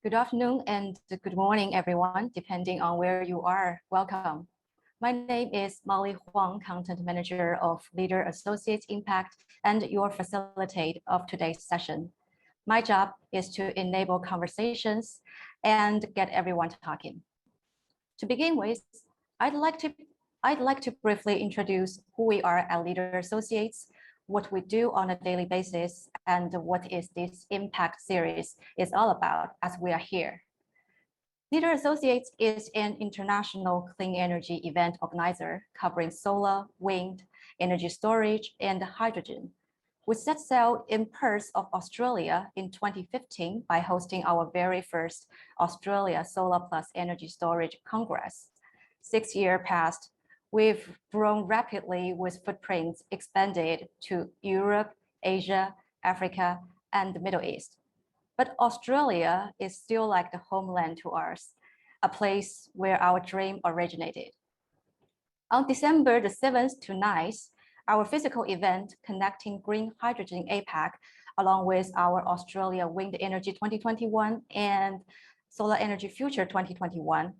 Good afternoon and good morning, everyone, depending on where you are. Welcome. My name is Molly Huang, Content Manager of Leader Associates Impact and your facilitator of today's session. My job is to enable conversations and get everyone talking. To begin with, I'd like to briefly introduce who we are at Leader Associates, what we do on a daily basis, and what is this Impact series is all about as we are here. Leader Associates is an international clean energy event organizer covering solar, wind, energy storage, and hydrogen. We set sail in Perth of Australia in 2015 by hosting our very first Australia Solar Plus Energy Storage Congress. 6 years passed. We've grown rapidly with footprints expanded to Europe, Asia, Africa, and the Middle East. But Australia is still like the homeland to us, a place where our dream originated. On December the 7th to 9th, our physical event connecting green hydrogen APAC, along with our Australia Wind Energy 2021 and Solar Energy Future 2021,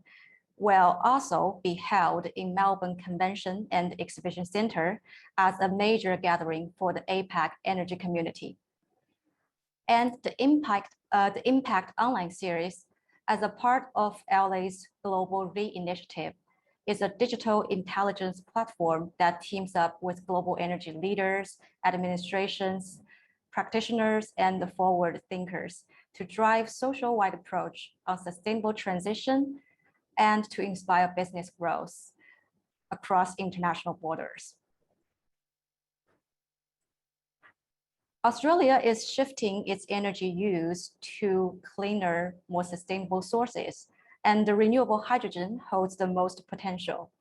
will also be held in Melbourne Convention and Exhibition Centre as a major gathering for the APAC energy community. And the Impact Online series, as a part of LA's Global Re-initiative, is a digital intelligence platform that teams up with global energy leaders, administrations, practitioners, and the forward thinkers to drive social-wide approach on sustainable transition and to inspire business growth across international borders. Australia is shifting its energy use to cleaner, more sustainable sources, and the renewable hydrogen holds the most potential.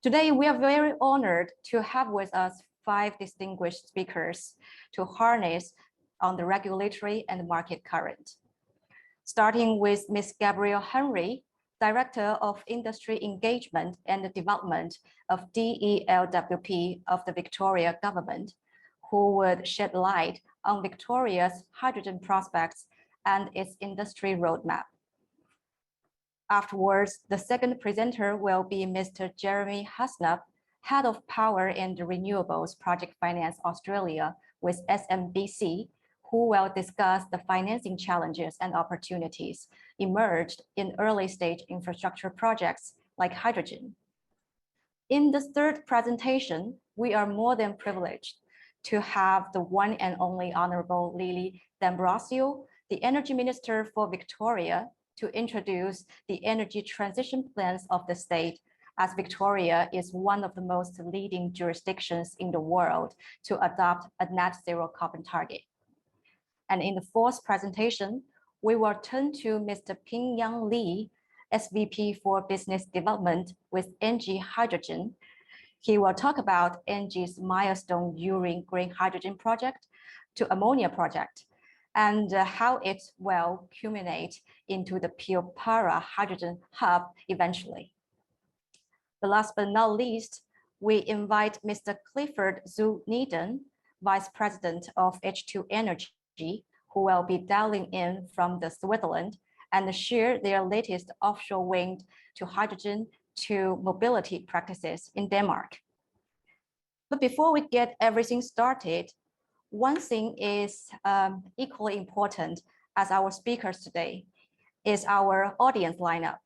Today, we are very honored to have with us 5 distinguished speakers to harness on the regulatory and market current. Starting with Ms. Gabrielle Henry, Director of Industry Engagement and Development of DELWP of the Victoria Government, who would shed light on Victoria's hydrogen prospects and its industry roadmap. Afterwards, the second presenter will be Mr. Jeremy Hasnip, Head of Power and Renewables Project Finance Australia with SMBC, who will discuss the financing challenges and opportunities emerged in early stage infrastructure projects like hydrogen. In the third presentation, we are more than privileged to have the one and only Honorable Lily D'Ambrosio, the Energy Minister for Victoria, to introduce the energy transition plans of the state, as Victoria is one of the most leading jurisdictions in the world to adopt a net zero carbon target. And in the fourth presentation, we will turn to Mr. Ping Yang Li, SVP for Business Development with 𝐓𝐨𝐲𝐬𝐬 Hydrogen. He will talk about 𝐓𝐸's milestone YURI green hydrogen project to ammonia project and how it will culminate into the Pilbara hydrogen hub eventually. The last but not least, we invite Mr. Clifford Zhu Nidon, Vice President of H2 Energy, who will be dialing in from the Switzerland and share their latest offshore wind to hydrogen to mobility practices in Denmark. But before we get everything started, one thing is equally important as our speakers today is our audience lineup,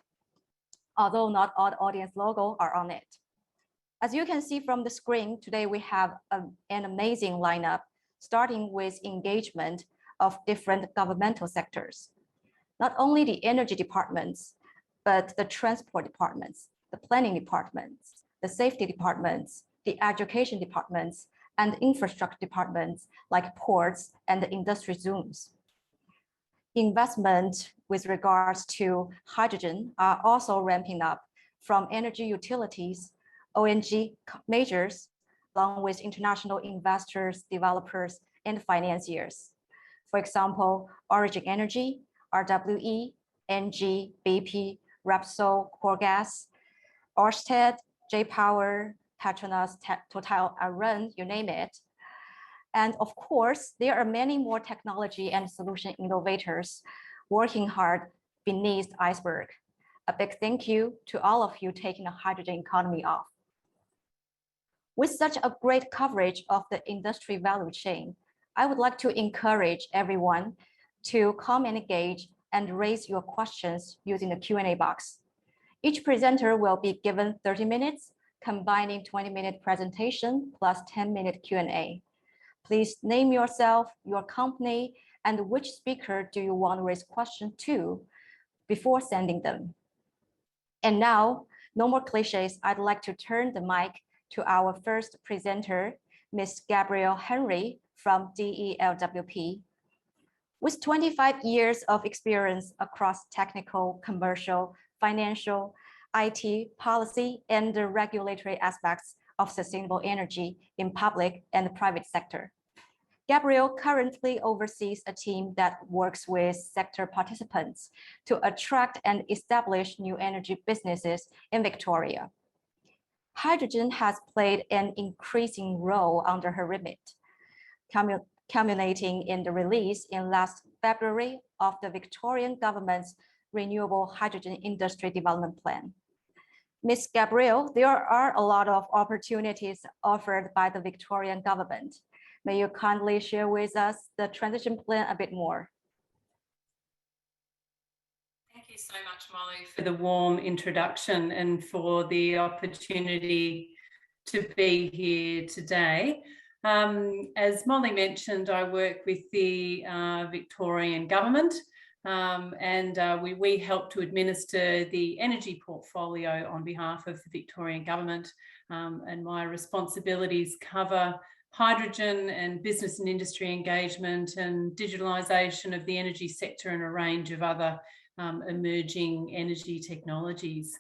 although not all audience logos are on it. As you can see from the screen, today we have an amazing lineup, starting with engagement of different governmental sectors. Not only the energy departments, but the transport departments, the planning departments, the safety departments, the education departments, and infrastructure departments like ports and the industry zones. Investment with regards to hydrogen are also ramping up from energy utilities, ONG majors, along with international investors, developers, and financiers. For example, Origin Energy, RWE, NG, BP, Repsol, Corgas, Ørsted, J-Power, Petronas, Total, Aran, you name it. And of course, there are many more technology and solution innovators working hard beneath the iceberg. A big thank you to all of you taking the hydrogen economy off. With such a great coverage of the industry value chain, I would like to encourage everyone to come and engage and raise your questions using the Q&A box. Each presenter will be given 30 minutes, combining 20-minute presentation plus 10-minute Q&A. Please name yourself, your company, and which speaker do you want to raise questions to before sending them. And now, no more cliches, I'd like to turn the mic to our first presenter, Ms. Gabrielle Henry from DELWP. With 25 years of experience across technical, commercial, financial, IT, policy, and the regulatory aspects of sustainable energy in public and private sector. Gabrielle currently oversees a team that works with sector participants to attract and establish new energy businesses in Victoria. Hydrogen has played an increasing role under her remit, culminating in the release in last February of the Victorian government's Renewable Hydrogen Industry Development Plan. Ms. Gabrielle, there are a lot of opportunities offered by the Victorian government. May you kindly share with us the transition plan a bit more? Thank you so much, Molly, for the warm introduction and for the opportunity to be here today. As Molly mentioned, I work with the Victorian government and we help to administer the energy portfolio on behalf of the Victorian government, and my responsibilities cover hydrogen and business and industry engagement and digitalisation of the energy sector and a range of other emerging energy technologies.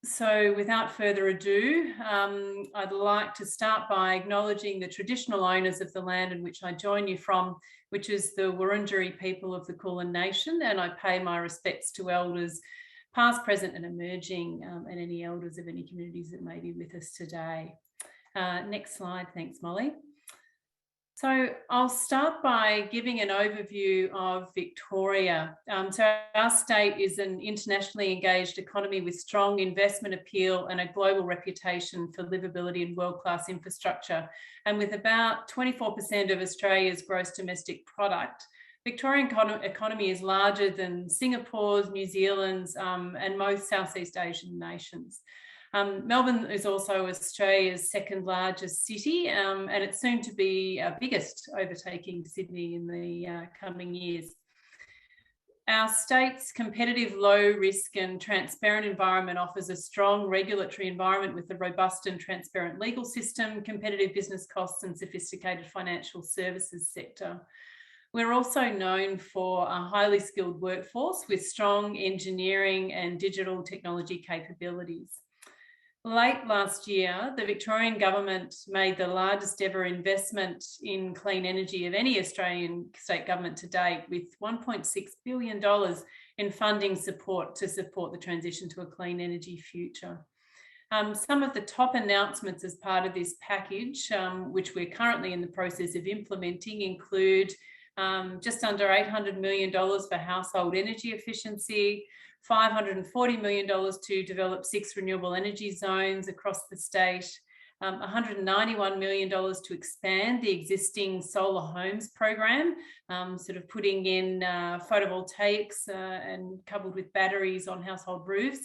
So without further ado, I'd like to start by acknowledging the traditional owners of the land in which I join you from, which is the Wurundjeri people of the Kulin Nation, and I pay my respects to elders past, present and emerging, and any elders of any communities that may be with us today. Next slide, thanks Molly. So I'll start by giving an overview of Victoria. So our state is an internationally engaged economy with strong investment appeal and a global reputation for livability and world-class infrastructure. And with about 24% of Australia's gross domestic product, Victorian economy is larger than Singapore's, New Zealand's, and most Southeast Asian nations. Melbourne is also Australia's second largest city, and it's soon to be our biggest, overtaking Sydney in the coming years. Our state's competitive, low risk and transparent environment offers a strong regulatory environment with a robust and transparent legal system, competitive business costs and sophisticated financial services sector. We're also known for a highly skilled workforce with strong engineering and digital technology capabilities. Late last year, the Victorian government made the largest ever investment in clean energy of any Australian state government to date, with $1.6 billion in funding support to support the transition to a clean energy future. Some of the top announcements as part of this package, which we're currently in the process of implementing, include just under $800 million for household energy efficiency, $540 million to develop 6 renewable energy zones across the state, $191 million to expand the existing solar homes program, sort of putting in photovoltaics and coupled with batteries on household roofs,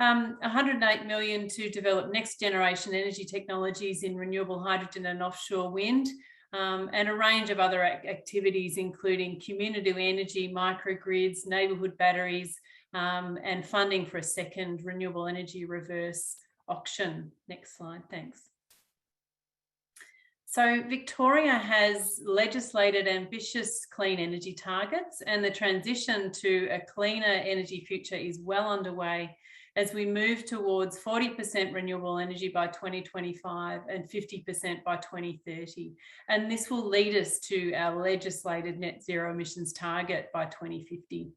$108 million to develop next generation energy technologies in renewable hydrogen and offshore wind, and a range of other activities, including community energy, microgrids, neighbourhood batteries, and funding for a second renewable energy reverse auction. Next slide, thanks. So Victoria has legislated ambitious clean energy targets, and the transition to a cleaner energy future is well underway as we move towards 40% renewable energy by 2025 and 50% by 2030. And this will lead us to our legislated net zero emissions target by 2050.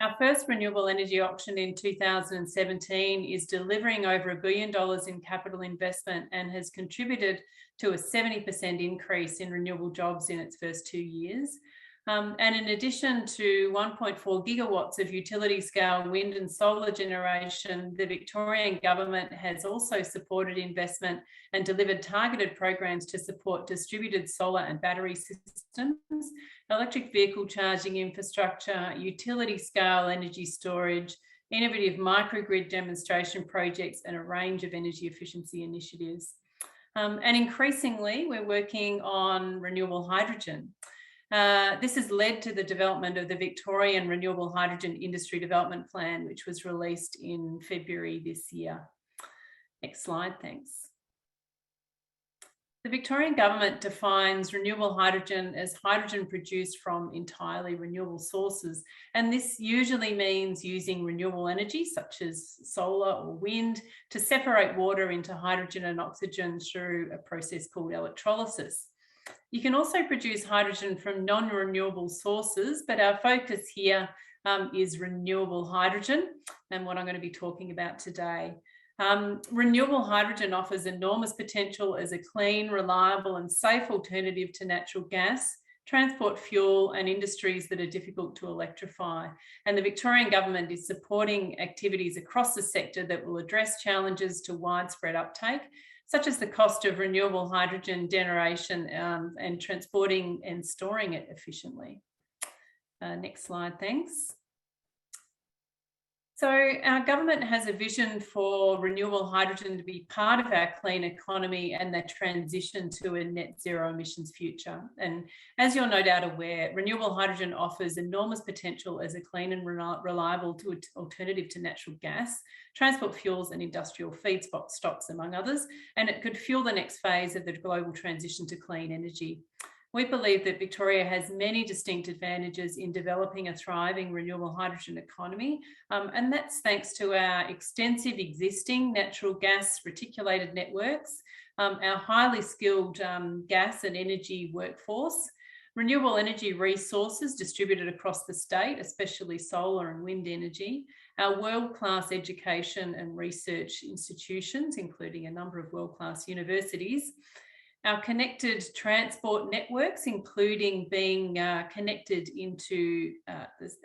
Our first renewable energy auction in 2017 is delivering over $1 billion in capital investment and has contributed to a 70% increase in renewable jobs in its first 2 years. And in addition to 1.4 gigawatts of utility scale wind and solar generation, the Victorian government has also supported investment and delivered targeted programs to support distributed solar and battery systems, electric vehicle charging infrastructure, utility scale energy storage, innovative microgrid demonstration projects, and a range of energy efficiency initiatives. And increasingly, we're working on renewable hydrogen. This has led to the development of the Victorian Renewable Hydrogen Industry Development Plan, which was released in February this year. Next slide, thanks. The Victorian government defines renewable hydrogen as hydrogen produced from entirely renewable sources, and this usually means using renewable energy such as solar or wind to separate water into hydrogen and oxygen through a process called electrolysis. You can also produce hydrogen from non-renewable sources, but our focus here is renewable hydrogen and what I'm going to be talking about today. Renewable hydrogen offers enormous potential as a clean, reliable and safe alternative to natural gas, transport fuel and industries that are difficult to electrify. And the Victorian government is supporting activities across the sector that will address challenges to widespread uptake, such as the cost of renewable hydrogen generation and transporting and storing it efficiently. Next slide, thanks. So our government has a vision for renewable hydrogen to be part of our clean economy and the transition to a net zero emissions future. And as you're no doubt aware, renewable hydrogen offers enormous potential as a clean and reliable alternative to natural gas, transport fuels and industrial feedstocks, among others, and it could fuel the next phase of the global transition to clean energy. We believe that Victoria has many distinct advantages in developing a thriving renewable hydrogen economy, and that's thanks to our extensive existing natural gas reticulated networks, our highly skilled gas and energy workforce, renewable energy resources distributed across the state, especially solar and wind energy, our world-class education and research institutions, including a number of world-class universities, our connected transport networks, including being connected into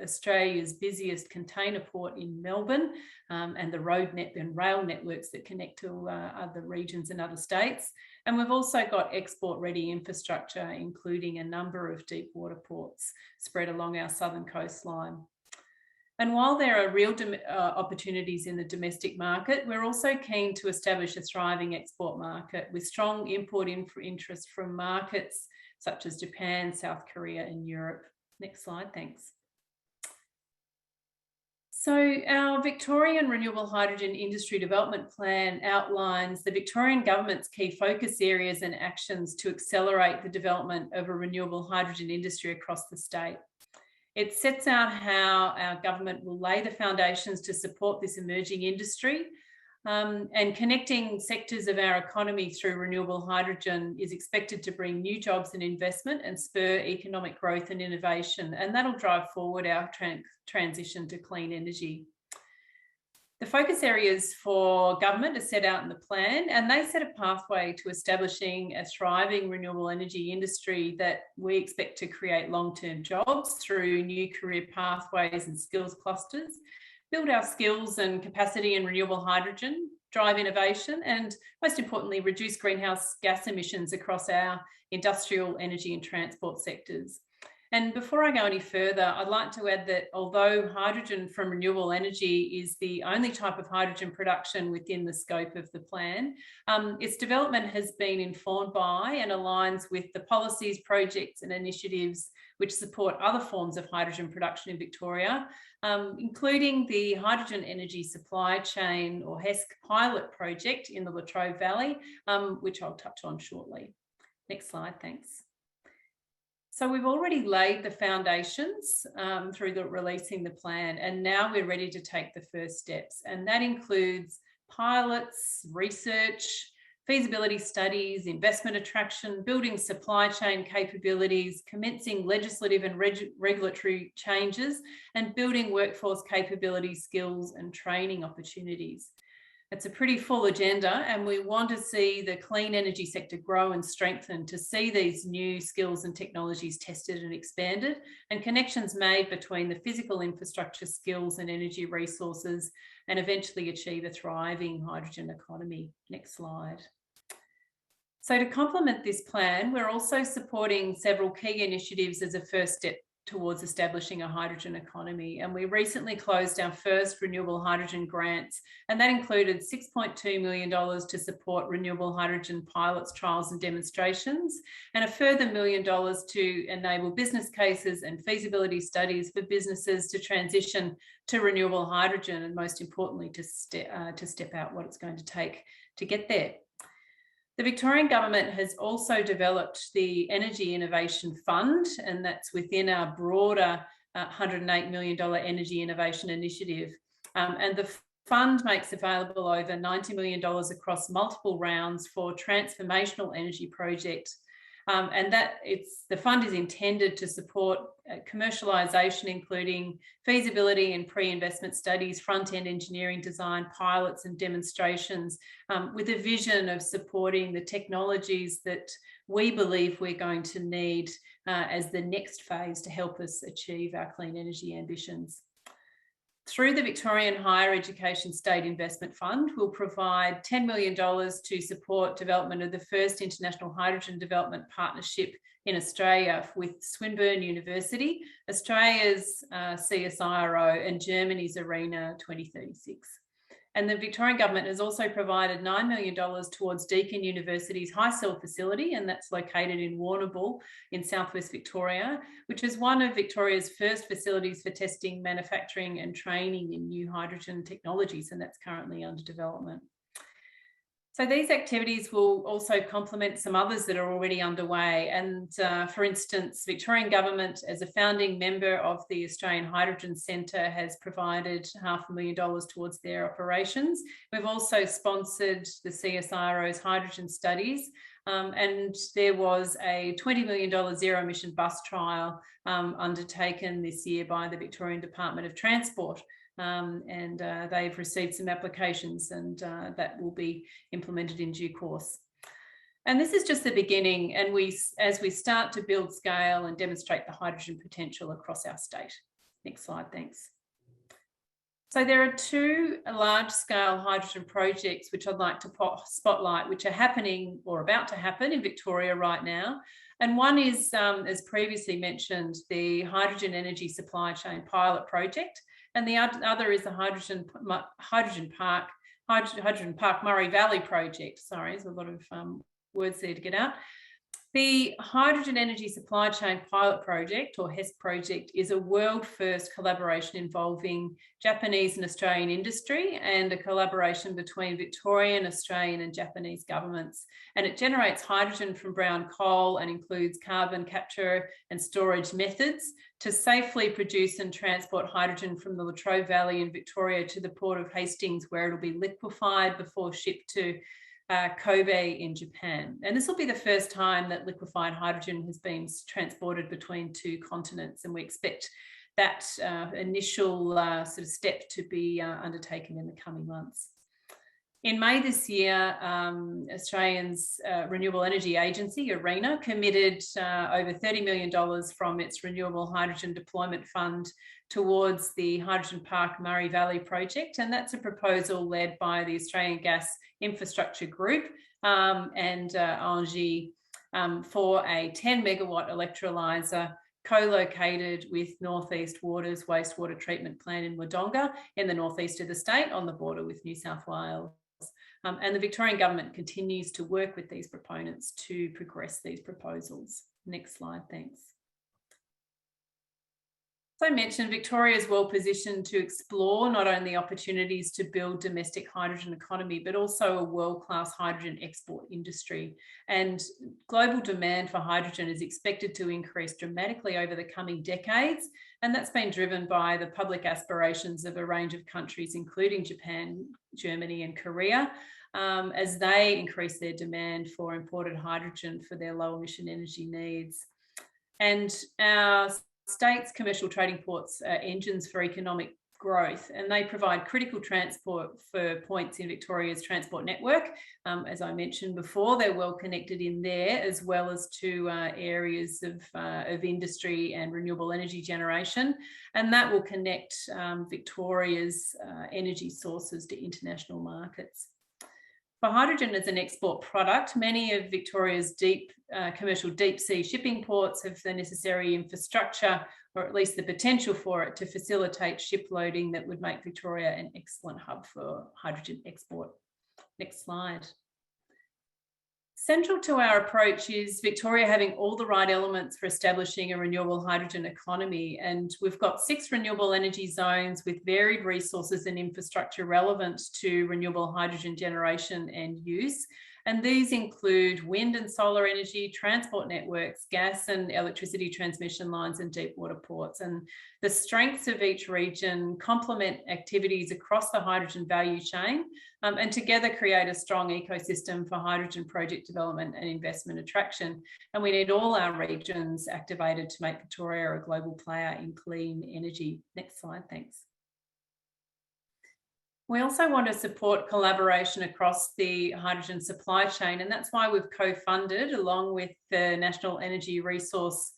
Australia's busiest container port in Melbourne, and the road and rail networks that connect to other regions and other states. And we've also got export-ready infrastructure, including a number of deep water ports spread along our southern coastline. And while there are real opportunities in the domestic market, we're also keen to establish a thriving export market with strong import interest from markets such as Japan, South Korea and Europe. Next slide, thanks. So our Victorian Renewable Hydrogen Industry Development Plan outlines the Victorian government's key focus areas and actions to accelerate the development of a renewable hydrogen industry across the state. It sets out how our government will lay the foundations to support this emerging industry, and connecting sectors of our economy through renewable hydrogen is expected to bring new jobs and investment and spur economic growth and innovation, and that'll drive forward our transition to clean energy. The focus areas for government are set out in the plan, and they set a pathway to establishing a thriving renewable energy industry that we expect to create long-term jobs through new career pathways and skills clusters, build our skills and capacity in renewable hydrogen, drive innovation, and most importantly, reduce greenhouse gas emissions across our industrial, energy and transport sectors. And before I go any further, I'd like to add that although hydrogen from renewable energy is the only type of hydrogen production within the scope of the plan, its development has been informed by and aligns with the policies, projects and initiatives which support other forms of hydrogen production in Victoria, including the Hydrogen Energy Supply Chain or HESC pilot project in the Latrobe Valley, which I'll touch on shortly. Next slide, thanks. So we've already laid the foundations through releasing the plan, and now we're ready to take the first steps. And that includes pilots, research, feasibility studies, investment attraction, building supply chain capabilities, commencing legislative and regulatory changes, and building workforce capability, skills and training opportunities. It's a pretty full agenda, and we want to see the clean energy sector grow and strengthen, to see these new skills and technologies tested and expanded, and connections made between the physical infrastructure, skills and energy resources, and eventually achieve a thriving hydrogen economy. Next slide. So to complement this plan, we're also supporting several key initiatives as a first step towards establishing a hydrogen economy. And we recently closed our first renewable hydrogen grants, and that included $6.2 million to support renewable hydrogen pilots, trials and demonstrations, and a further $1 million to enable business cases and feasibility studies for businesses to transition to renewable hydrogen, and most importantly, to step out what it's going to take to get there. The Victorian Government has also developed the Energy Innovation Fund, and that's within our broader $108 million Energy Innovation Initiative. And the fund makes available over $90 million across multiple rounds for transformational energy projects. And the fund is intended to support commercialisation, including feasibility and pre-investment studies, front-end engineering design, pilots and demonstrations, with a vision of supporting the technologies that we believe we're going to need as the next phase to help us achieve our clean energy ambitions. Through the Victorian Higher Education State Investment Fund, we'll provide $10 million to support development of the first international hydrogen development partnership in Australia with Swinburne University, Australia's CSIRO and Germany's ARENA 2036. And the Victorian Government has also provided $9 million towards Deakin University's HyCell facility, and that's located in Warrnambool in southwest Victoria, which is one of Victoria's first facilities for testing, manufacturing and training in new hydrogen technologies, and that's currently under development. So these activities will also complement some others that are already underway. And for instance, Victorian Government, as a founding member of the Australian Hydrogen Centre, has provided $500,000 towards their operations. We've also sponsored the CSIRO's hydrogen studies, and there was a $20 million zero emission bus trial undertaken this year by the Victorian Department of Transport. And they've received some applications, and that will be implemented in due course. And this is just the beginning, and as we start to build scale and demonstrate the hydrogen potential across our state. Next slide, thanks. So there are two large-scale hydrogen projects which I'd like to spotlight, which are happening or about to happen in Victoria right now. And one is, as previously mentioned, the Hydrogen Energy Supply Chain Pilot Project. And the other is the Hydrogen Park Murray Valley Project. Sorry, there's a lot of words there to get out. The Hydrogen Energy Supply Chain Pilot Project, or HESP project, is a world-first collaboration involving Japanese and Australian industry, and a collaboration between Victorian, Australian and Japanese governments. And it generates hydrogen from brown coal and includes carbon capture and storage methods to safely produce and transport hydrogen from the Latrobe Valley in Victoria to the port of Hastings, where it'll be liquefied before shipped to Kobe in Japan. And this will be the first time that liquefied hydrogen has been transported between two continents, and we expect that initial sort of step to be undertaken in the coming months. In May this year, Australia's Renewable Energy Agency, ARENA, committed over $30 million from its Renewable Hydrogen Deployment Fund towards the Hydrogen Park Murray Valley project. And that's a proposal led by the Australian Gas Infrastructure Group and 𝐓𝐨𝐲𝐢𝐬 for a 10 megawatt electrolyser co-located with Northeast Water's wastewater treatment plant in Wodonga in the northeast of the state on the border with New South Wales. And the Victorian Government continues to work with these proponents to progress these proposals. Next slide, thanks. As I mentioned, Victoria is well positioned to explore not only opportunities to build domestic hydrogen economy, but also a world-class hydrogen export industry. And global demand for hydrogen is expected to increase dramatically over the coming decades. And that's been driven by the public aspirations of a range of countries, including Japan, Germany and Korea, as they increase their demand for imported hydrogen for their low emission energy needs. And our state's commercial trading ports are engines for economic growth, and they provide critical transport for points in Victoria's transport network. As I mentioned before, they're well connected in there, as well as to areas of industry and renewable energy generation, and that will connect Victoria's energy sources to international markets. For hydrogen as an export product, many of Victoria's commercial deep sea shipping ports have the necessary infrastructure, or at least the potential for it, to facilitate ship loading that would make Victoria an excellent hub for hydrogen export. Next slide. Central to our approach is Victoria having all the right elements for establishing a renewable hydrogen economy, and we've got 6 renewable energy zones with varied resources and infrastructure relevant to renewable hydrogen generation and use. And these include wind and solar energy, transport networks, gas and electricity transmission lines, and deep water ports. And the strengths of each region complement activities across the hydrogen value chain, and together create a strong ecosystem for hydrogen project development and investment attraction. And we need all our regions activated to make Victoria a global player in clean energy. Next slide, thanks. We also want to support collaboration across the hydrogen supply chain, and that's why we've co-funded, along with the National Energy Resource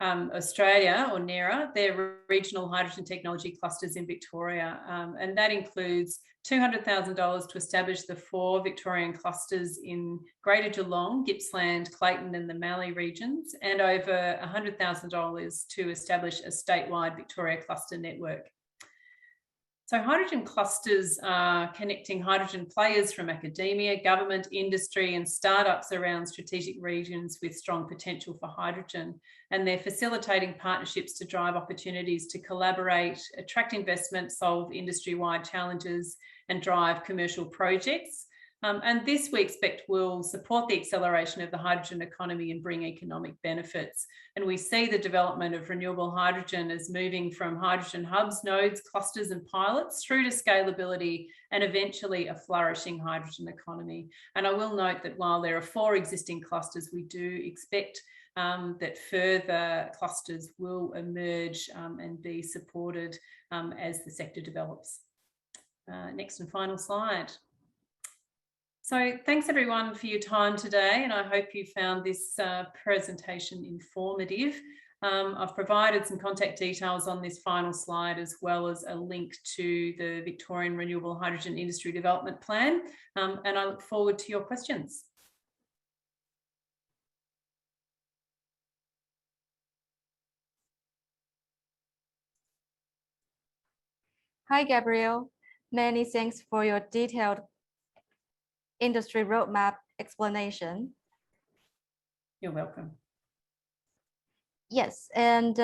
Australia, or NERA, their regional hydrogen technology clusters in Victoria. And that includes $200,000 to establish the 4 Victorian clusters in Greater Geelong, Gippsland, Clayton and the Mallee regions, and over $100,000 to establish a statewide Victoria cluster network. So hydrogen clusters are connecting hydrogen players from academia, government, industry and startups around strategic regions with strong potential for hydrogen. And they're facilitating partnerships to drive opportunities to collaborate, attract investment, solve industry-wide challenges and drive commercial projects. And this we expect will support the acceleration of the hydrogen economy and bring economic benefits. And we see the development of renewable hydrogen as moving from hydrogen hubs, nodes, clusters and pilots through to scalability and eventually a flourishing hydrogen economy. And I will note that while there are 4 existing clusters, we do expect that further clusters will emerge and be supported as the sector develops. Next and final slide. So thanks everyone for your time today, and I hope you found this presentation informative. I've provided some contact details on this final slide, as well as a link to the Victorian Renewable Hydrogen Industry Development Plan, and I look forward to your questions. Hi, Gabrielle. Many thanks for your detailed industry roadmap explanation. You're welcome. Yes, and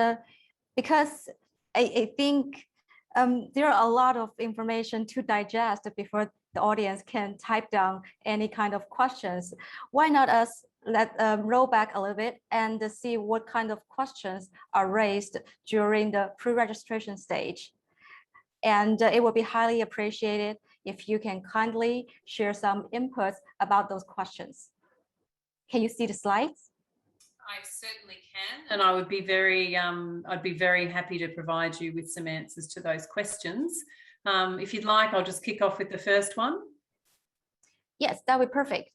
because I think there are a lot of information to digest before the audience can type down any kind of questions, why not us roll back a little bit and see what kind of questions are raised during the pre-registration stage. And it will be highly appreciated if you can kindly share some inputs about those questions. Can you see the slides? I certainly can, and I would be very, I'd be very happy to provide you with some answers to those questions. If you'd like, I'll just kick off with the first one. Yes, that would be perfect.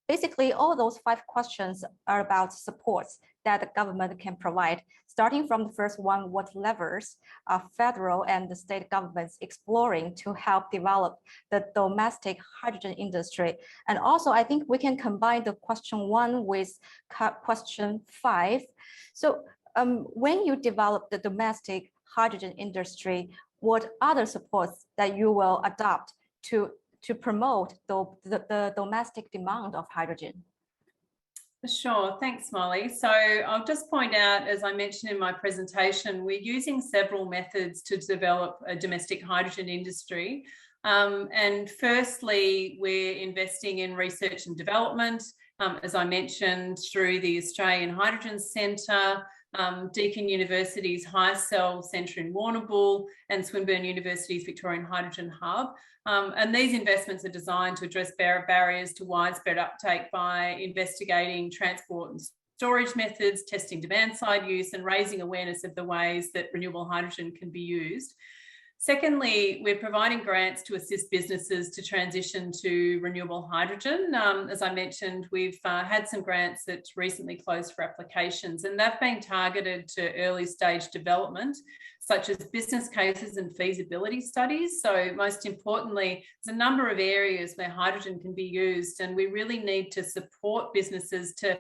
Basically, all those 5 questions are about supports that the government can provide. Starting from the first one, what levers are federal and the state governments exploring to help develop the domestic hydrogen industry? And also, I think we can combine the question 1 with question 5. So when you develop the domestic hydrogen industry, what other supports that you will adopt to promote the domestic demand of hydrogen? Sure, thanks, Molly. So I'll just point out, as I mentioned in my presentation, we're using several methods to develop a domestic hydrogen industry. And firstly, we're investing in research and development, as I mentioned, through the Australian Hydrogen Centre, Deakin University's HyCell Centre in Warrnambool, and Swinburne University's Victorian Hydrogen Hub. And these investments are designed to address barriers to widespread uptake by investigating transport and storage methods, testing demand side use, and raising awareness of the ways that renewable hydrogen can be used. Secondly, we're providing grants to assist businesses to transition to renewable hydrogen. As I mentioned, we've had some grants that recently closed for applications, and they've been targeted to early stage development, such as business cases and feasibility studies. So most importantly, there's a number of areas where hydrogen can be used, and we really need to support businesses to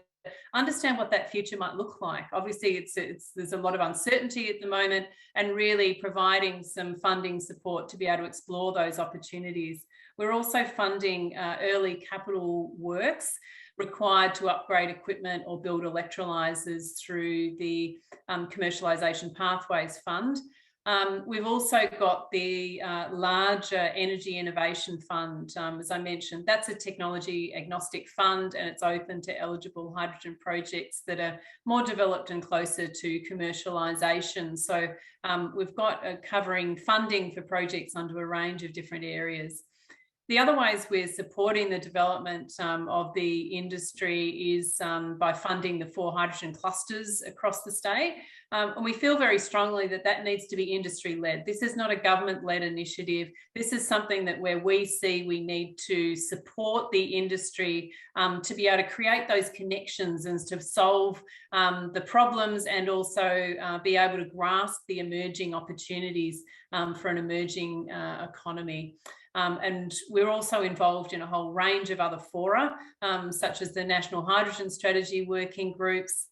understand what that future might look like. Obviously, there's a lot of uncertainty at the moment, and really providing some funding support to be able to explore those opportunities. We're also funding early capital works required to upgrade equipment or build electrolyzers through the Commercialisation Pathways Fund. We've also got the larger Energy Innovation Fund. As I mentioned, that's a technology agnostic fund, and it's open to eligible hydrogen projects that are more developed and closer to commercialisation. So we've got covering funding for projects under a range of different areas. The other ways we're supporting the development of the industry is by funding the 4 hydrogen clusters across the state. And we feel very strongly that that needs to be industry-led. This is not a government-led initiative. This is something that where we see we need to support the industry to be able to create those connections and to solve the problems, and also be able to grasp the emerging opportunities for an emerging economy. And we're also involved in a whole range of other fora, such as the National Hydrogen Strategy working groups.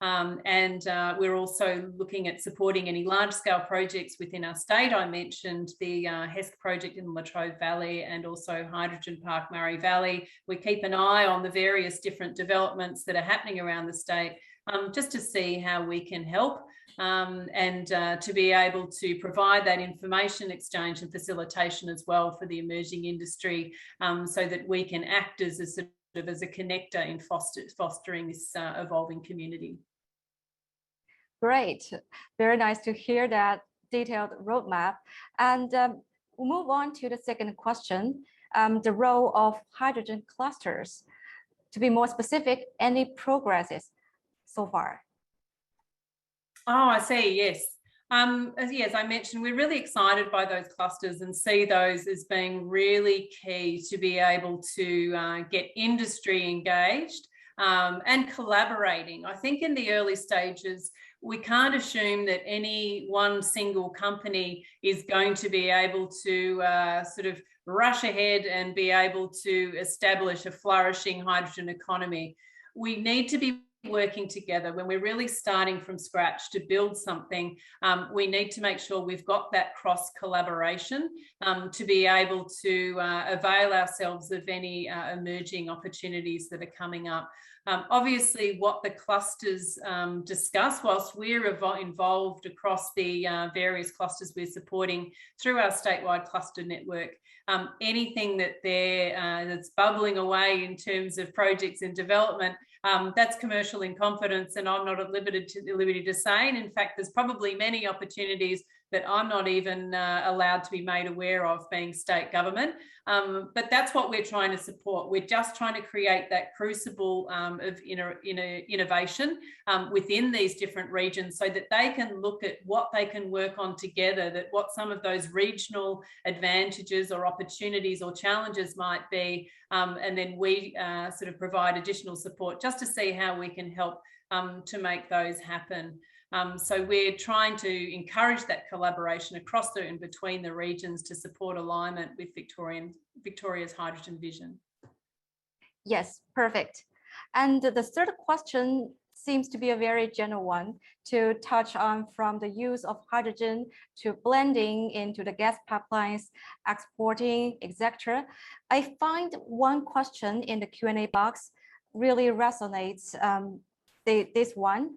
And we're also looking at supporting any large-scale projects within our state. I mentioned the HESC project in the Latrobe Valley, and also Hydrogen Park Murray Valley. We keep an eye on the various different developments that are happening around the state, just to see how we can help. And to be able to provide that information exchange and facilitation as well for the emerging industry, so that we can act as a sort of as a connector in fostering this evolving community. Great, very nice to hear that detailed roadmap. And we'll move on to the second question, the role of hydrogen clusters. To be more specific, any progresses so far? Oh, I see, yes. As I mentioned, we're really excited by those clusters and see those as being really key to be able to get industry engaged and collaborating. I think in the early stages, we can't assume that any one single company is going to be able to sort of rush ahead and be able to establish a flourishing hydrogen economy. We need to be working together. When we're really starting from scratch to build something, we need to make sure we've got that cross collaboration to be able to avail ourselves of any emerging opportunities that are coming up. Obviously, what the clusters discuss, whilst we're involved across the various clusters we're supporting through our statewide cluster network, anything that that's bubbling away in terms of projects in development, that's commercial in confidence, and I'm not at liberty to say. And in fact, there's probably many opportunities that I'm not even allowed to be made aware of, being state government. But that's what we're trying to support. We're just trying to create that crucible of innovation within these different regions, so that they can look at what they can work on together, that what some of those regional advantages or opportunities or challenges might be, and then we sort of provide additional support just to see how we can help to make those happen. So we're trying to encourage that collaboration across and between the regions to support alignment with Victoria's hydrogen vision. Yes, perfect. And the third question seems to be a very general one to touch on, from the use of hydrogen to blending into the gas pipelines, exporting, etc. I find one question in the Q&A box really resonates, this one.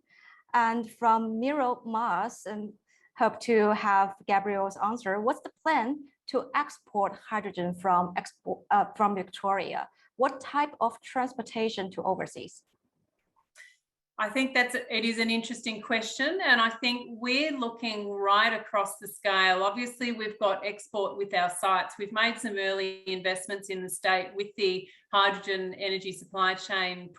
And from Miro Mars, and hope to have Gabrielle's answer. What's the plan to export hydrogen from Victoria? What type of transportation to overseas? I think it is an interesting question, and I think we're looking right across the scale. Obviously, we've got export with our sites. We've made some early investments in the state with the hydrogen energy supply chain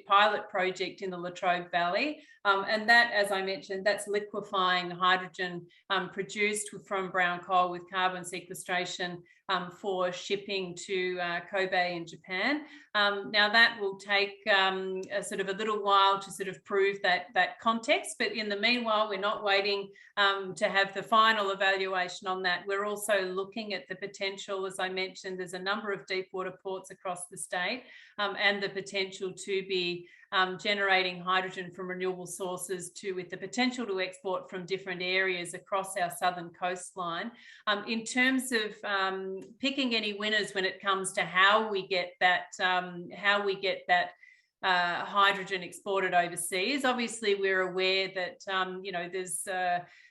pilot project in the Latrobe Valley. And that, as I mentioned, that's liquefying hydrogen produced from brown coal with carbon sequestration for shipping to Kobe in Japan. Now that will take a sort of a little while to sort of prove that context, but in the meanwhile, we're not waiting to have the final evaluation on that. We're also looking at the potential, as I mentioned, there's a number of deep water ports across the state and the potential to be generating hydrogen from renewable sources with the potential to export from different areas across our southern coastline. In terms of picking any winners when it comes to how we get that hydrogen exported overseas, obviously we're aware that there's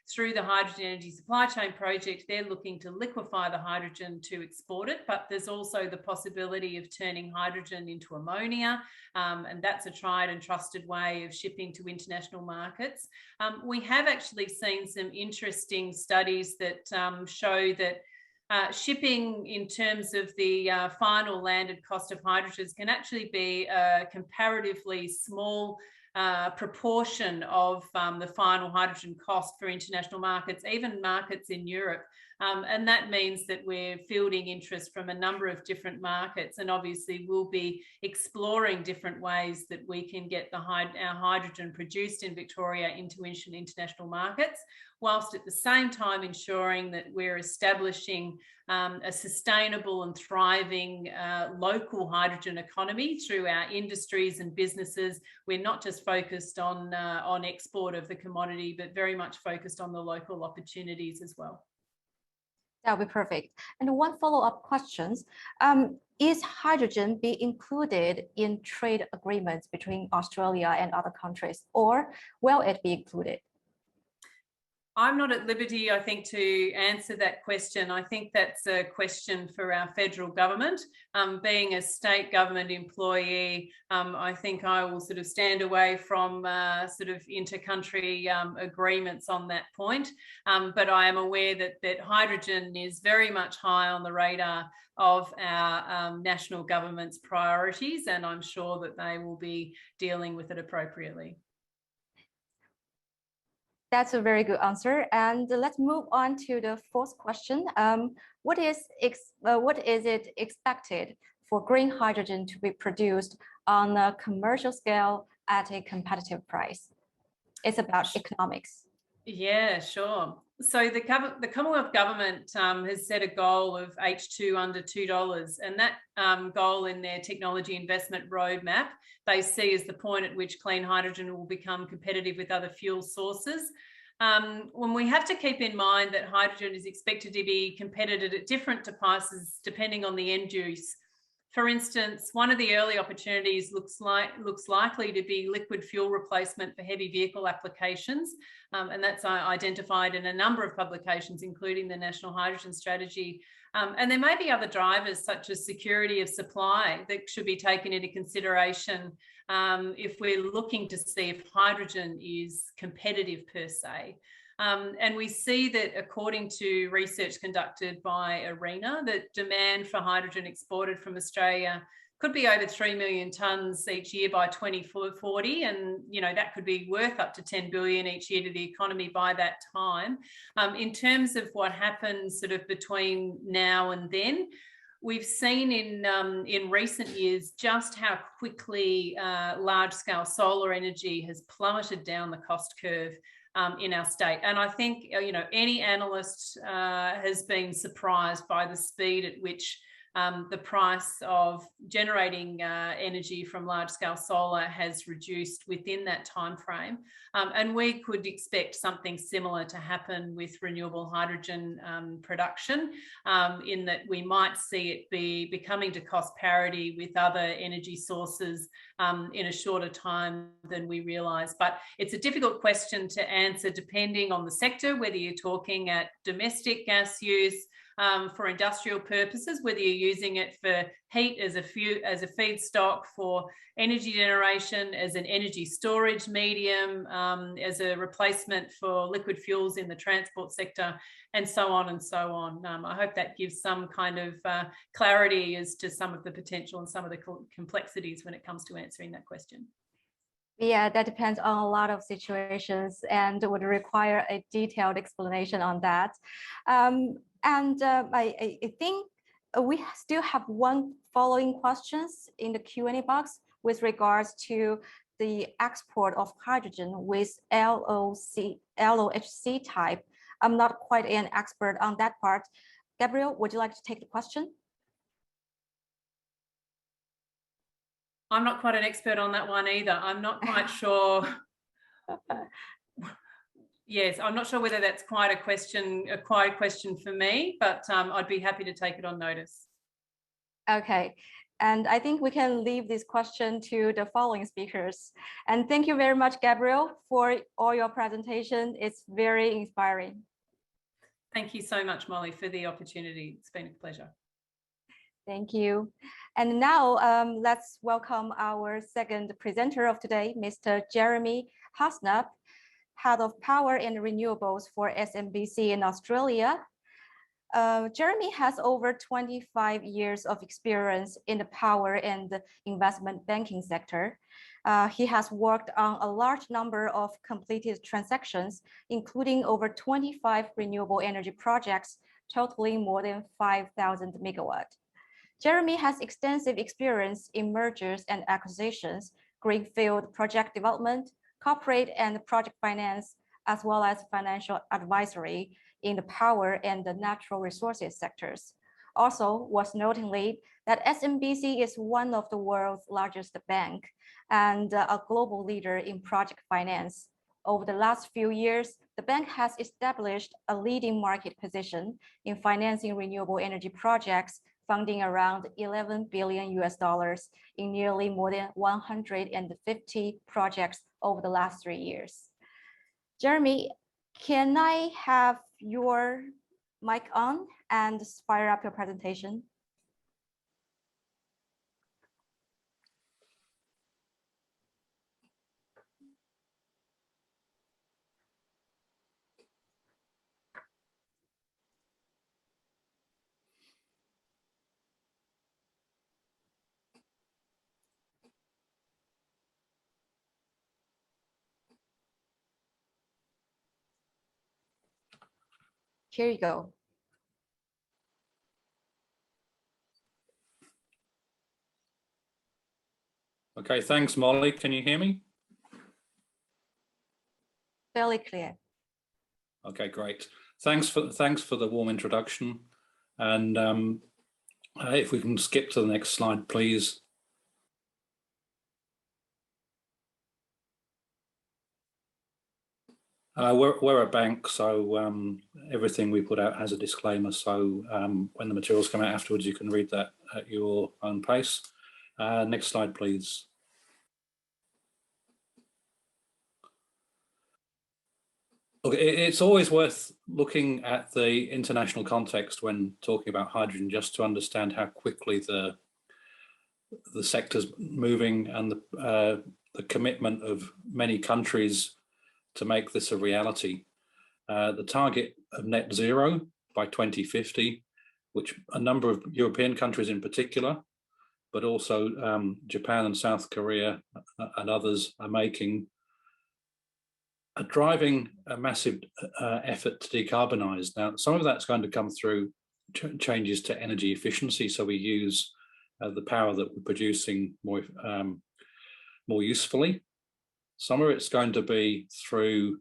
through the hydrogen energy supply chain project, they're looking to liquefy the hydrogen to export it, but there's also the possibility of turning hydrogen into ammonia, and that's a tried and trusted way of shipping to international markets. We have actually seen some interesting studies that show that shipping in terms of the final landed cost of hydrogen can actually be a comparatively small proportion of the final hydrogen cost for international markets, even markets in Europe. And that means that we're fielding interest from a number of different markets, and obviously we'll be exploring different ways that we can get our hydrogen produced in Victoria into international markets, whilst at the same time ensuring that we're establishing a sustainable and thriving local hydrogen economy through our industries and businesses. We're not just focused on export of the commodity, but very much focused on the local opportunities as well. That would be perfect. And one follow-up question, is hydrogen be included in trade agreements between Australia and other countries, or will it be included? I'm not at liberty, I think, to answer that question. I think that's a question for our federal government. Being a state government employee, I think I will sort of stand away from sort of inter-country agreements on that point. But I am aware that hydrogen is very much high on the radar of our national government's priorities, and I'm sure that they will be dealing with it appropriately. That's a very good answer. And let's move on to the fourth question. What is it expected for green hydrogen to be produced on a commercial scale at a competitive price? It's about economics. Yeah, sure. So the Commonwealth Government has set a goal of H2 under $2, and that goal in their technology investment roadmap they see as the point at which clean hydrogen will become competitive with other fuel sources. When we have to keep in mind that hydrogen is expected to be competitive at different prices depending on the end use. For instance, one of the early opportunities looks likely to be liquid fuel replacement for heavy vehicle applications, and that's identified in a number of publications, including the National Hydrogen Strategy. And there may be other drivers such as security of supply that should be taken into consideration if we're looking to see if hydrogen is competitive per se. And we see that according to research conducted by ARENA, that demand for hydrogen exported from Australia could be over 3 million tonnes each year by 2040, and that could be worth up to 10 billion each year to the economy by that time. In terms of what happens sort of between now and then, we've seen in recent years just how quickly large-scale solar energy has plummeted down the cost curve in our state. And I think any analyst has been surprised by the speed at which the price of generating energy from large-scale solar has reduced within that time frame. And we could expect something similar to happen with renewable hydrogen production, in that we might see it be becoming to cost parity with other energy sources in a shorter time than we realise. But it's a difficult question to answer depending on the sector, whether you're talking at domestic gas use, for industrial purposes, whether you're using it for heat as a feedstock, for energy generation, as an energy storage medium, as a replacement for liquid fuels in the transport sector, and so on and so on. I hope that gives some kind of clarity as to some of the potential and some of the complexities when it comes to answering that question. Yeah, that depends on a lot of situations and would require a detailed explanation on that. I think we still have one following questions in the Q&A box with regards to the export of hydrogen with LOHC type. I'm not quite an expert on that part. Gabrielle, would you like to take the question? I'm not quite an expert on that one either. I'm not quite sure. Yes, I'm not sure whether that's quite a question for me, but I'd be happy to take it on notice. Okay, and I think we can leave this question to the following speakers. And thank you very much, Gabrielle, for all your presentation. It's very inspiring. Thank you so much, Molly, for the opportunity. It's been a pleasure. Thank you. And now let's welcome our second presenter of today, Mr. Jeremy Hasnip, Head of Power and Renewables for SMBC in Australia. Jeremy has over 25 years of experience in the power and investment banking sector. He has worked on a large number of completed transactions, including over 25 renewable energy projects, totaling more than 5,000 megawatts. Jeremy has extensive experience in mergers and acquisitions, greenfield project development, corporate and project finance, as well as financial advisory in the power and the natural resources sectors. Also, worth noting that SMBC is one of the world's largest bank and a global leader in project finance. Over the last few years, the bank has established a leading market position in financing renewable energy projects, funding around $11 billion in nearly more than 150 projects over the last 3 years. Jeremy, can I have your mic on and fire up your presentation? Here you go. Okay, thanks, Molly. Can you hear me? Fairly clear. Okay, great. Thanks for the warm introduction. And if we can skip to the next slide, please. We're a bank, so everything we put out has a disclaimer. So when the materials come out afterwards, you can read that at your own pace. Next slide, please. Look, it's always worth looking at the international context when talking about hydrogen, just to understand how quickly the sector's moving and the commitment of many countries to make this a reality. The target of net zero by 2050, which a number of European countries in particular, but also Japan and South Korea and others are making, are driving a massive effort to decarbonize. Now, some of that's going to come through changes to energy efficiency, so we use the power that we're producing more usefully. Some of it's going to be through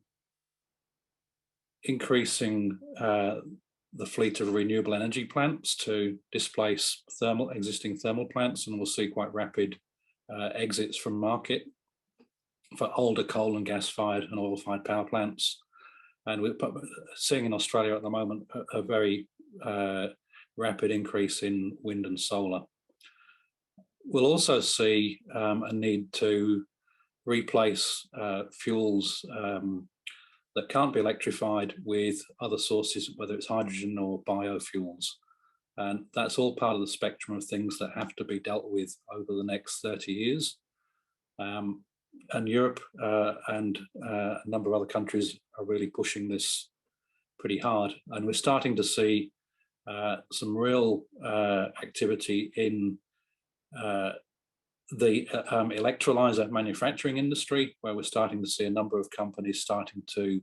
increasing the fleet of renewable energy plants to displace existing thermal plants, and we'll see quite rapid exits from market for older coal and gas-fired and oil-fired power plants. And we're seeing in Australia at the moment a very rapid increase in wind and solar. We'll also see a need to replace fuels that can't be electrified with other sources, whether it's hydrogen or biofuels. And that's all part of the spectrum of things that have to be dealt with over the next 30 years. And Europe and a number of other countries are really pushing this pretty hard. And we're starting to see some real activity in the electrolyzer manufacturing industry, where we're starting to see a number of companies starting to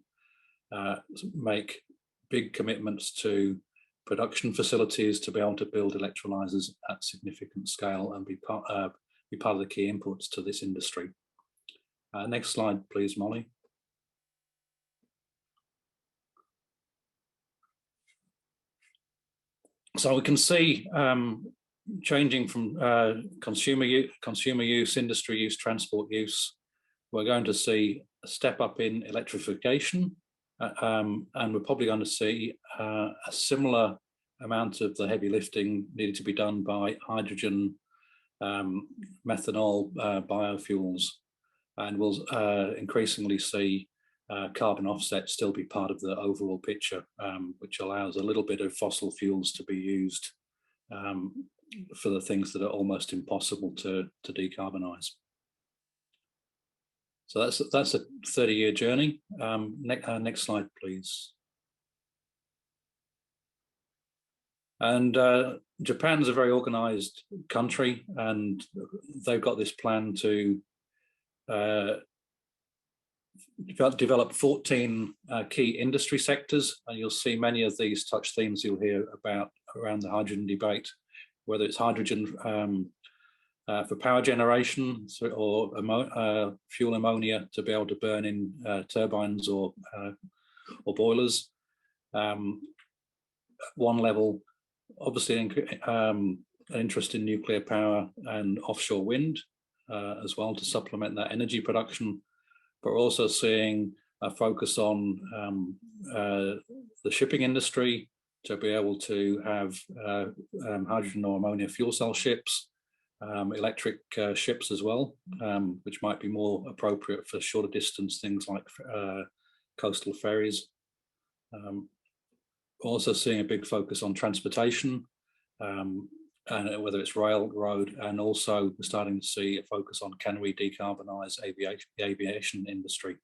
make big commitments to production facilities to be able to build electrolyzers at significant scale and be part of the key inputs to this industry. Next slide, please, Molly. So we can see changing from consumer use, industry use, transport use. We're going to see a step up in electrification, and we're probably going to see a similar amount of the heavy lifting needed to be done by hydrogen, methanol, biofuels, and we'll increasingly see carbon offsets still be part of the overall picture, which allows a little bit of fossil fuels to be used for the things that are almost impossible to decarbonize. So that's a 30-year journey. Next slide, please. And Japan's a very organized country, and they've got this plan to develop 14 key industry sectors, and you'll see many of these touch themes you'll hear about around the hydrogen debate, whether it's hydrogen for power generation or fuel ammonia to be able to burn in turbines or boilers. One level, obviously an interest in nuclear power and offshore wind as well to supplement that energy production, but we're also seeing a focus on the shipping industry to be able to have hydrogen or ammonia fuel cell ships, electric ships as well, which might be more appropriate for shorter distance things like coastal ferries. Also seeing a big focus on transportation, and whether it's rail, road, and also we're starting to see a focus on can we decarbonize the aviation industry.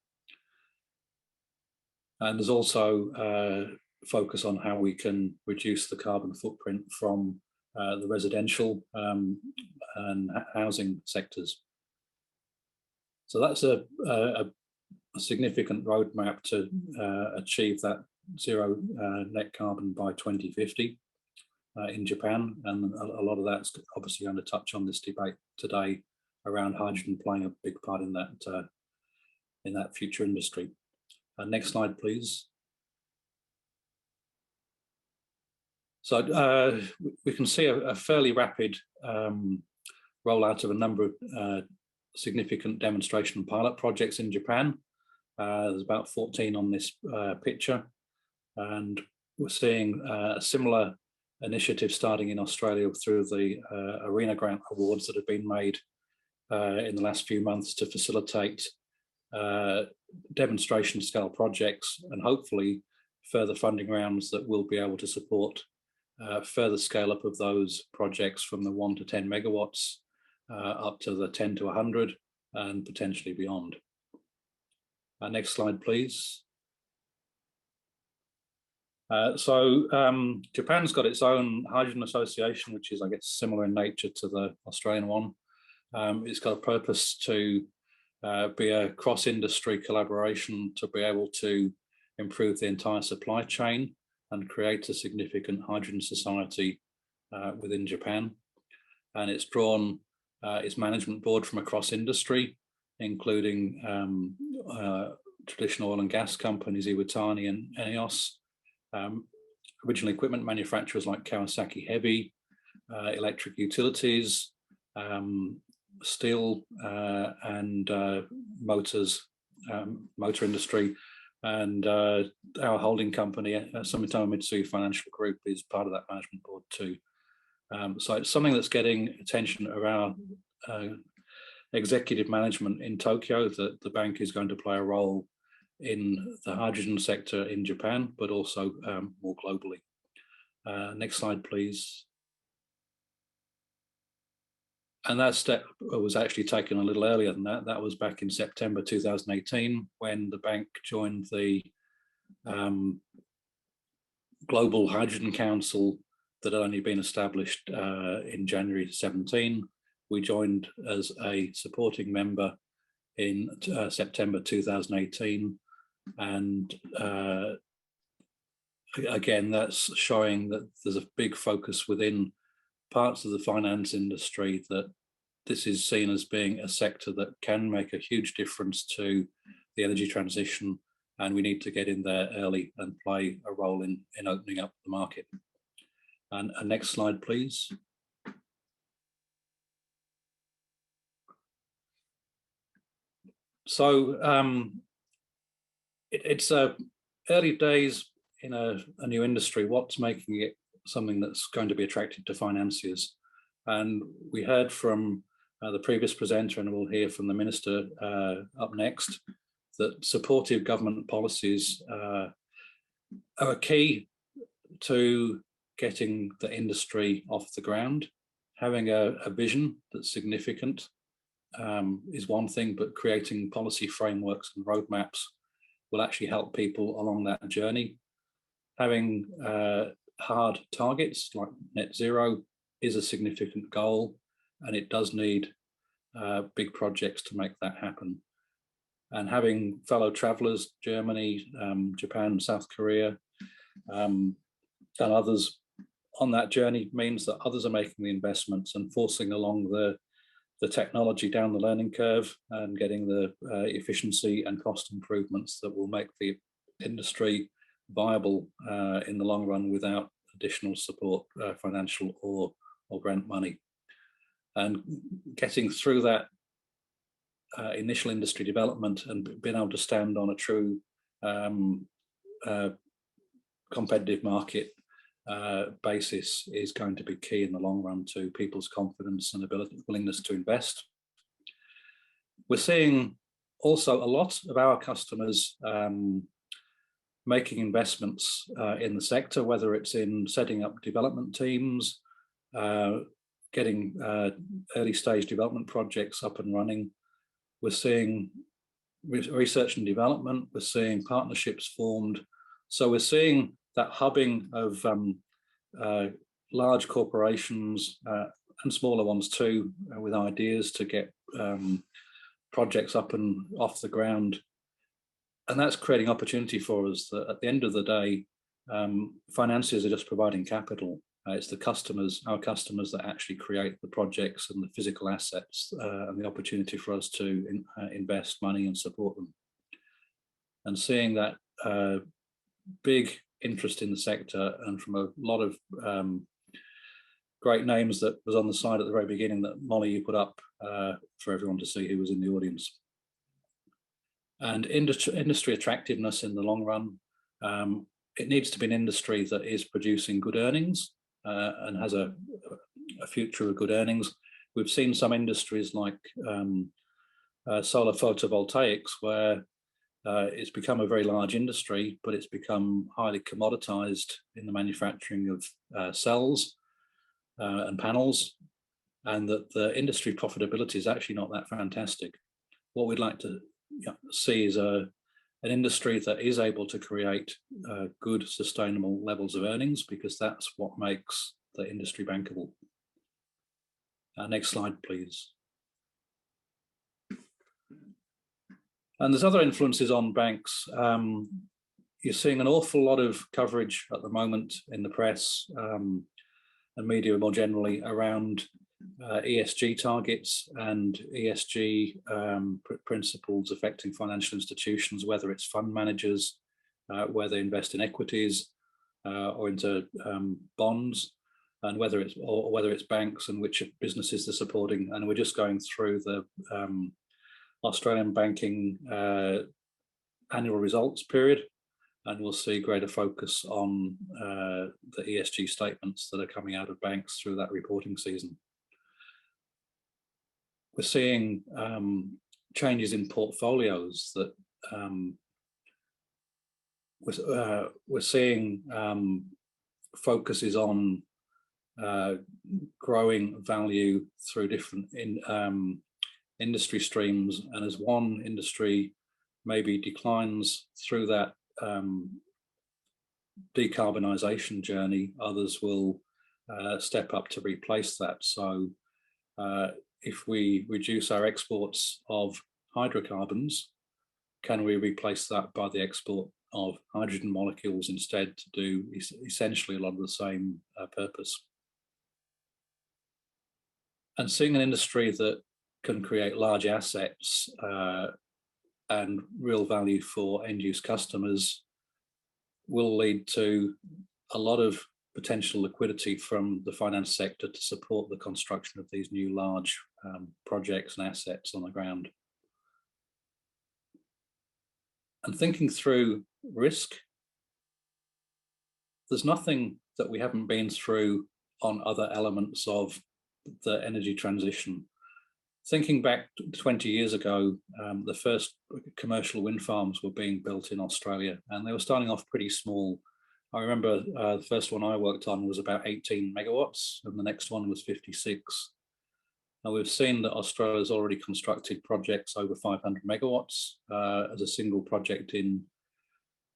And there's also focus on how we can reduce the carbon footprint from the residential and housing sectors. So that's a significant roadmap to achieve that zero net carbon by 2050 in Japan, and a lot of that's obviously going to touch on this debate today around hydrogen playing a big part in that future industry. Next slide, please. So we can see a fairly rapid rollout of a number of significant demonstration and pilot projects in Japan. There's about 14 on this picture, and we're seeing a similar initiative starting in Australia through the ARENA grant awards that have been made in the last few months to facilitate demonstration scale projects, and hopefully further funding rounds that will be able to support further scale up of those projects from the 1 to 10 megawatts up to the 10 to 100 and potentially beyond. Next slide, please. Japan's got its own hydrogen association, which is, I guess, similar in nature to the Australian one. It's got a purpose to be a cross-industry collaboration to be able to improve the entire supply chain and create a significant hydrogen society within Japan. And it's drawn its management board from across industry, including traditional oil and gas companies, Iwatani and ENEOS, original equipment manufacturers like Kawasaki Heavy, electric utilities, steel and motors, motor industry, and our holding company, Sumitomo Mitsui Financial Group, is part of that management board too. So it's something that's getting attention around executive management in Tokyo, that the bank is going to play a role in the hydrogen sector in Japan, but also more globally. Next slide, please. And that step was actually taken a little earlier than that. That was back in September 2018, when the bank joined the Global Hydrogen Council that had only been established in January 17. We joined as a supporting member in September 2018. And again, that's showing that there's a big focus within parts of the finance industry that this is seen as being a sector that can make a huge difference to the energy transition, and we need to get in there early and play a role in opening up the market. And next slide, please. So it's early days in a new industry. What's making it something that's going to be attractive to financiers? And we heard from the previous presenter, and we'll hear from the Minister up next, that supportive government policies are key to getting the industry off the ground. Having a vision that's significant is one thing, but creating policy frameworks and roadmaps will actually help people along that journey. Having hard targets like net zero is a significant goal, and it does need big projects to make that happen. And having fellow travellers, Germany, Japan, South Korea, and others on that journey means that others are making the investments and forcing along the technology down the learning curve and getting the efficiency and cost improvements that will make the industry viable in the long run without additional support, financial or grant money. And getting through that initial industry development and being able to stand on a true competitive market basis is going to be key in the long run to people's confidence and willingness to invest. We're seeing also a lot of our customers making investments in the sector, whether it's in setting up development teams, getting early stage development projects up and running. We're seeing research and development, we're seeing partnerships formed. So we're seeing that hubbing of large corporations and smaller ones too, with ideas to get projects up and off the ground. And that's creating opportunity for us that at the end of the day, financiers are just providing capital. It's the customers, our customers, that actually create the projects and the physical assets and the opportunity for us to invest money and support them. And seeing that big interest in the sector, and from a lot of great names that was on the slide at the very beginning that Molly, you put up for everyone to see who was in the audience. And industry attractiveness in the long run, it needs to be an industry that is producing good earnings and has a future of good earnings. We've seen some industries like solar photovoltaics, where it's become a very large industry, but it's become highly commoditized in the manufacturing of cells and panels, and that the industry profitability is actually not that fantastic. What we'd like to see is an industry that is able to create good, sustainable levels of earnings, because that's what makes the industry bankable. Next slide, please. And there's other influences on banks. You're seeing an awful lot of coverage at the moment in the press and media more generally around ESG targets and ESG principles affecting financial institutions, whether it's fund managers, where they invest in equities or into bonds, and whether it's banks and which businesses they're supporting. And we're just going through the Australian banking annual results period, and we'll see greater focus on the ESG statements that are coming out of banks through that reporting season. We're seeing changes in portfolios that we're seeing focuses on growing value through different industry streams, and as one industry maybe declines through that decarbonisation journey, others will step up to replace that. So if we reduce our exports of hydrocarbons, can we replace that by the export of hydrogen molecules instead to do essentially a lot of the same purpose? And seeing an industry that can create large assets and real value for end-use customers will lead to a lot of potential liquidity from the finance sector to support the construction of these new large projects and assets on the ground. And thinking through risk, there's nothing that we haven't been through on other elements of the energy transition. Thinking back 20 years ago, the first commercial wind farms were being built in Australia, and they were starting off pretty small. I remember the first one I worked on was about 18 megawatts, and the next one was 56. Now we've seen that Australia's already constructed projects over 500 megawatts as a single project in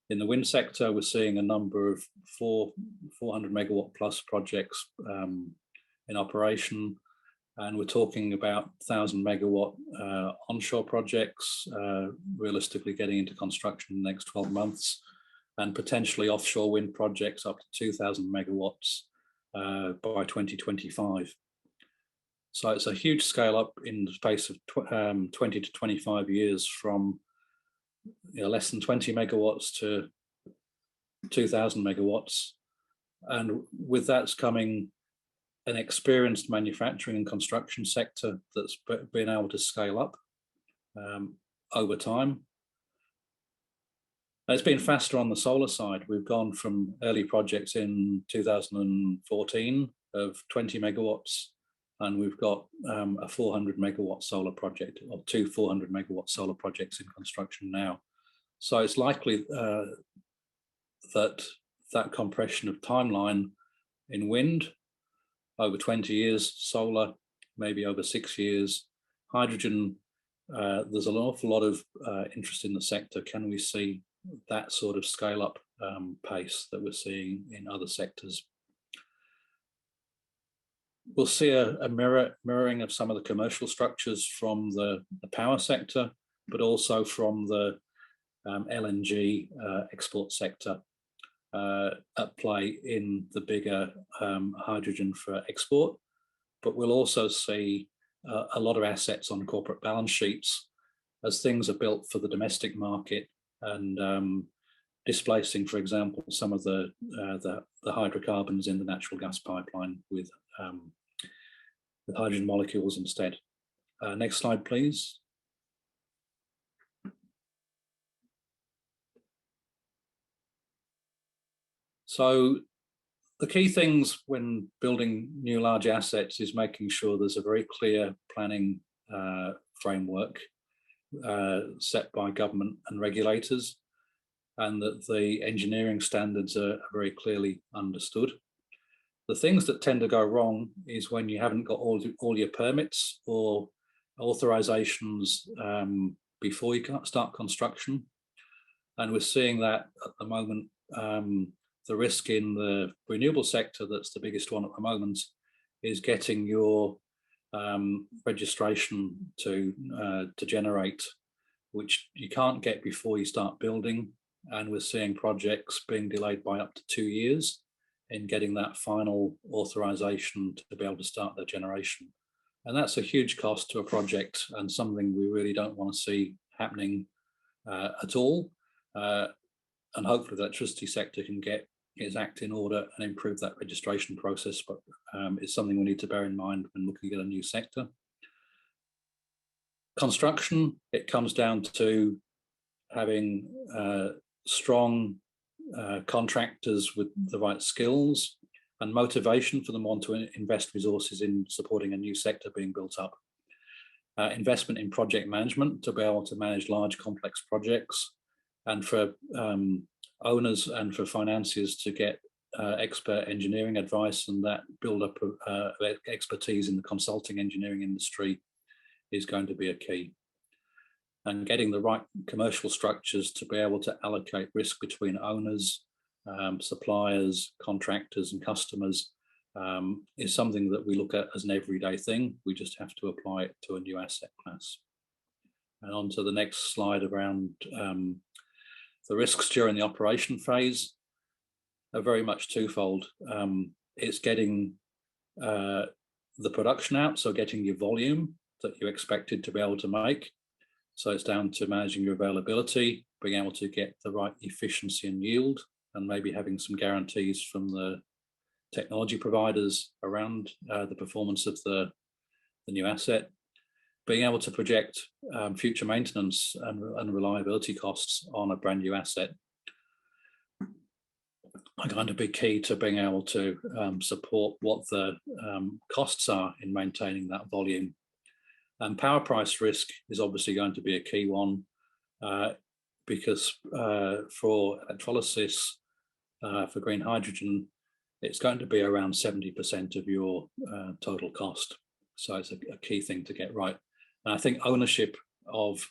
the wind sector. We're seeing a number of 400 megawatt plus projects in operation. And we're talking about 1,000 megawatt onshore projects, realistically getting into construction in the next 12 months, and potentially offshore wind projects up to 2,000 megawatts by 2025. So it's a huge scale up in the space of 20 to 25 years, from less than 20 megawatts to 2,000 megawatts. And with that's coming an experienced manufacturing and construction sector that's been able to scale up over time. It's been faster on the solar side. We've gone from early projects in 2014 of 20 megawatts, and we've got a 400 megawatt solar project, or two 400 megawatt solar projects in construction now. So it's likely that compression of timeline in wind over 20 years, solar maybe over 6 years, hydrogen, there's an awful lot of interest in the sector. Can we see that sort of scale up pace that we're seeing in other sectors? We'll see a mirroring of some of the commercial structures from the power sector, but also from the LNG export sector at play in the bigger hydrogen for export. But we'll also see a lot of assets on corporate balance sheets as things are built for the domestic market, and displacing, for example, some of the hydrocarbons in the natural gas pipeline with hydrogen molecules instead. Next slide, please. So the key things when building new large assets is making sure there's a very clear planning framework set by government and regulators, and that the engineering standards are very clearly understood. The things that tend to go wrong is when you haven't got all your permits or authorizations before you start construction. And we're seeing that at the moment. The risk in the renewable sector, that's the biggest one at the moment, is getting your registration to generate, which you can't get before you start building. And we're seeing projects being delayed by up to 2 years in getting that final authorization to be able to start their generation. And that's a huge cost to a project, and something we really don't want to see happening at all. And hopefully the electricity sector can get its act in order and improve that registration process, but it's something we need to bear in mind when looking at a new sector. Construction, it comes down to having strong contractors with the right skills and motivation for them want to invest resources in supporting a new sector being built up. Investment in project management to be able to manage large complex projects, and for owners and for financiers to get expert engineering advice, and that build up of expertise in the consulting engineering industry is going to be a key. And getting the right commercial structures to be able to allocate risk between owners, suppliers, contractors and customers is something that we look at as an everyday thing. We just have to apply it to a new asset class. And on to the next slide around the risks during the operation phase are very much twofold. It's getting the production out, so getting your volume that you expected to be able to make. So it's down to managing your availability, being able to get the right efficiency and yield, and maybe having some guarantees from the technology providers around the performance of the new asset. Being able to project future maintenance and reliability costs on a brand new asset are going to be key to being able to support what the costs are in maintaining that volume. And power price risk is obviously going to be a key one because for electrolysis, for green hydrogen, it's going to be around 70% of your total cost. So it's a key thing to get right. And I think ownership of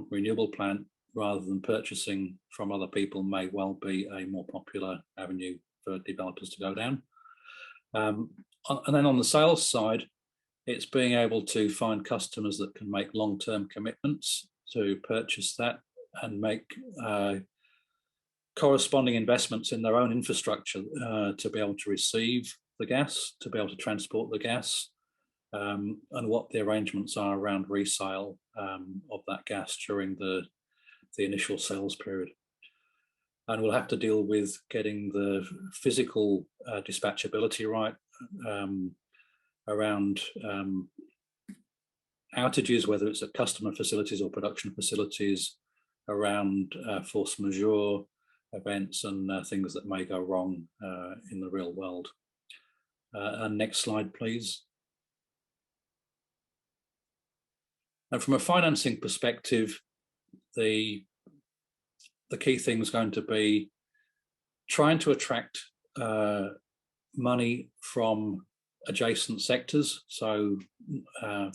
renewable plant rather than purchasing from other people may well be a more popular avenue for developers to go down. And then on the sales side, it's being able to find customers that can make long-term commitments to purchase that and make corresponding investments in their own infrastructure to be able to receive the gas, to be able to transport the gas, and what the arrangements are around resale of that gas during the initial sales period. And we'll have to deal with getting the physical dispatchability right around outages, whether it's at customer facilities or production facilities, around force majeure events and things that may go wrong in the real world. And next slide, please. And from a financing perspective, the key thing is going to be trying to attract money from adjacent sectors. So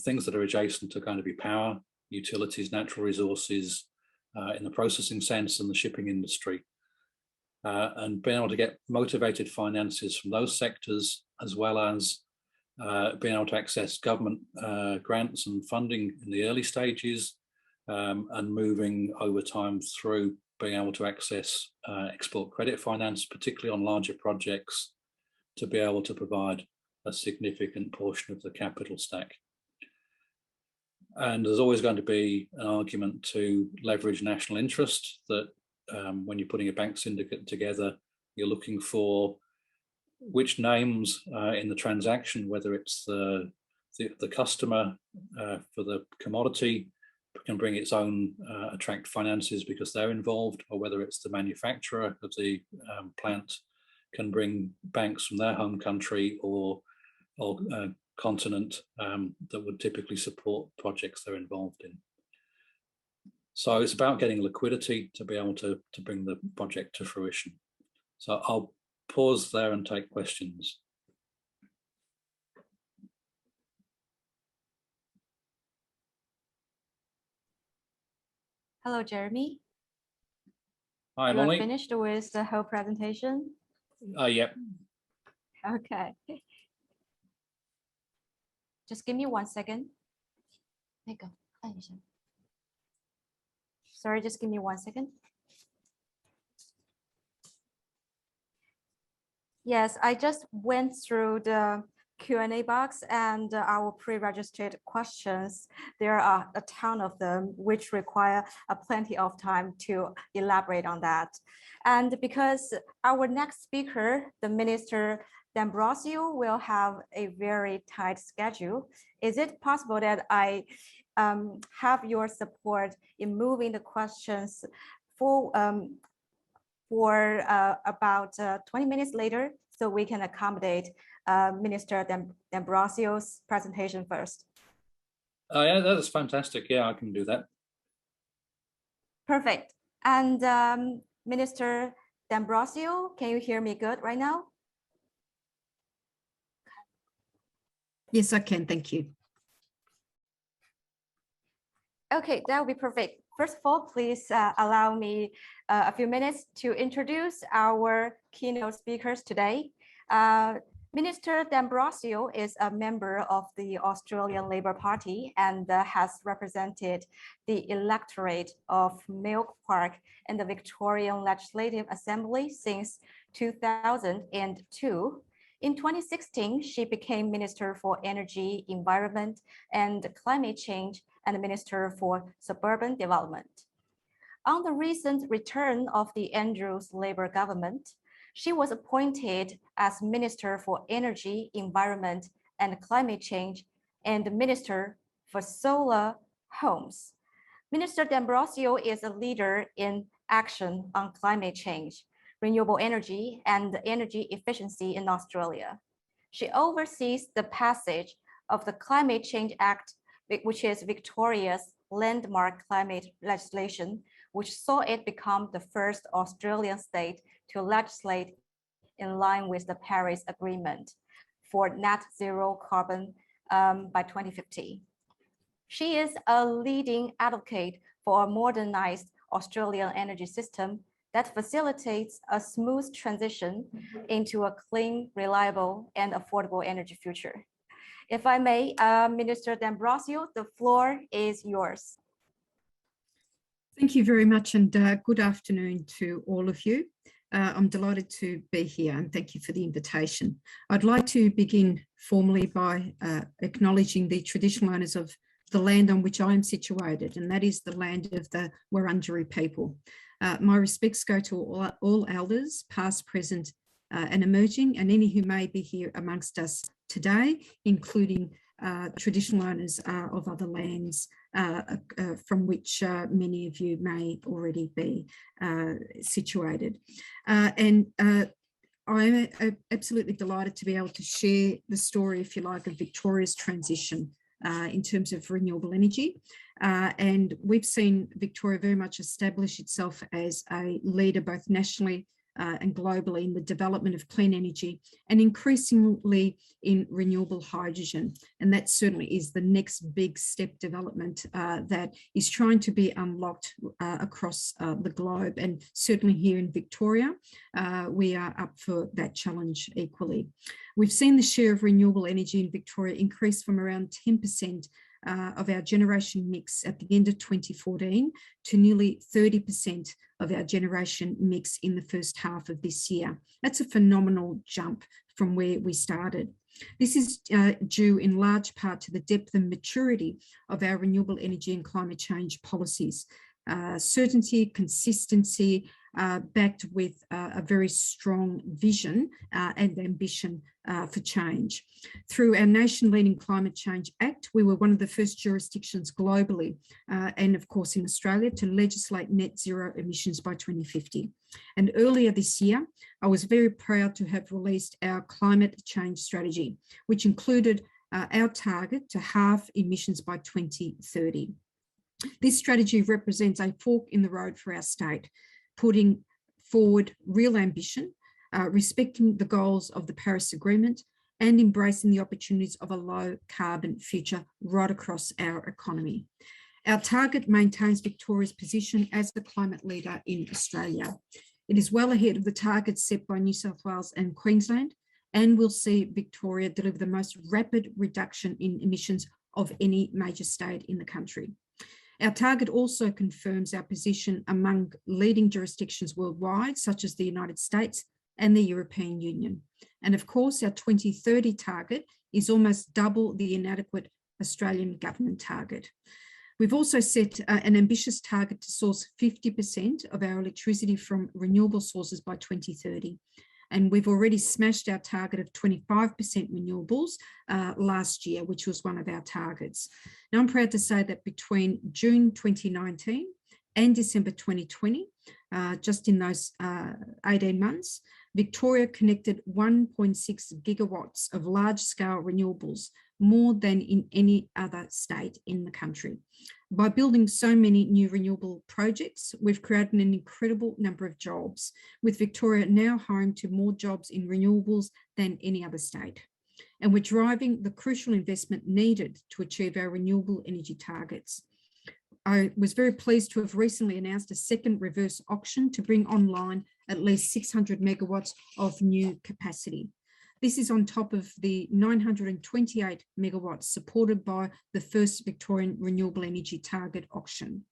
things that are adjacent are going to be power, utilities, natural resources in the processing sense, and the shipping industry. And being able to get motivated financiers from those sectors, as well as being able to access government grants and funding in the early stages, and moving over time through being able to access export credit finance, particularly on larger projects, to be able to provide a significant portion of the capital stack. And there's always going to be an argument to leverage national interest, that when you're putting a bank syndicate together, you're looking for which names in the transaction, whether it's the customer for the commodity can bring its own attract finances because they're involved, or whether it's the manufacturer of the plant can bring banks from their home country or continent that would typically support projects they're involved in. So it's about getting liquidity to be able to bring the project to fruition. So I'll pause there and take questions. Hello, Jeremy. Hi, you Molly. are finished with the whole presentation? Yep. Okay. Just give me 1 second. Sorry, just give me 1 second. Yes, I just went through the Q&A box and our pre-registered questions. There are a ton of them, which require plenty of time to elaborate on that. And because our next speaker, the Minister D'Ambrosio, will have a very tight schedule, is it possible that I have your support in moving the questions for about 20 minutes later, so we can accommodate Minister D'Ambrosio's presentation first? Yeah, that's fantastic. Yeah, I can do that. Perfect. And Minister D'Ambrosio, can you hear me good right now? Yes, I can. Thank you. Okay, that would be perfect. First of all, please allow me a few minutes to introduce our keynote speakers today. Minister D'Ambrosio is a member of the Australian Labor Party and has represented the electorate of Milk Park in the Victorian Legislative Assembly since 2002. In 2016, she became Minister for Energy, Environment and Climate Change and Minister for Suburban Development. On the recent return of the Andrews Labour government, she was appointed as Minister for Energy, Environment and Climate Change and Minister for Solar Homes. Minister D'Ambrosio is a leader in action on climate change, renewable energy and energy efficiency in Australia. She oversees the passage of the Climate Change Act, which is Victoria's landmark climate legislation, which saw it become the first Australian state to legislate in line with the Paris Agreement for net zero carbon by 2050. She is a leading advocate for a modernized Australian energy system that facilitates a smooth transition into a clean, reliable, and affordable energy future. If I may, Minister D'Ambrosio, the floor is yours. Thank you very much, and good afternoon to all of you. I'm delighted to be here and thank you for the invitation. I'd like to begin formally by acknowledging the traditional owners of the land on which I am situated, and that is the land of the Wurundjeri people. My respects go to all elders, past, present, and emerging, and any who may be here amongst us today, including traditional owners of other lands from which many of you may already be situated. I'm absolutely delighted to be able to share the story, if you like, of Victoria's transition in terms of renewable energy. And we've seen Victoria very much establish itself as a leader both nationally and globally in the development of clean energy and increasingly in renewable hydrogen. And that certainly is the next big step development that is trying to be unlocked across the globe. And certainly here in Victoria, we are up for that challenge equally. We've seen the share of renewable energy in Victoria increase from around 10% of our generation mix at the end of 2014 to nearly 30% of our generation mix in the first half of this year. That's a phenomenal jump from where we started. This is due in large part to the depth and maturity of our renewable energy and climate change policies. Certainty, consistency, backed with a very strong vision and ambition for change. Through our nation-leading Climate Change Act, we were one of the first jurisdictions globally and of course in Australia to legislate net zero emissions by 2050. And earlier this year, I was very proud to have released our climate change strategy, which included our target to halve emissions by 2030. This strategy represents a fork in the road for our state, putting forward real ambition, respecting the goals of the Paris Agreement and embracing the opportunities of a low carbon future right across our economy. Our target maintains Victoria's position as the climate leader in Australia. It is well ahead of the targets set by New South Wales and Queensland, and will see Victoria deliver the most rapid reduction in emissions of any major state in the country. Our target also confirms our position among leading jurisdictions worldwide, such as the United States and the European Union. And of course, our 2030 target is almost double the inadequate Australian government target. We've also set an ambitious target to source 50% of our electricity from renewable sources by 2030. And we've already smashed our target of 25% renewables last year, which was one of our targets. Now, I'm proud to say that between June 2019 and December 2020, just in those 18 months, Victoria connected 1.6 gigawatts of large-scale renewables, more than in any other state in the country. By building so many new renewable projects, we've created an incredible number of jobs, with Victoria now home to more jobs in renewables than any other state. And we're driving the crucial investment needed to achieve our renewable energy targets. I was very pleased to have recently announced a second reverse auction to bring online at least 600 megawatts of new capacity. This is on top of the 928 megawatts supported by the first Victorian renewable energy target auction.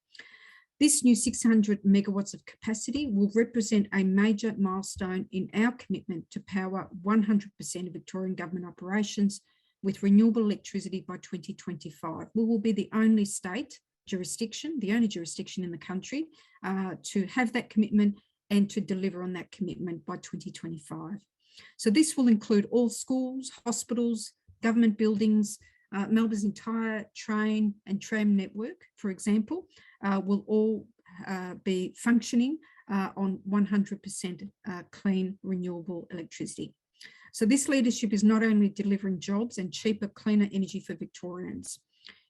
This new 600 megawatts of capacity will represent a major milestone in our commitment to power 100% of Victorian government operations with renewable electricity by 2025. We will be the only state jurisdiction, the only jurisdiction in the country to have that commitment and to deliver on that commitment by 2025. So this will include all schools, hospitals, government buildings, Melbourne's entire train and tram network, for example, will all be functioning on 100% clean renewable electricity. So this leadership is not only delivering jobs and cheaper, cleaner energy for Victorians,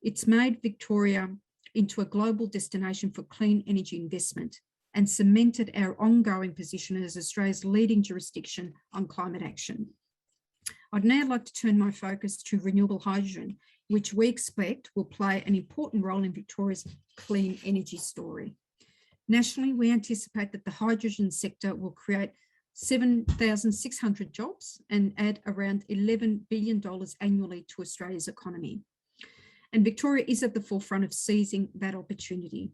it's made Victoria into a global destination for clean energy investment and cemented our ongoing position as Australia's leading jurisdiction on climate action. I'd now like to turn my focus to renewable hydrogen, which we expect will play an important role in Victoria's clean energy story. Nationally, we anticipate that the hydrogen sector will create 7,600 jobs and add around $11 billion annually to Australia's economy. And Victoria is at the forefront of seizing that opportunity.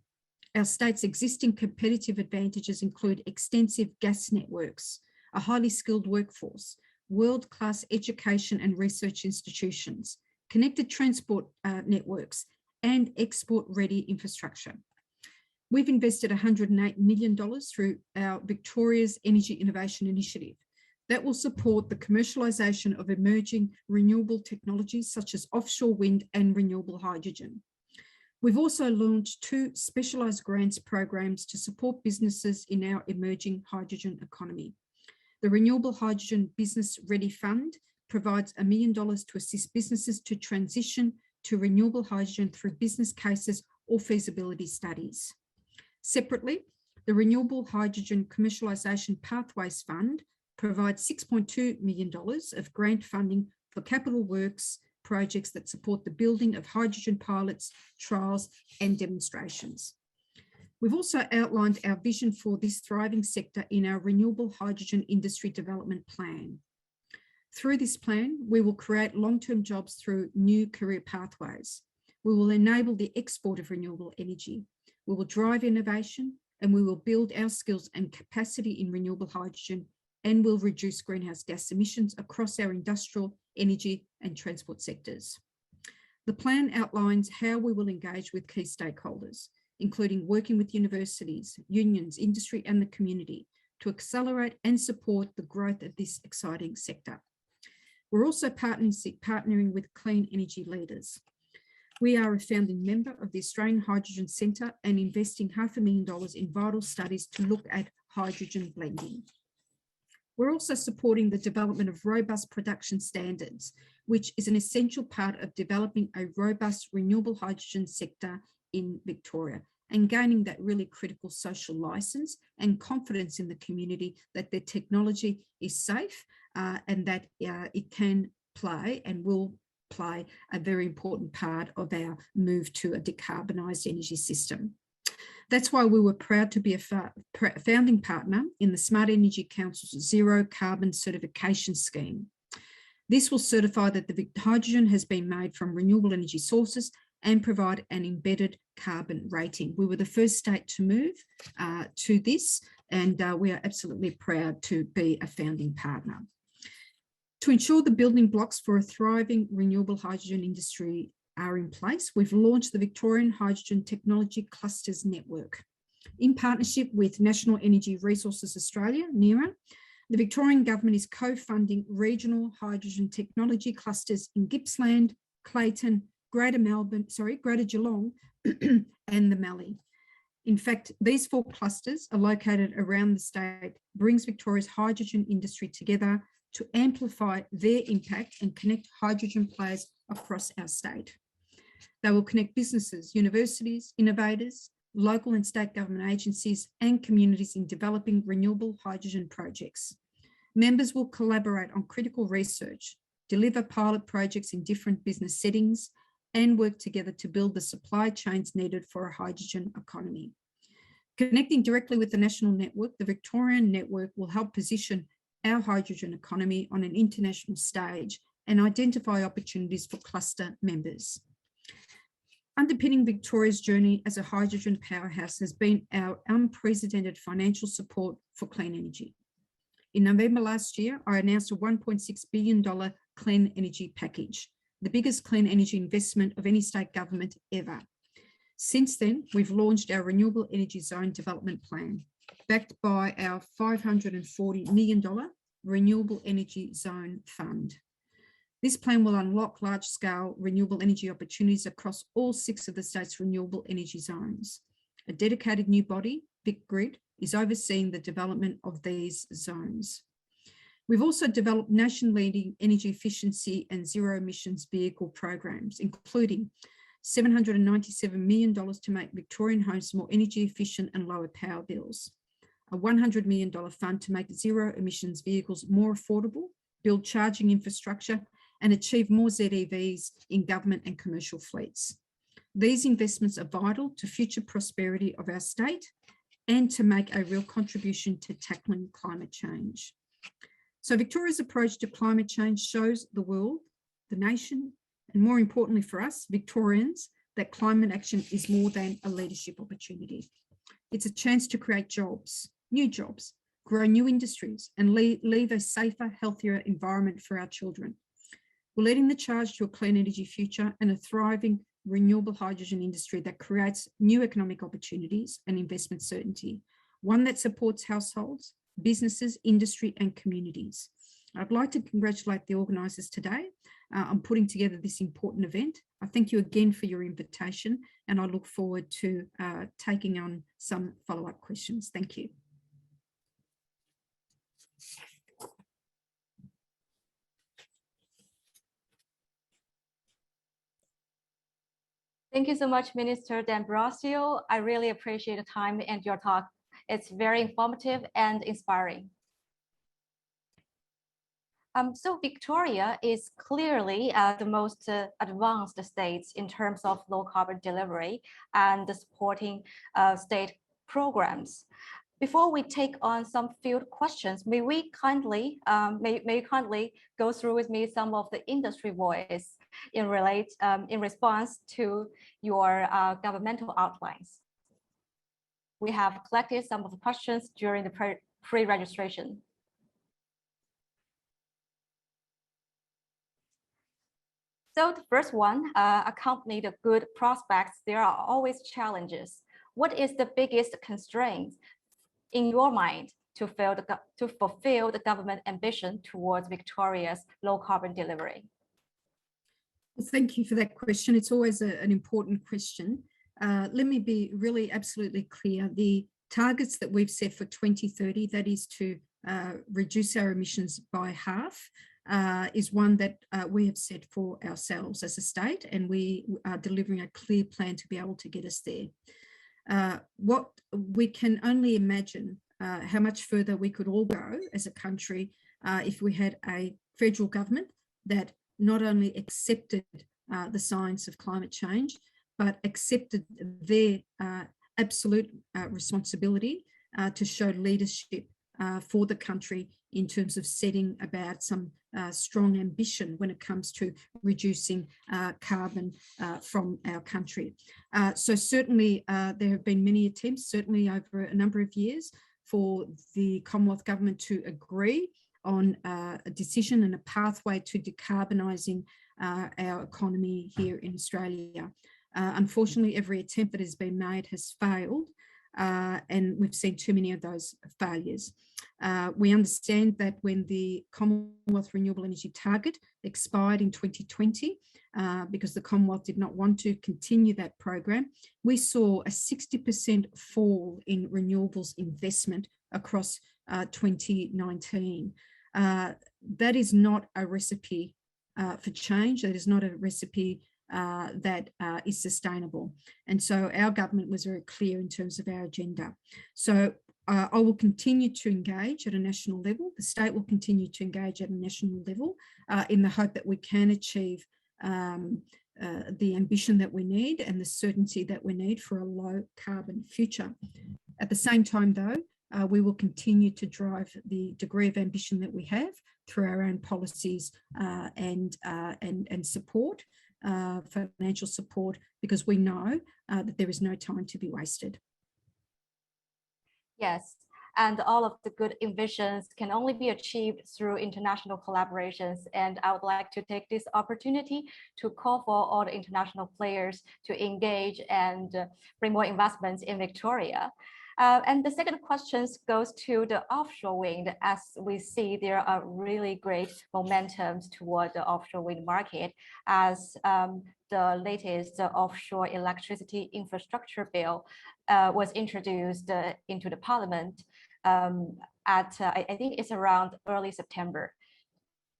Our state's existing competitive advantages include extensive gas networks, a highly skilled workforce, world-class education and research institutions, connected transport networks, and export-ready infrastructure. We've invested $108 million through our Victoria's Energy Innovation Initiative that will support the commercialisation of emerging renewable technologies such as offshore wind and renewable hydrogen. We've also launched 2 specialised grants programs to support businesses in our emerging hydrogen economy. The Renewable Hydrogen Business Ready Fund provides $1 million to assist businesses to transition to renewable hydrogen through business cases or feasibility studies. Separately, the Renewable Hydrogen Commercialisation Pathways Fund provides $6.2 million of grant funding for capital works projects that support the building of hydrogen pilots, trials, and demonstrations. We've also outlined our vision for this thriving sector in our Renewable Hydrogen Industry Development Plan. Through this plan, we will create long-term jobs through new career pathways. We will enable the export of renewable energy. We will drive innovation, and we will build our skills and capacity in renewable hydrogen, and will reduce greenhouse gas emissions across our industrial, energy and transport sectors. The plan outlines how we will engage with key stakeholders, including working with universities, unions, industry and the community to accelerate and support the growth of this exciting sector. We're also partnering with clean energy leaders. We are a founding member of the Australian Hydrogen Centre and investing $500,000 in vital studies to look at hydrogen blending. We're also supporting the development of robust production standards, which is an essential part of developing a robust renewable hydrogen sector in Victoria and gaining that really critical social licence and confidence in the community that their technology is safe and that it can play and will play a very important part of our move to a decarbonised energy system. That's why we were proud to be a founding partner in the Smart Energy Council's Zero Carbon Certification Scheme. This will certify that the hydrogen has been made from renewable energy sources and provide an embedded carbon rating. We were the first state to move to this, and we are absolutely proud to be a founding partner. To ensure the building blocks for a thriving renewable hydrogen industry are in place, we've launched the Victorian Hydrogen Technology Clusters Network. In partnership with National Energy Resources Australia, NERA, the Victorian Government is co-funding regional hydrogen technology clusters in Gippsland, Clayton, Greater Geelong and the Mallee. In fact, these 4 clusters are located around the state, brings Victoria's hydrogen industry together to amplify their impact and connect hydrogen players across our state. They will connect businesses, universities, innovators, local and state government agencies, and communities in developing renewable hydrogen projects. Members will collaborate on critical research, deliver pilot projects in different business settings, and work together to build the supply chains needed for a hydrogen economy. Connecting directly with the national network, the Victorian network will help position our hydrogen economy on an international stage and identify opportunities for cluster members. Underpinning Victoria's journey as a hydrogen powerhouse has been our unprecedented financial support for clean energy. In November last year, I announced a $1.6 billion clean energy package, the biggest clean energy investment of any state government ever. Since then, we've launched our Renewable Energy Zone Development Plan, backed by our $540 million Renewable Energy Zone Fund. This plan will unlock large-scale renewable energy opportunities across all 6 of the state's renewable energy zones. A dedicated new body, VicGrid, is overseeing the development of these zones. We've also developed nation-leading energy efficiency and zero emissions vehicle programs, including $797 million to make Victorian homes more energy efficient and lower power bills, a $100 million fund to make zero emissions vehicles more affordable, build charging infrastructure, and achieve more ZEVs in government and commercial fleets. These investments are vital to future prosperity of our state and to make a real contribution to tackling climate change. So Victoria's approach to climate change shows the world, the nation, and more importantly for us, Victorians, that climate action is more than a leadership opportunity. It's a chance to create jobs, new jobs, grow new industries, and leave a safer, healthier environment for our children. We're leading the charge to a clean energy future and a thriving renewable hydrogen industry that creates new economic opportunities and investment certainty, one that supports households, businesses, industry, and communities. I'd like to congratulate the organisers today on putting together this important event. I thank you again for your invitation, and I look forward to taking on some follow-up questions. Thank you. Thank you so much, Minister D'Ambrosio. I really appreciate the time and your talk. It's very informative and inspiring. So Victoria is clearly the most advanced states in terms of low carbon delivery and the supporting state programs. Before we take on some field questions, may you kindly go through with me some of the industry voice in response to your governmental outlines. We have collected some of the questions during the pre-registration. So the first one, accompany the good prospects, there are always challenges. What is the biggest constraint in your mind to fulfill the government ambition towards Victoria's low carbon delivery? Well, thank you for that question. It's always an important question. Let me be really absolutely clear. The targets that we've set for 2030, that is to reduce our emissions by half, is one that we have set for ourselves as a state, and we are delivering a clear plan to be able to get us there. What we can only imagine how much further we could all go as a country if we had a federal government that not only accepted the science of climate change, but accepted their absolute responsibility to show leadership for the country in terms of setting about some strong ambition when it comes to reducing carbon from our country. So certainly there have been many attempts, certainly over a number of years, for the Commonwealth Government to agree on a decision and a pathway to decarbonising our economy here in Australia. Unfortunately, every attempt that has been made has failed, and we've seen too many of those failures. We understand that when the Commonwealth Renewable Energy Target expired in 2020, because the Commonwealth did not want to continue that program, we saw a 60% fall in renewables investment across 2019. That is not a recipe for change. That is not a recipe that is sustainable. And so our government was very clear in terms of our agenda. So I will continue to engage at a national level. The state will continue to engage at a national level in the hope that we can achieve the ambition that we need and the certainty that we need for a low carbon future. At the same time, though, we will continue to drive the degree of ambition that we have through our own policies and support, financial support, because we know that there is no time to be wasted. Yes, and all of the good ambitions can only be achieved through international collaborations. And I would like to take this opportunity to call for all the international players to engage and bring more investments in Victoria. And the second question goes to the offshore wind. As we see, there are really great momentums toward the offshore wind market as the latest offshore electricity infrastructure bill was introduced into the parliament I think it's around early September.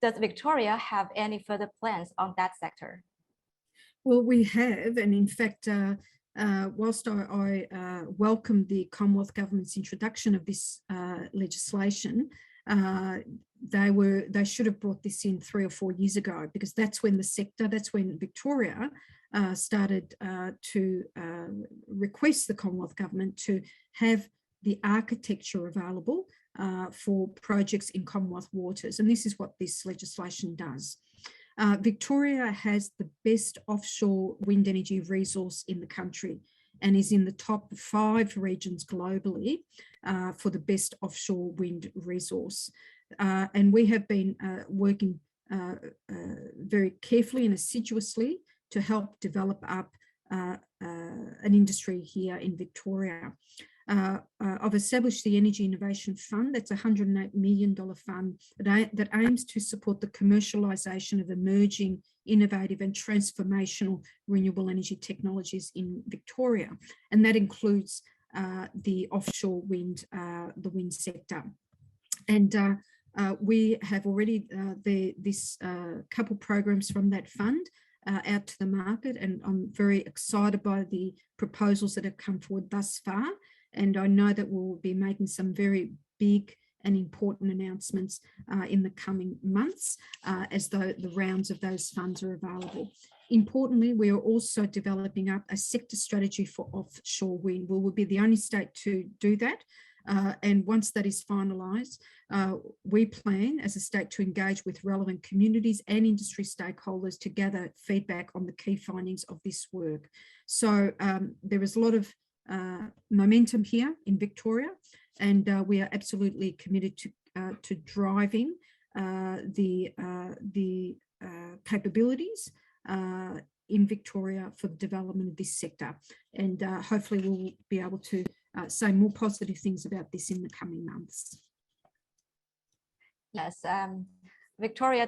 Does Victoria have any further plans on that sector? Well, we have, and in fact, whilst I welcome the Commonwealth Government's introduction of this legislation, they should have brought this in 3 or 4 years ago, because that's when Victoria started to request the Commonwealth Government to have the architecture available for projects in Commonwealth waters. And this is what this legislation does. Victoria has the best offshore wind energy resource in the country and is in the top 5 regions globally for the best offshore wind resource. And we have been working very carefully and assiduously to help develop up an industry here in Victoria. I've established the Energy Innovation Fund. That's a $108 million fund that aims to support the commercialisation of emerging, innovative and transformational renewable energy technologies in Victoria. And that includes the offshore wind, the wind sector. And we have already this couple programs from that fund out to the market, and I'm very excited by the proposals that have come forward thus far. And I know that we'll be making some very big and important announcements in the coming months as though the rounds of those funds are available. Importantly, we are also developing up a sector strategy for offshore wind. We will be the only state to do that. And once that is finalised, we plan as a state to engage with relevant communities and industry stakeholders to gather feedback on the key findings of this work. So there is a lot of momentum here in Victoria, and we are absolutely committed to driving the capabilities in Victoria for the development of this sector. And hopefully we'll be able to say more positive things about this in the coming months. Yes, Victoria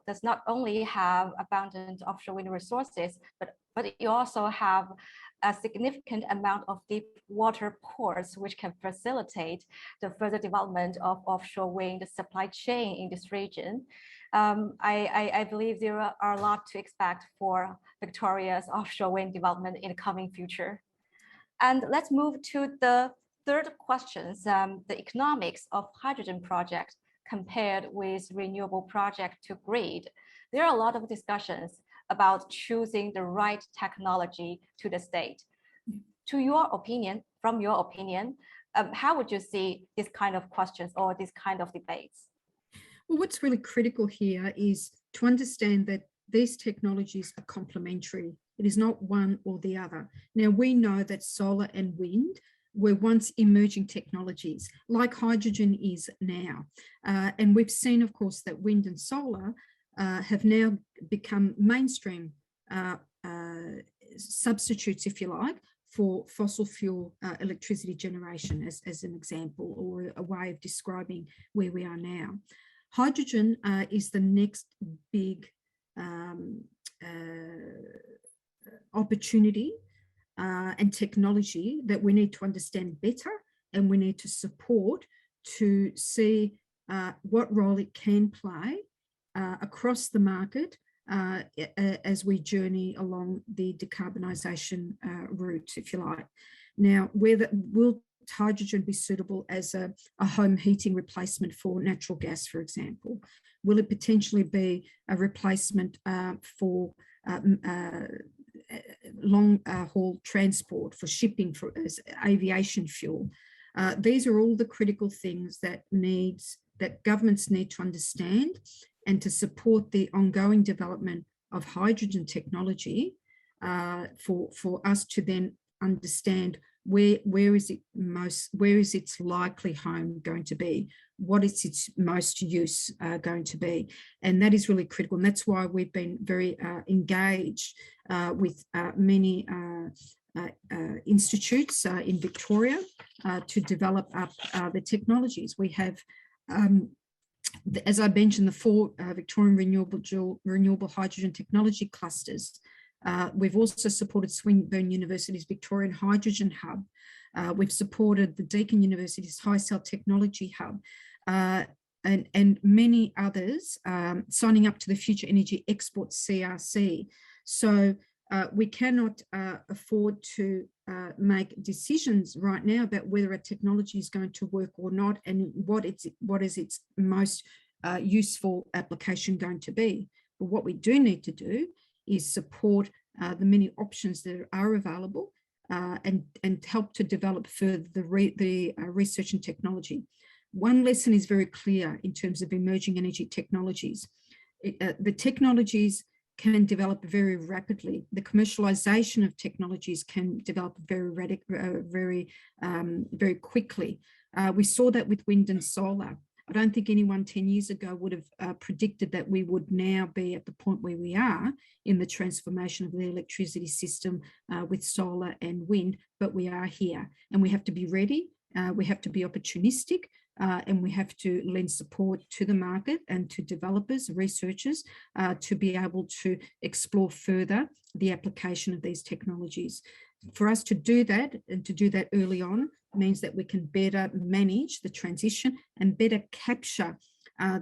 does not only have abundant offshore wind resources, but you also have a significant amount of deep water ports, which can facilitate the further development of offshore wind supply chain in this region. I believe there are a lot to expect for Victoria's offshore wind development in the coming future. And let's move to the third question, the economics of hydrogen projects compared with renewable project to grid. There are a lot of discussions about choosing the right technology to the state. From your opinion, how would you see this kind of questions or this kind of debates? Well, what's really critical here is to understand that these technologies are complementary. It is not one or the other. Now, we know that solar and wind were once emerging technologies, like hydrogen is now. And we've seen, of course, that wind and solar have now become mainstream substitutes, if you like, for fossil fuel electricity generation, as an example, or a way of describing where we are now. Hydrogen is the next big opportunity and technology that we need to understand better, and we need to support to see what role it can play across the market as we journey along the decarbonisation route, if you like. Now, will hydrogen be suitable as a home heating replacement for natural gas, for example? Will it potentially be a replacement for long haul transport, for shipping, as aviation fuel? These are all the critical things that governments need to understand, and to support the ongoing development of hydrogen technology for us to then understand where is its likely home going to be, what is its most use going to be, and that is really critical. And that's why we've been very engaged with many institutes in Victoria to develop up the technologies. We have, as I mentioned, the 4 Victorian renewable hydrogen technology clusters. We've also supported Swinburne University's Victorian Hydrogen Hub. We've supported the Deakin University's High Cell Technology Hub, and many others signing up to the Future Energy Export CRC. So we cannot afford to make decisions right now about whether a technology is going to work or not, and what is its most useful application going to be. But what we do need to do is support the many options that are available and help to develop further the research and technology. One lesson is very clear in terms of emerging energy technologies. The technologies can develop very rapidly. The commercialization of technologies can develop very quickly. We saw that with wind and solar. I don't think anyone 10 years ago would have predicted that we would now be at the point where we are in the transformation of the electricity system with solar and wind, but we are here, and we have to be ready. We have to be opportunistic, and we have to lend support to the market and to developers, researchers, to be able to explore further the application of these technologies. For us to do that, and to do that early on, means that we can better manage the transition and better capture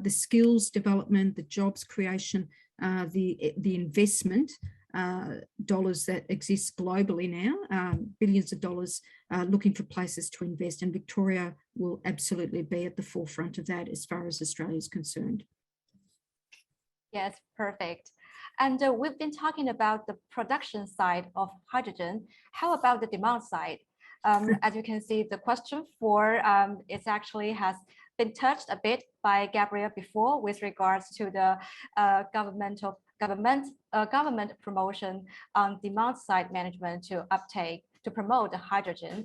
the skills development, the jobs creation, the investment dollars that exist globally now, billions of dollars looking for places to invest, and Victoria will absolutely be at the forefront of that as far as Australia is concerned. Yes, perfect. And we've been talking about the production side of hydrogen. How about the demand side? As you can see, the question 4 it actually has been touched a bit by Gabrielle before with regards to the government promotion on demand side management to promote the hydrogen.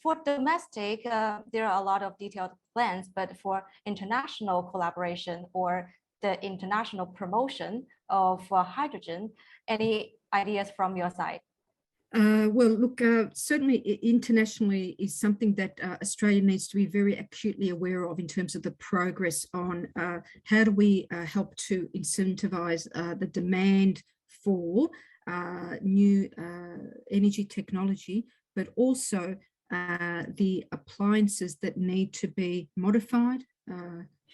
For domestic, there are a lot of detailed plans, but for international collaboration or the international promotion of hydrogen, any ideas from your side? Well, look, certainly internationally is something that Australia needs to be very acutely aware of in terms of the progress on how do we help to incentivise the demand for new energy technology, but also the appliances that need to be modified,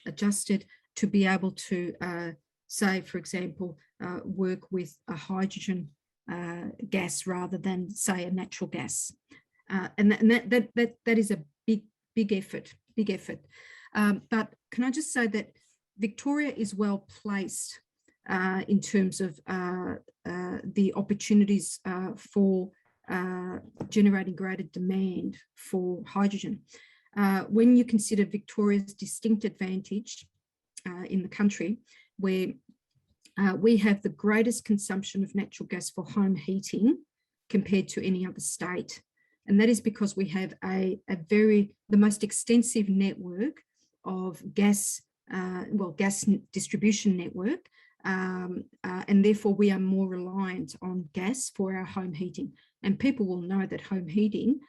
adjusted to be able to, say, for example, work with a hydrogen gas rather than, say, a natural gas, and that is a big effort. But can I just say that Victoria is well placed in terms of the opportunities for generating greater demand for hydrogen. When you consider Victoria's distinct advantage in the country, where we have the greatest consumption of natural gas for home heating compared to any other state. And that is because we have the most extensive network of gas distribution network. And therefore we are more reliant on gas for our home heating. And people will know that home heating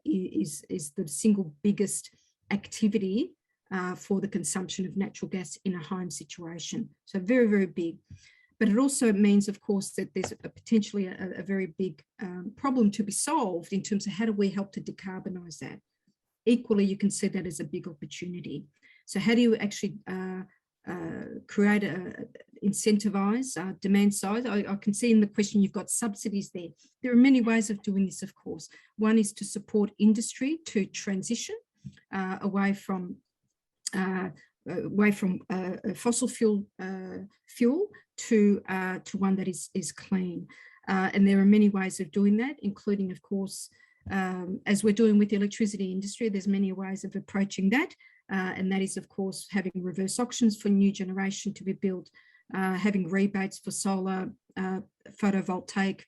is the single biggest activity for the consumption of natural gas in a home situation. So very, very big. But it also means, of course, that there's potentially a very big problem to be solved in terms of how do we help to decarbonise that. Equally, you can see that as a big opportunity. So how do you actually create incentivize demand side. I can see in the question you've got subsidies there. There are many ways of doing this, of course. One is to support industry to transition away from fossil fuel to one that is clean. And there are many ways of doing that, including, of course, as we're doing with the electricity industry, there's many ways of approaching that. And that is, of course, having reverse auctions for new generation to be built, having rebates for solar, photovoltaic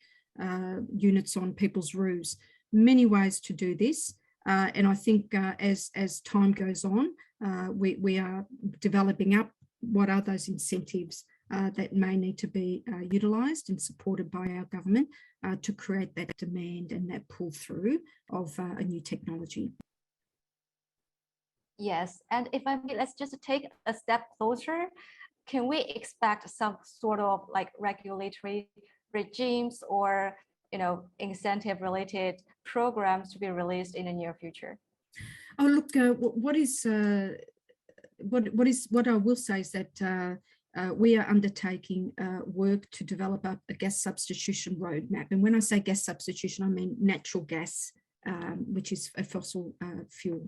units on people's roofs. Many ways to do this. And I think as time goes on, we are developing up what are those incentives that may need to be utilised and supported by our government to create that demand and that pull through of a new technology. Yes, and if I may, let's just take a step closer. Can we expect some sort of like regulatory regimes or, you know, incentive-related programs to be released in the near future? Oh, look, what I will say is that we are undertaking work to develop a gas substitution roadmap. And when I say gas substitution, I mean natural gas, which is a fossil fuel.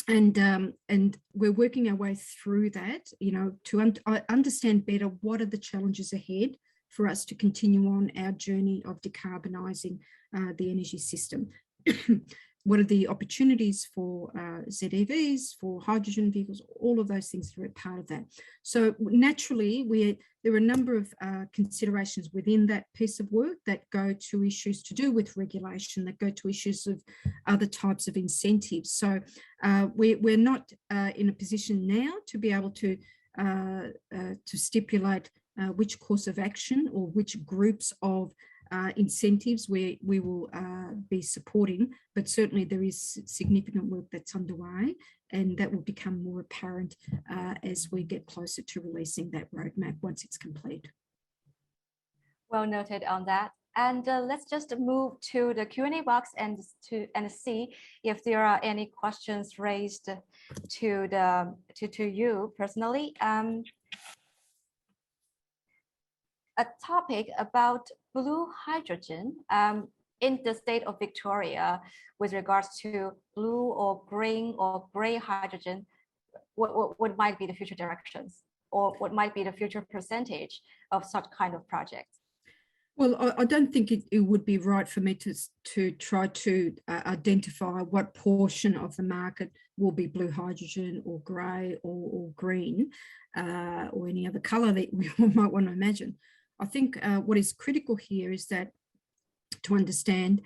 And we're working our way through that, you know, to understand better what are the challenges ahead for us to continue on our journey of decarbonising the energy system. What are the opportunities for ZEVs, for hydrogen vehicles, all of those things that are a part of that. So naturally, there are a number of considerations within that piece of work that go to issues to do with regulation, that go to issues of other types of incentives. So we're not in a position now to be able to stipulate which course of action or which groups of incentives we will be supporting, but certainly there is significant work that's underway, and that will become more apparent as we get closer to releasing that roadmap once it's complete. Well noted on that. And let's just move to the Q&A box and see if there are any questions raised to you personally. A topic about blue hydrogen in the state of Victoria with regards to blue or green or gray hydrogen. What might be the future directions, or what might be the future percentage of such kind of projects? Well, I don't think it would be right for me to try to identify what portion of the market will be blue hydrogen or grey or green or any other colour that we might want to imagine. I think what is critical here is that to understand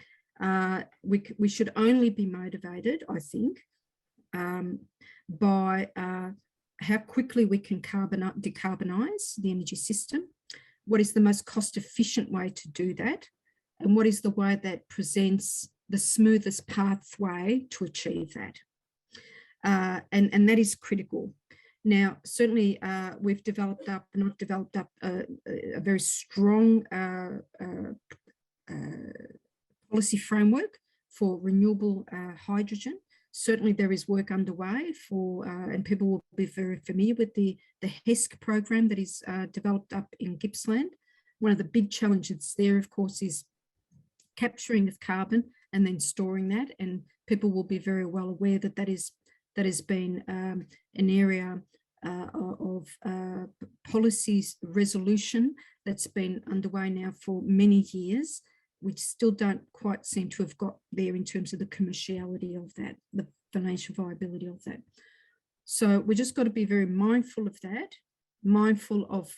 we should only be motivated, I think, by how quickly we can decarbonise the energy system, what is the most cost efficient way to do that, and what is the way that presents the smoothest pathway to achieve that. And that is critical. Now, certainly we've developed up a very strong policy framework for renewable hydrogen. Certainly there is work underway for, and people will be very familiar with the 𝐓𝐨𝐻𝐸 program that is developed up in Gippsland. One of the big challenges there, of course, is capturing of carbon and then storing that. And people will be very well aware that that has been an area of policies resolution that's been underway now for many years, which still don't quite seem to have got there in terms of the commerciality of that, the financial viability of that. So we just got to be very mindful of that, mindful of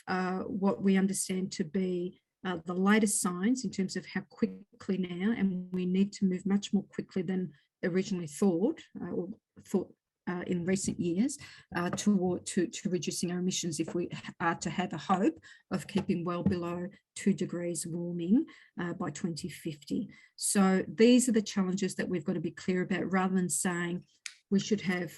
what we understand to be the latest science in terms of how quickly now, and we need to move much more quickly than originally thought in recent years to reducing our emissions if we are to have a hope of keeping well below 2 degrees warming by 2050. So these are the challenges that we've got to be clear about, rather than saying we should have,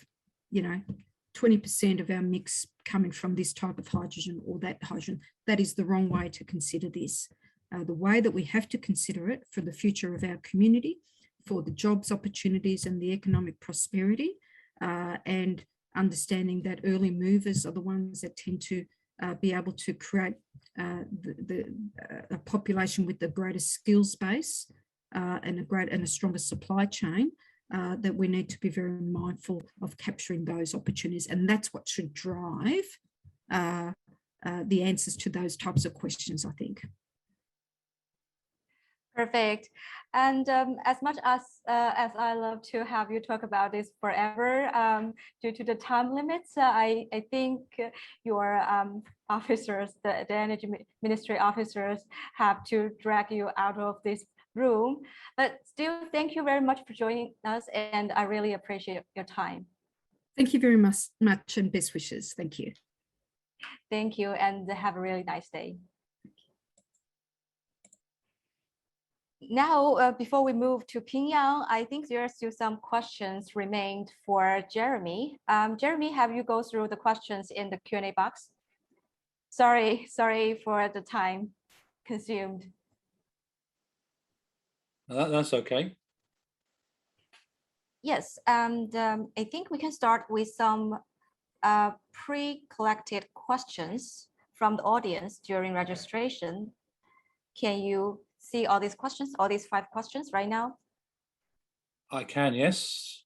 20% of our mix coming from this type of hydrogen or that hydrogen. That is the wrong way to consider this. The way that we have to consider it for the future of our community, for the jobs opportunities and the economic prosperity, and understanding that early movers are the ones that tend to be able to create a population with the greatest skills base and a stronger supply chain, that we need to be very mindful of capturing those opportunities. And that's what should drive the answers to those types of questions, I think. Perfect. And as much as I love to have you talk about this forever, due to the time limits, I think your officers, the Energy Ministry officers, have to drag you out of this room. But still, thank you very much for joining us, and I really appreciate your time. Thank you very much, and best wishes. Thank you. Thank you, and have a really nice day. Now, before we move to Pingyang, I think there are still some questions remained for Jeremy. Jeremy, have you go through the questions in the Q&A box? Sorry for the time consumed. That's okay. Yes, and I think we can start with some pre-collected questions from the audience during registration. Can you see all these questions, all these 5 questions right now? I can, yes.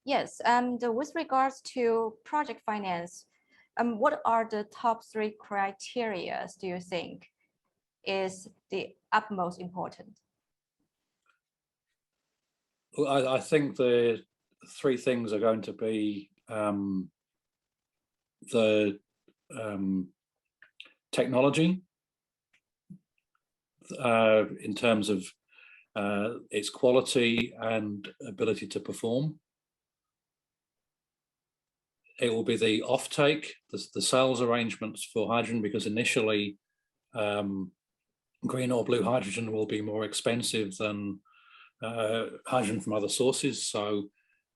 Yes, and with regards to project finance, what are the top 3 criteria do you think is the utmost important? Well, I think the 3 things are going to be the technology, in terms of its quality and ability to perform. It will be the offtake, the sales arrangements for hydrogen, because initially green or blue hydrogen will be more expensive than hydrogen from other sources. So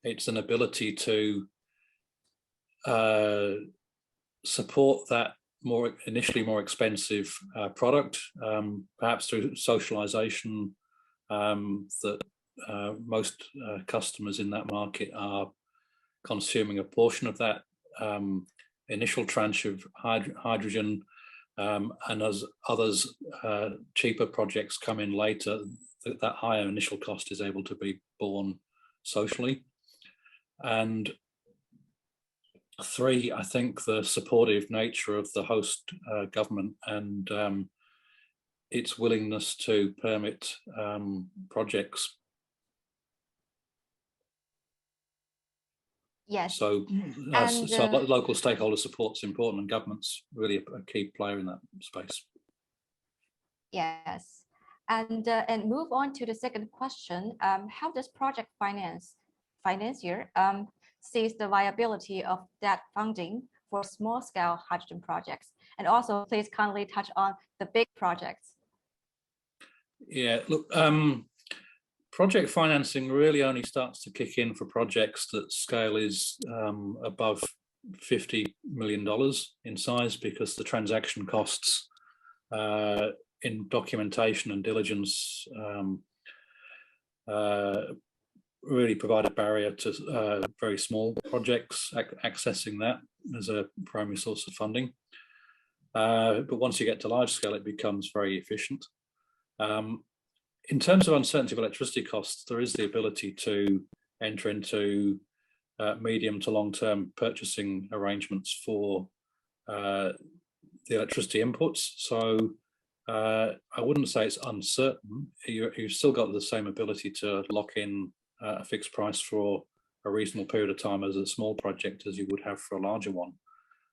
it's an ability to support that initially more expensive product, perhaps through socialization, that most customers in that market are consuming a portion of that initial tranche of hydrogen, and as others, cheaper projects come in later, that higher initial cost is able to be borne socially. And 3, I think the supportive nature of the host government and its willingness to permit projects. Yes. So, so local stakeholder support is important, and government's really a key player in that space. Yes, and move on to the second question. How does project financier sees the viability of debt funding for small-scale hydrogen projects? And also, please kindly touch on the big projects. Yeah, look, project financing really only starts to kick in for projects that scale is above $50 million in size, because the transaction costs in documentation and diligence really provide a barrier to very small projects accessing that as a primary source of funding. But once you get to large scale, it becomes very efficient. In terms of uncertainty of electricity costs, there is the ability to enter into medium to long-term purchasing arrangements for the electricity inputs. So I wouldn't say it's uncertain. You've still got the same ability to lock in a fixed price for a reasonable period of time as a small project as you would have for a larger one.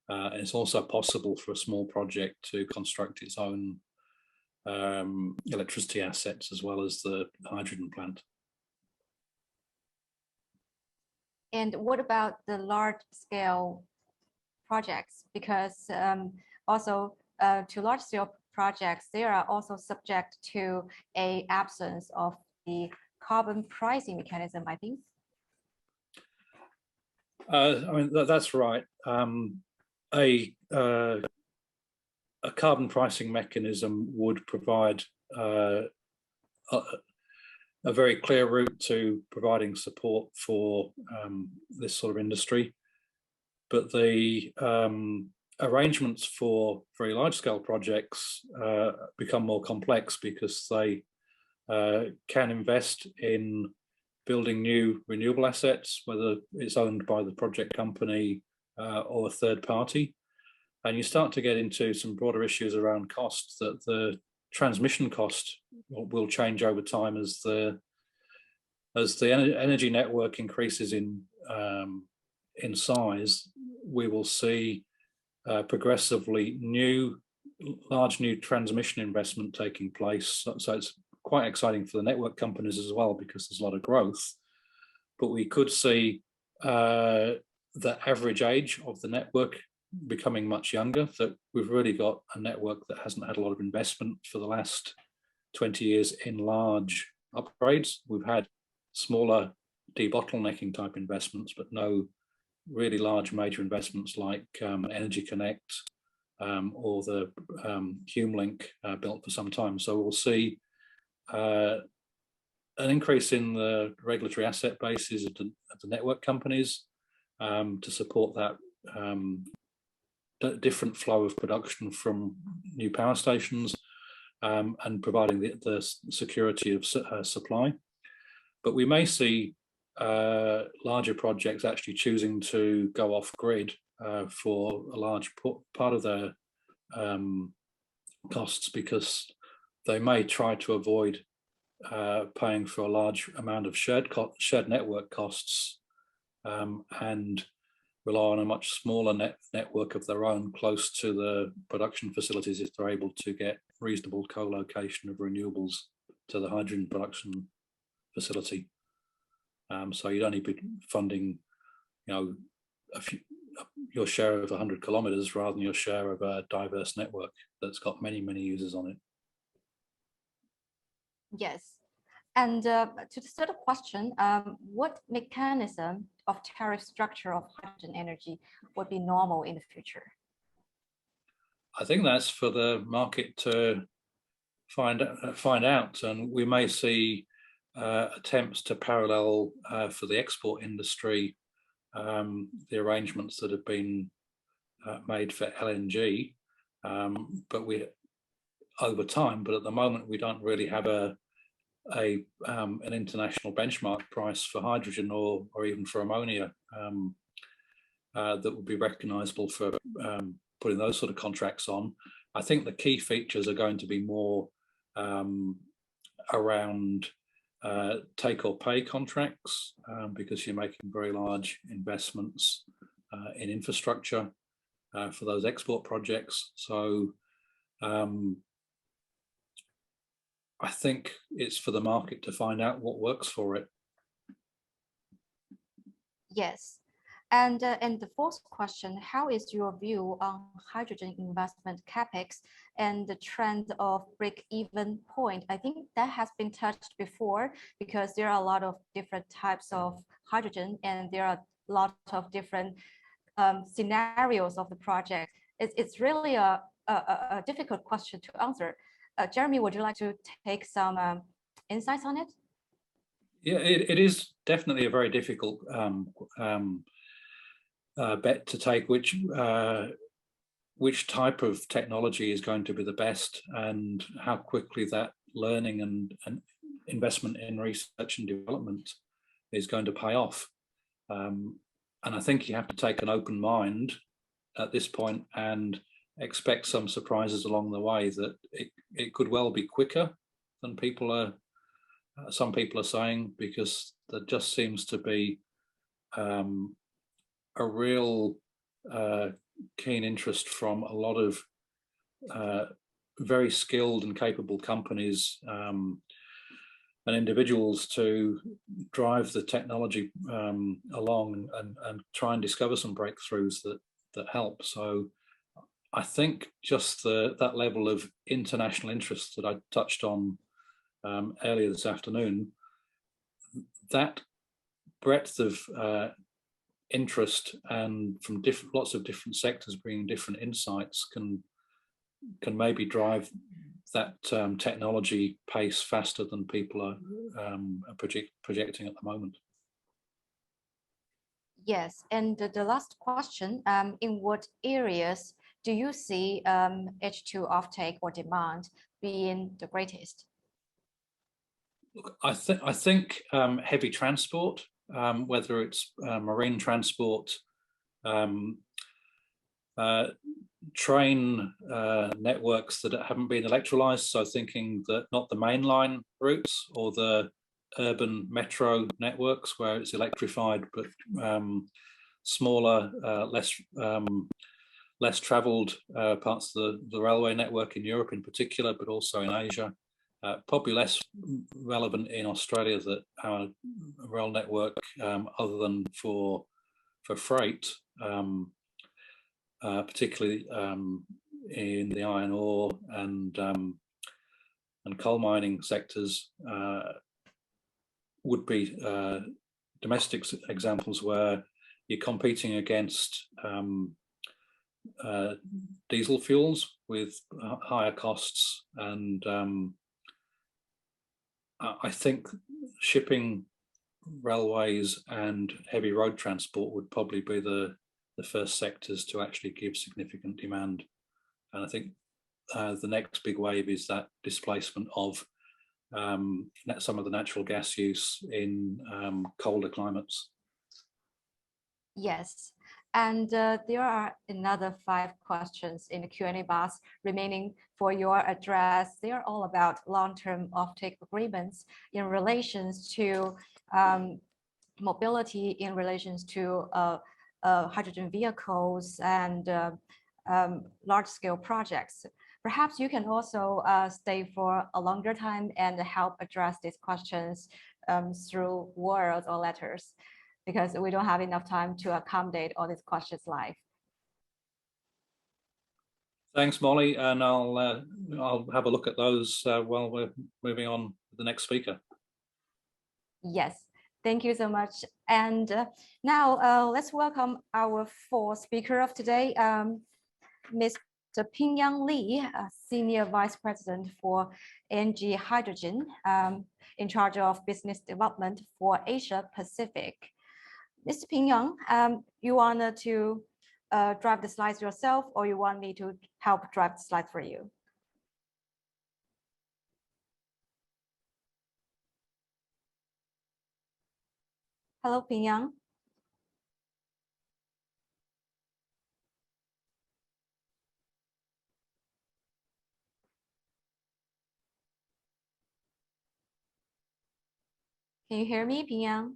And it's also possible for a small project to construct its own electricity assets as well as the hydrogen plant. And what about the large-scale projects? Because also to large-scale projects, they are also subject to an absence of the carbon pricing mechanism, I think. I mean, that's right. A carbon pricing mechanism would provide a very clear route to providing support for this sort of industry. But the arrangements for very large scale projects become more complex because they can invest in building new renewable assets, whether it's owned by the project company or a third party. And you start to get into some broader issues around costs, that the transmission cost will change over time as the energy network increases in size. We will see progressively large new transmission investment taking place. So it's quite exciting for the network companies as well, because there's a lot of growth. But we could see the average age of the network becoming much younger, that we've really got a network that hasn't had a lot of investment for the last 20 years in large upgrades. We've had smaller debottlenecking type investments, but no really large major investments like Energy Connect or the HumeLink built for some time. So we'll see an increase in the regulatory asset bases of the network companies to support that different flow of production from new power stations and providing the security of supply. But we may see larger projects actually choosing to go off grid for a large part of their costs, because they may try to avoid paying for a large amount of shared network costs and rely on a much smaller network of their own close to the production facilities, if they're able to get reasonable co-location of renewables to the hydrogen production facility. So you'd only be funding, your share of 100 kilometers rather than your share of a diverse network that's got many, many users on it. Yes. And to the third question, what mechanism of tariff structure of hydrogen energy would be normal in the future? I think that's for the market to find out, and we may see attempts to parallel for the export industry the arrangements that have been made for LNG, but over time. But at the moment, we don't really have an international benchmark price for hydrogen or even for ammonia that would be recognisable for putting those sort of contracts on. I think the key features are going to be more around take or pay contracts, because you're making very large investments in infrastructure for those export projects. So I think it's for the market to find out what works for it. Yes. And the fourth question, how is your view on hydrogen investment capex and the trend of break-even point? I think that has been touched before, because there are a lot of different types of hydrogen and there are a lot of different scenarios of the project. It's really a difficult question to answer. Jeremy, would you like to take some insights on it? Yeah, it is definitely a very difficult bet to take, which type of technology is going to be the best, and how quickly that learning and investment in research and development is going to pay off. And I think you have to take an open mind at this point and expect some surprises along the way, that it could well be quicker than some people are saying, because there just seems to be a real keen interest from a lot of very skilled and capable companies and individuals to drive the technology along and try and discover some breakthroughs that help. So I think just that level of international interest that I touched on earlier this afternoon, that breadth of interest and from lots of different sectors bringing different insights can maybe drive that technology pace faster than people are projecting at the moment. Yes, and the last question, in what areas do you see H2 offtake or demand being the greatest? Look, I think heavy transport, whether it's marine transport, train networks that haven't been electrolyzed, so thinking that not the mainline routes or the urban metro networks where it's electrified, but smaller, less traveled parts of the railway network in Europe in particular, but also in Asia. Probably less relevant in Australia, that our rail network, other than for freight, particularly in the iron ore and coal mining sectors, would be domestic examples where you're competing against diesel fuels with higher costs, and I think shipping, railways and heavy road transport would probably be the first sectors to actually give significant demand. And I think the next big wave is that displacement of some of the natural gas use in colder climates. Yes, and there are another 5 questions in the Q&A box remaining for your address. They are all about long-term offtake agreements in relations to mobility, in relations to hydrogen vehicles and large-scale projects. Perhaps you can also stay for a longer time and help address these questions through words or letters, because we don't have enough time to accommodate all these questions live. Thanks, Molly, and I'll have a look at those while we're moving on to the next speaker. Yes, thank you so much. And now let's welcome our 4th speaker of today, Mr. Pingyang Lee, Senior Vice President for NG Hydrogen, in charge of business development for Asia Pacific. Mr. Pingyang, you want to drive the slides yourself, or you want me to help drive the slides for you? Hello, Pingyang. Can you hear me, Pingyang?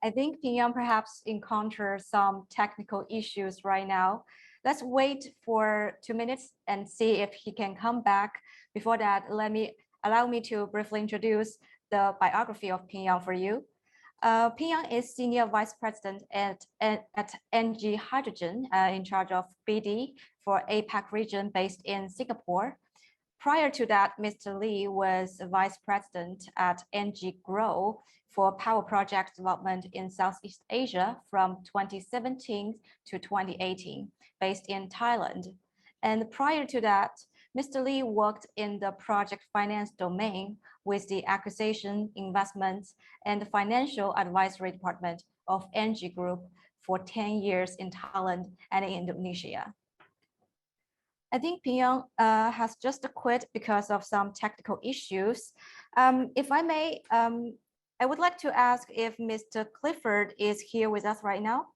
I think Pingyang perhaps encounters some technical issues right now. Let's wait for 2 minutes and see if he can come back. Before that, allow me to briefly introduce the biography of Pingyang for you. Pingyang is Senior Vice President at NG Hydrogen, in charge of BD for APAC region based in Singapore. Prior to that, Mr. Lee was Vice President at NG Grow for power project development in Southeast Asia from 2017 to 2018, based in Thailand. And prior to that, Mr. Lee worked in the project finance domain with the acquisition, investments, and financial advisory department of NG Group for 10 years in Thailand and in Indonesia. I think Pingyang has just quit because of some technical issues. If I may, I would like to ask if Mr. Clifford is here with us right now.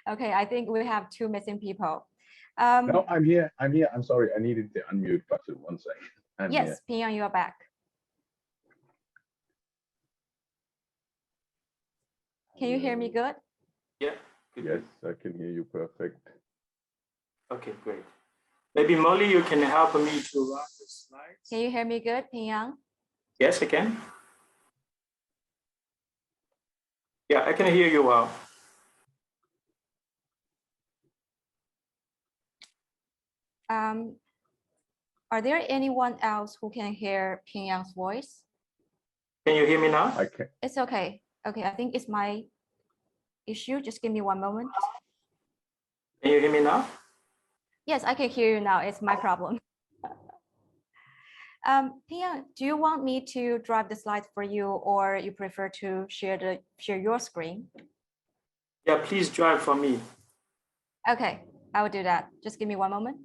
Okay, I think we have 2 missing people. No, I'm here. I'm sorry. I needed the unmute button. 1 second. Yes, Pingyang, you are back. Can you hear me good? Yeah. Yes, I can hear you perfect. Okay, great. Maybe Molly, you can help me to run the slides. Can you hear me good, Pingyang? Yes, I can. Yeah, I can hear you well. Are there anyone else who can hear Pingyang's voice? Can you hear me now? I can. It's okay. Okay, I think it's my issue. Just give me 1 moment. Can you hear me now? Yes, I can hear you now. It's my problem. Pia, do you want me to drive the slides for you, or you prefer to share your screen? Yeah, please drive for me. Okay, I will do that. Just give me one moment.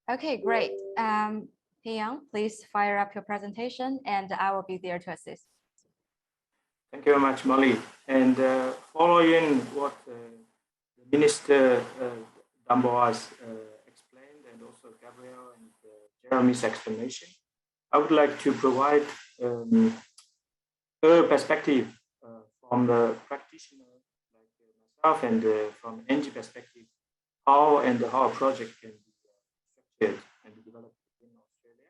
Okay, great. Pia, please fire up your presentation and I will be there to assist. Thank you very much, Molly. And following what Minister Damboa's explained, and also Gabrielle and Jeremy's explanation, I would like to provide a perspective from the practitioner like myself, and from NG perspective, how a project can be structured and developed in Australia.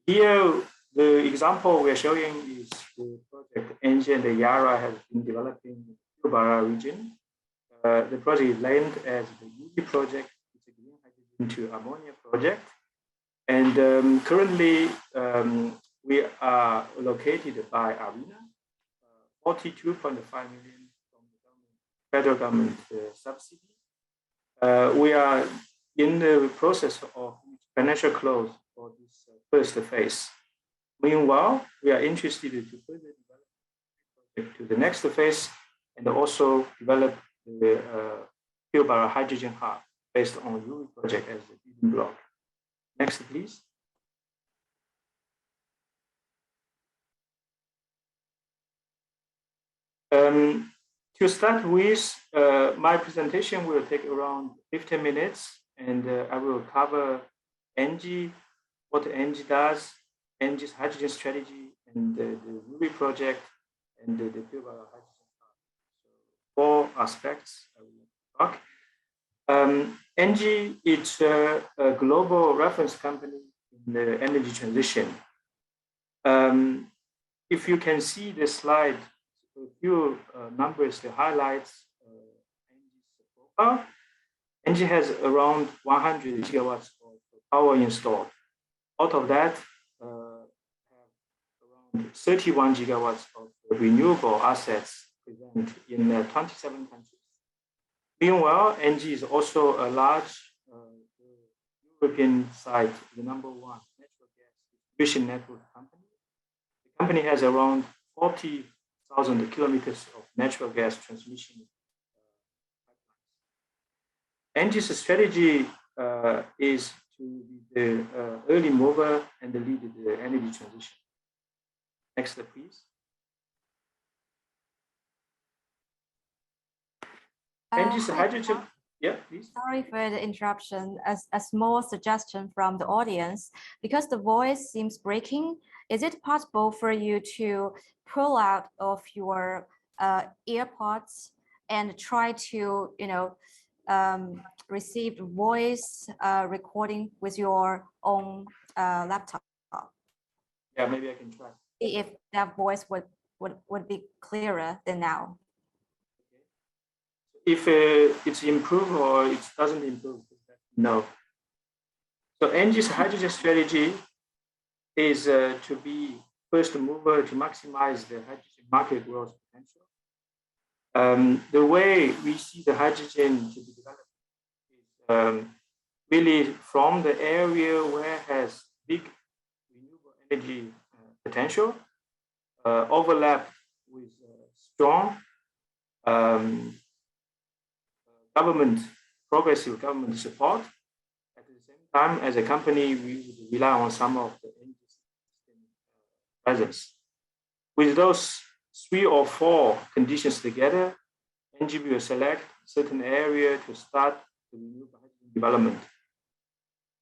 Here, the example we're showing is the project NG and the YARA has been developing in the Pilbara region. The project is named as the YURI project. It's a green hydrogen to ammonia project. And currently, we are located by ARENA, 42.5 million from the federal government subsidy. We are in the process of financial close for this first phase. Meanwhile, we are interested to further develop the project to the next phase and also develop the Pilbara hydrogen hub based on YURI project as the building block. Next, please. To start with, my presentation will take around 15 minutes, and I will cover NG, what NG does, NG's hydrogen strategy, and the YURI project, and the Pilbara hydrogen hub. So 4 aspects I will talk. NG is a global reference company in the energy transition. If you can see the slide, a few numbers, the highlights NG's profile. NG has around 100 gigawatts of power installed. Out of that, around 31 gigawatts of renewable assets present in 27 countries. Meanwhile, NG is also a large European site, the #1 natural gas distribution network company. The company has around 40,000 kilometers of natural gas transmission pipelines. NG's strategy is to be the early mover and lead the energy transition. Next, please. NG's hydrogen. Yeah, please. Sorry for the interruption. A small suggestion from the audience, because the voice seems breaking, is it possible for you to pull out of your earpods and try to, receive voice recording with your own laptop? Yeah, maybe I can try. See if that voice would be clearer than now. If it's improved or it doesn't improve, no. So NG's hydrogen strategy is to be first mover to maximize the hydrogen market growth potential. The way we see the hydrogen to be developed is really from the area where it has big renewable energy potential, overlap with strong progressive government support. At the same time, as a company, we would rely on some of the energy system presence. With those 3 or 4 conditions together, NG will select certain area to start the renewable hydrogen development.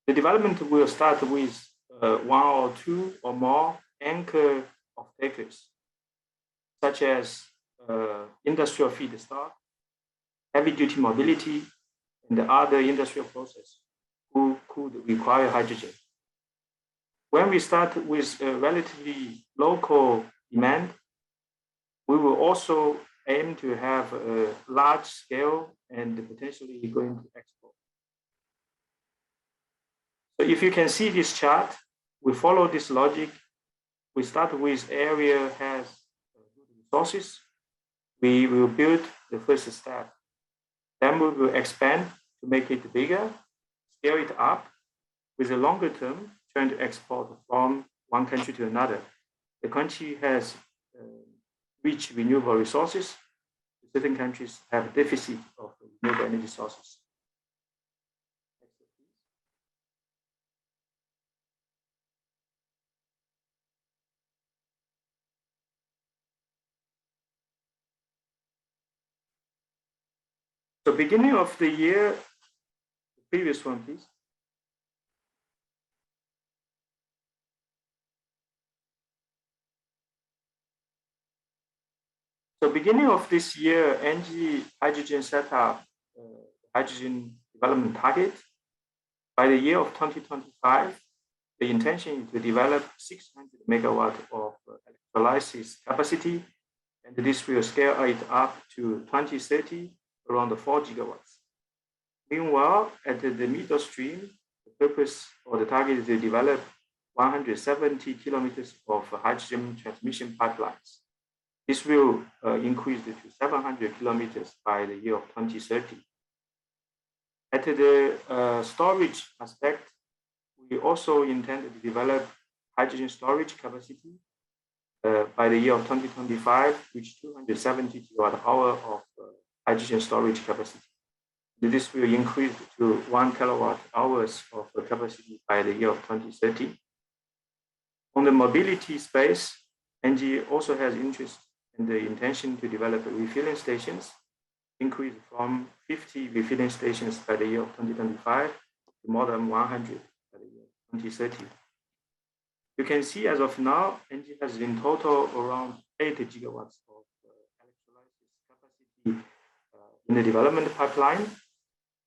The development will start with 1 or 2 or more anchor off-takers, such as industrial feedstock, heavy-duty mobility, and the other industrial process who could require hydrogen. When we start with a relatively local demand, we will also aim to have a large scale and potentially going to export. So if you can see this chart, we follow this logic. We start with area has good resources. We will build the first step. Then we will expand to make it bigger, scale it up with a longer term, trying to export from one country to another. The country has rich renewable resources. Certain countries have a deficit of renewable energy sources. So beginning of the year, the previous one, please. So beginning of this year, ENGIE Hydrogen set up hydrogen development target. By the year of 2025, the intention is to develop 600 megawatt of electrolysis capacity, and this will scale it up to 2030, around 4 gigawatts. Meanwhile, at the middle stream, the purpose or the target is to develop 170 kilometers of hydrogen transmission pipelines. This will increase to 700 kilometers by the year of 2030. At the storage aspect, we also intend to develop hydrogen storage capacity by the year of 2025, which 270 kilowatt hour of hydrogen storage capacity. This will increase to 1 kilowatt hours of capacity by the year of 2030. On the mobility space, ENGIE also has interest in the intention to develop refilling stations, increase from 50 refilling stations by the year of 2025 to more than 100 by the year of 2030. You can see as of now, ENGIE has in total around 80 gigawatts of electrolysis capacity in the development pipeline.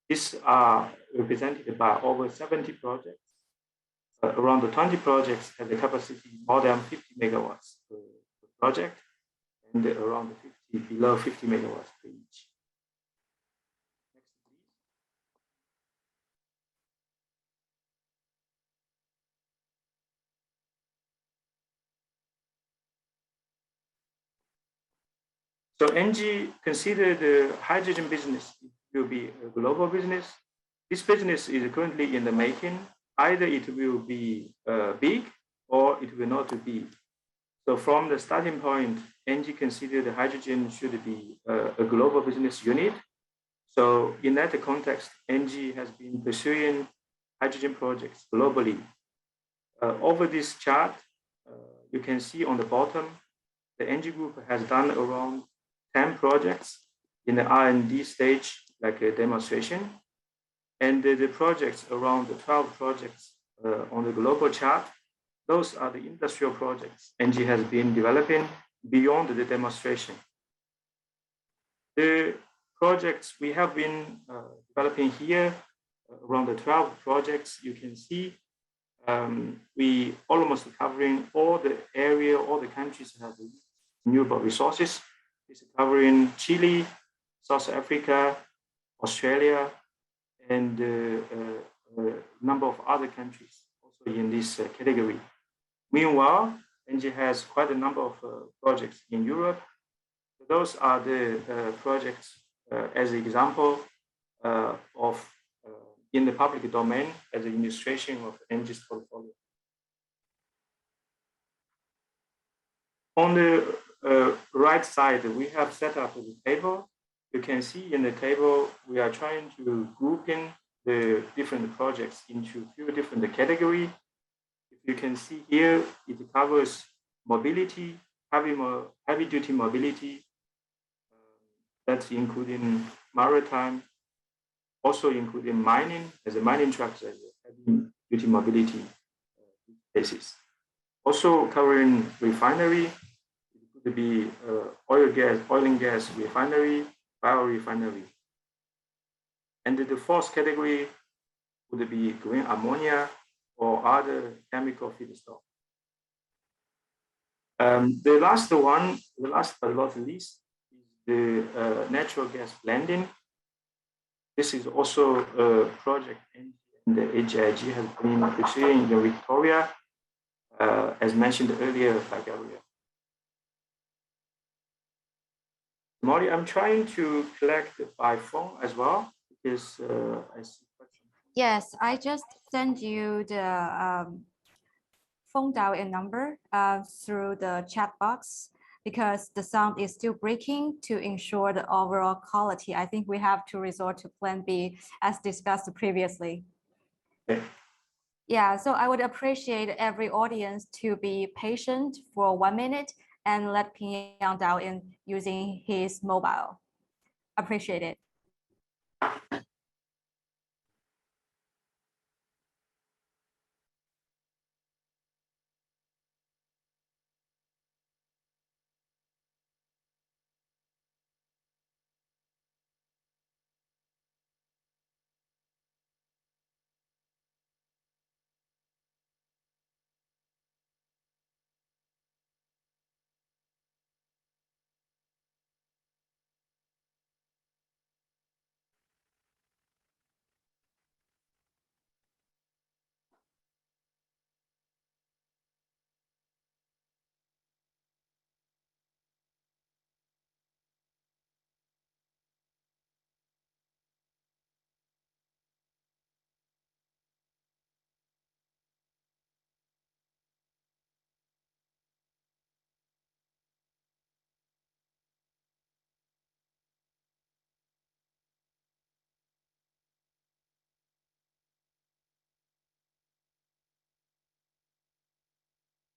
These are represented by over 70 projects. Around the 20 projects have the capacity more than 50 megawatts per project, and around 50 below 50 megawatts per each. Next, please. So ENGIE consider the hydrogen business will be a global business. This business is currently in the making. Either it will be big or it will not be. So from the starting point, ENGIE consider the hydrogen should be a global business unit. So in that context, ENGIE has been pursuing hydrogen projects globally. Over this chart, you can see on the bottom, the ENGIE group has done around 10 projects in the R&D stage, like a demonstration. And the projects, around the 12 projects on the global chart, those are the industrial projects ENGIE has been developing beyond the demonstration. The projects we have been developing here, around the 12 projects, you can see we almost covering all the area, all the countries that have renewable resources. It's covering Chile, South Africa, Australia, and a number of other countries also in this category. Meanwhile, ENGIE has quite a number of projects in Europe. Those are the projects as an example of in the public domain as an illustration of ENGIE's portfolio. On the right side, we have set up the table. You can see in the table, we are trying to group in the different projects into a few different categories. If you can see here, it covers mobility, heavy duty mobility, that's including maritime, also including mining, as a mining trucks as a heavy duty mobility basis. Also covering refinery, it could be oil and gas refinery, biorefinery. And the fourth category would be green ammonia or other chemical feedstock. The last but not least, is the natural gas blending. This is also a project in the 𝐓𝐨𝐲𝐬𝐬 has been pursuing in Victoria, as mentioned earlier by Gabrielle. Molly, I'm trying to collect by phone as well because I see questions. Yes, I just sent you the phone dial-in number through the chat box because the sound is still breaking. To ensure the overall quality, I think we have to resort to plan B as discussed previously. Okay. Yeah, so I would appreciate every audience to be patient for 1 minute and let Ping Yang dial in using his mobile. Appreciate it.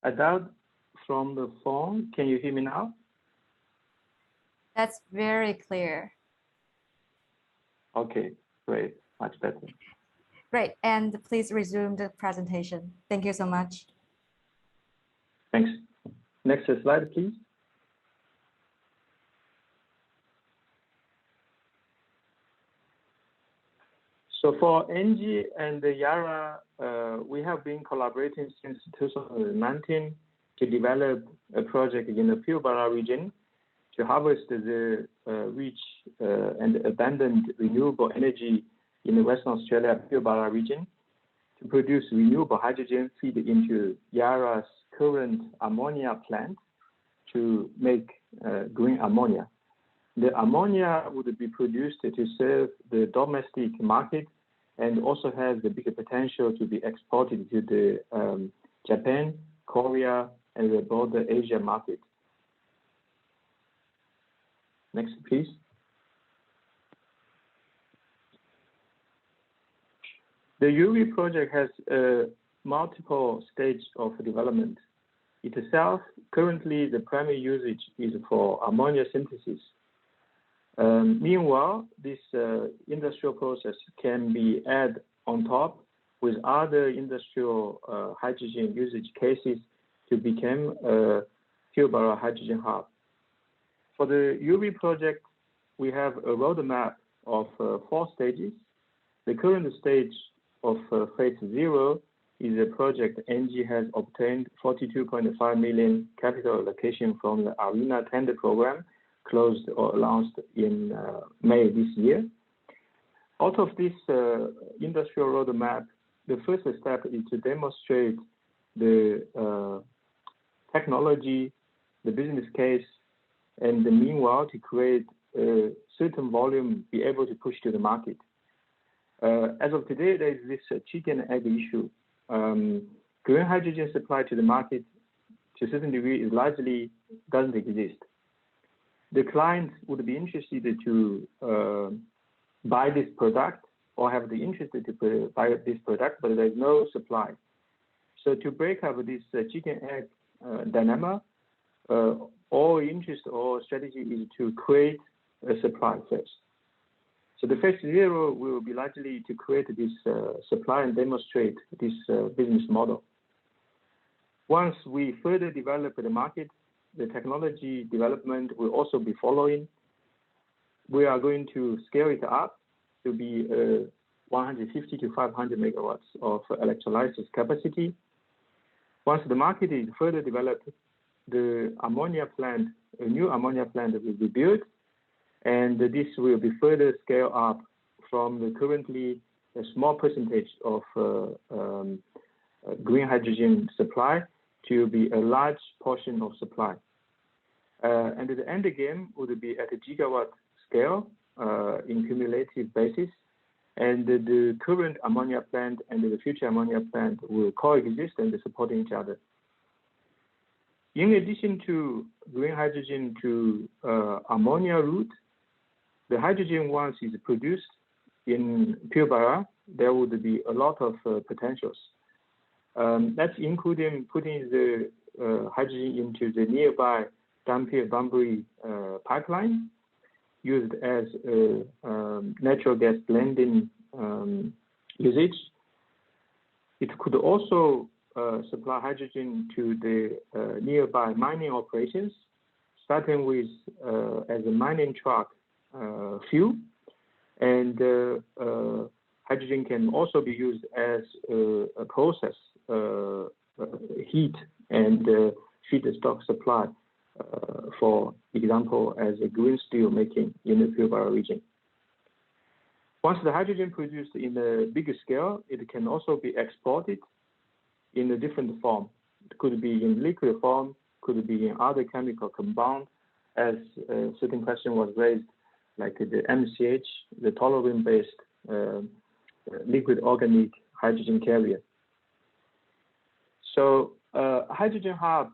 I dialed from the phone. Can you hear me now? That's very clear. Okay, great, much better. Great, and please resume the presentation. Thank you so much. Thanks. Next slide, please. So for 𝐓𝐸 and the YARA, we have been collaborating since 2019 to develop a project in the Pilbara region to harvest the rich and abundant renewable energy in the Western Australia Pilbara region to produce renewable hydrogen feed into YARA's current ammonia plant to make green ammonia. The ammonia would be produced to serve the domestic market and also has the bigger potential to be exported to the Japan, Korea, and the broader Asia market. Next, please. The YURI project has multiple stages of development. Itself, currently the primary usage is for ammonia synthesis. Meanwhile, this industrial process can be added on top with other industrial hydrogen usage cases to become a Pilbara hydrogen hub. For the YURI project, we have a roadmap of 4 stages. The current stage of phase 0 is a project 𝐓𝐸 has obtained 42.5 million capital allocation from the ARENA tender program, closed or launched in May this year. Out of this industrial roadmap, the first step is to demonstrate the technology, the business case, and meanwhile to create a certain volume, be able to push to the market. As of today, there is this chicken and egg issue. Green hydrogen supply to the market to a certain degree is largely doesn't exist. The client would be interested to buy this product or have the interest to buy this product, but there's no supply. So to break up this chicken egg dilemma, all interest or strategy is to create a supply first. So the phase 0 will be largely to create this supply and demonstrate this business model. Once we further develop the market, the technology development will also be following. We are going to scale it up to be a 150 to 500 megawatts of electrolysis capacity. Once the market is further developed, the ammonia plant, a new ammonia plant will be built, and this will be further scaled up from the currently a small percentage of green hydrogen supply to be a large portion of supply. And the end game would be at a gigawatt scale in cumulative basis, and the current ammonia plant and the future ammonia plant will coexist and support each other. In addition to green hydrogen to ammonia route, the hydrogen once is produced in Pilbara, there would be a lot of potentials. That's including putting the hydrogen into the nearby Dampier-Bunbury pipeline, used as a natural gas blending usage. It could also supply hydrogen to the nearby mining operations, starting with as a mining truck fuel, and hydrogen can also be used as a process heat and feedstock supply, for example, as a green steel making in the Pilbara region. Once the hydrogen produced in a bigger scale, it can also be exported in a different form. It could be in liquid form, could be in other chemical compound, as a certain question was raised, like the MCH, the toluene-based liquid organic hydrogen carrier. So hydrogen hub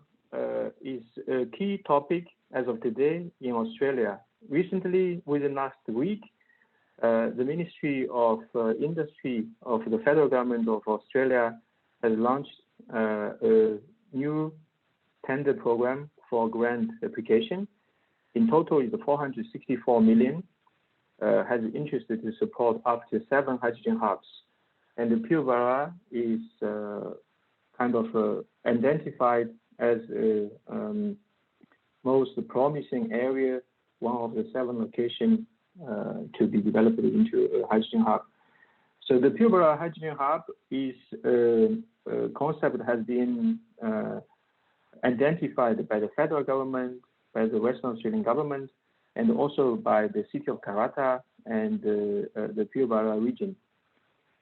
is a key topic as of today in Australia. Recently, within last week, the Ministry of Industry of the Federal Government of Australia has launched a new tender program for grant application. In total, is 464 million, has interested to support up to 7 hydrogen hubs. And the Pilbara is kind of identified as a most promising area, one of the 7 locations to be developed into a hydrogen hub. So the Pilbara Hydrogen Hub is a concept that has been identified by the federal government, by the Western Australian government, and also by the city of Karratha and the Pilbara region.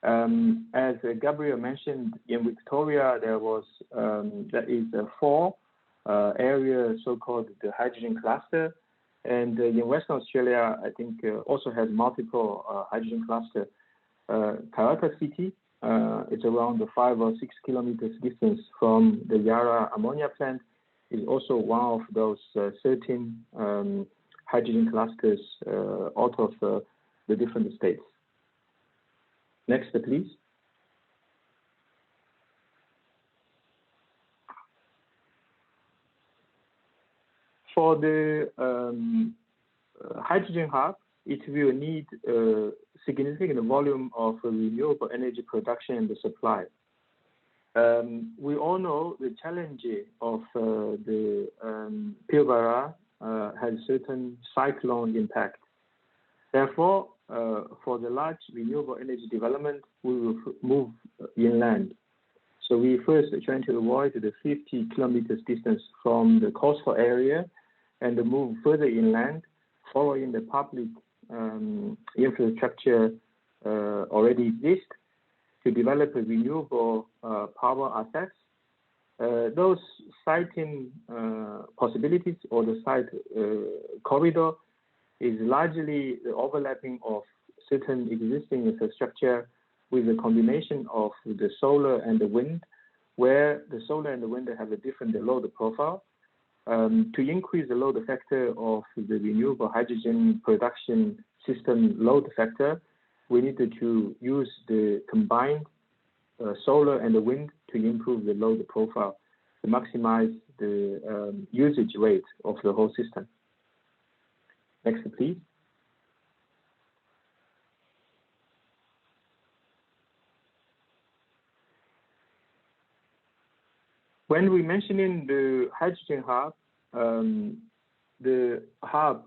As Gabrielle mentioned, in Victoria, there is 4 areas so-called the hydrogen cluster, and in Western Australia, I think also has multiple hydrogen cluster. Karratha City, it's around 5 or 6 kilometers distance from the Yarra ammonia plant, is also one of those 13 hydrogen clusters out of the different states. Next, please. For the hydrogen hub, it will need a significant volume of renewable energy production and the supply. We all know the challenge of the Pilbara has certain cyclone impact. Therefore, for the large renewable energy development, we will move inland. So we first are trying to avoid the 50 kilometers distance from the coastal area and move further inland, following the public infrastructure already exist to develop a renewable power assets. Those siting possibilities or the site corridor is largely the overlapping of certain existing infrastructure with a combination of the solar and the wind, where the solar and the wind have a different load profile. To increase the load factor of the renewable hydrogen production system load factor, we needed to use the combined solar and the wind to improve the load profile, to maximize the usage rate of the whole system. Next, please. When we mentioning the hydrogen hub, the hub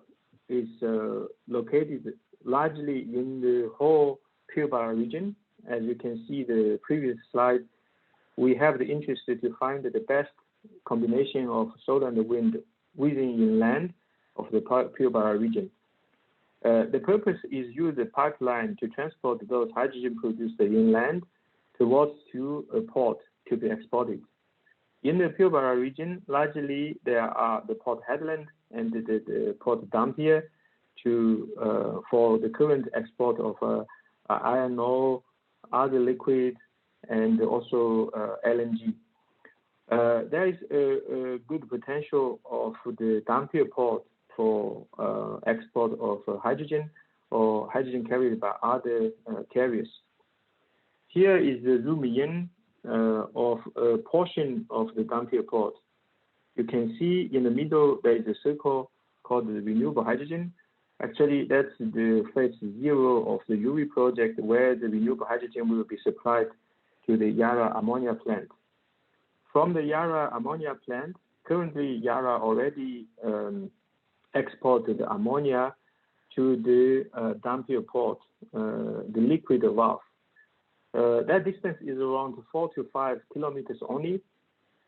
is located largely in the whole Pilbara region. As you can see the previous slide, we have the interest to find the best combination of solar and wind within inland of the Pilbara region. The purpose is use the pipeline to transport those hydrogen produced inland towards to a port to be exported. In the Pilbara region, largely there are the port headland and the port dampier for the current export of iron ore, other liquid, and also LNG. There is a good potential of the Dampier port for export of hydrogen or hydrogen carried by other carriers. Here is the zoom in of a portion of the Dampier port. You can see in the middle there is a circle called the renewable hydrogen. Actually, that's the phase 0 of the YURI project, where the renewable hydrogen will be supplied to the Yara ammonia plant. From the Yara ammonia plant, currently Yara already exported the ammonia to the Dampier port, the liquid valve. That distance is around 4 to 5 kilometers only.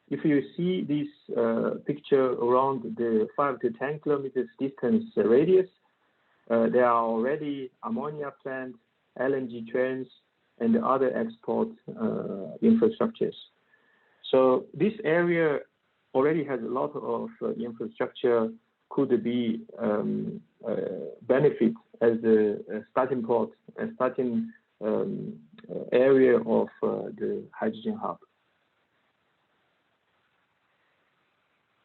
If you see this picture around the 5 to 10 kilometers distance radius, there are already ammonia plants, LNG trains, and other export infrastructures. So this area already has a lot of infrastructure could be benefit as a starting port, a starting area of the hydrogen hub.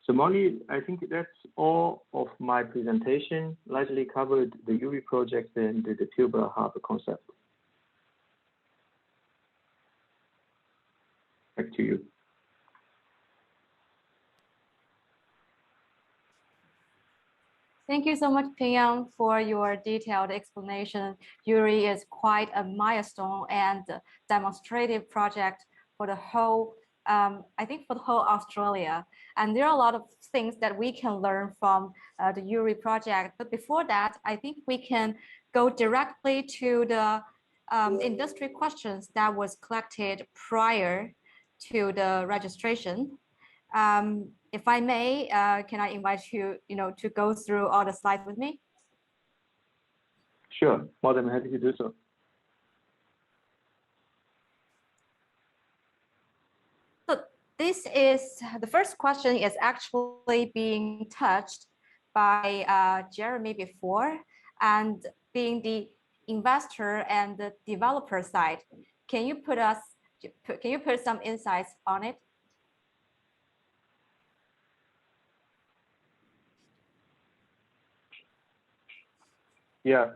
So Molly, I think that's all of my presentation, largely covered the YURI project and the Pilbara hub concept. Back to you. Thank you so much, Pingyang, for your detailed explanation. YURI is quite a milestone and demonstrative project for the whole, I think for the whole Australia. And there are a lot of things that we can learn from the YURI project. But before that, I think we can go directly to the industry questions that was collected prior to the registration. If I may, can I invite you, to go through all the slides with me? Sure, more than happy to do so. So the first question is actually being touched by Jeremy before, and being the investor and the developer side. Can you put some insights on it? Yeah,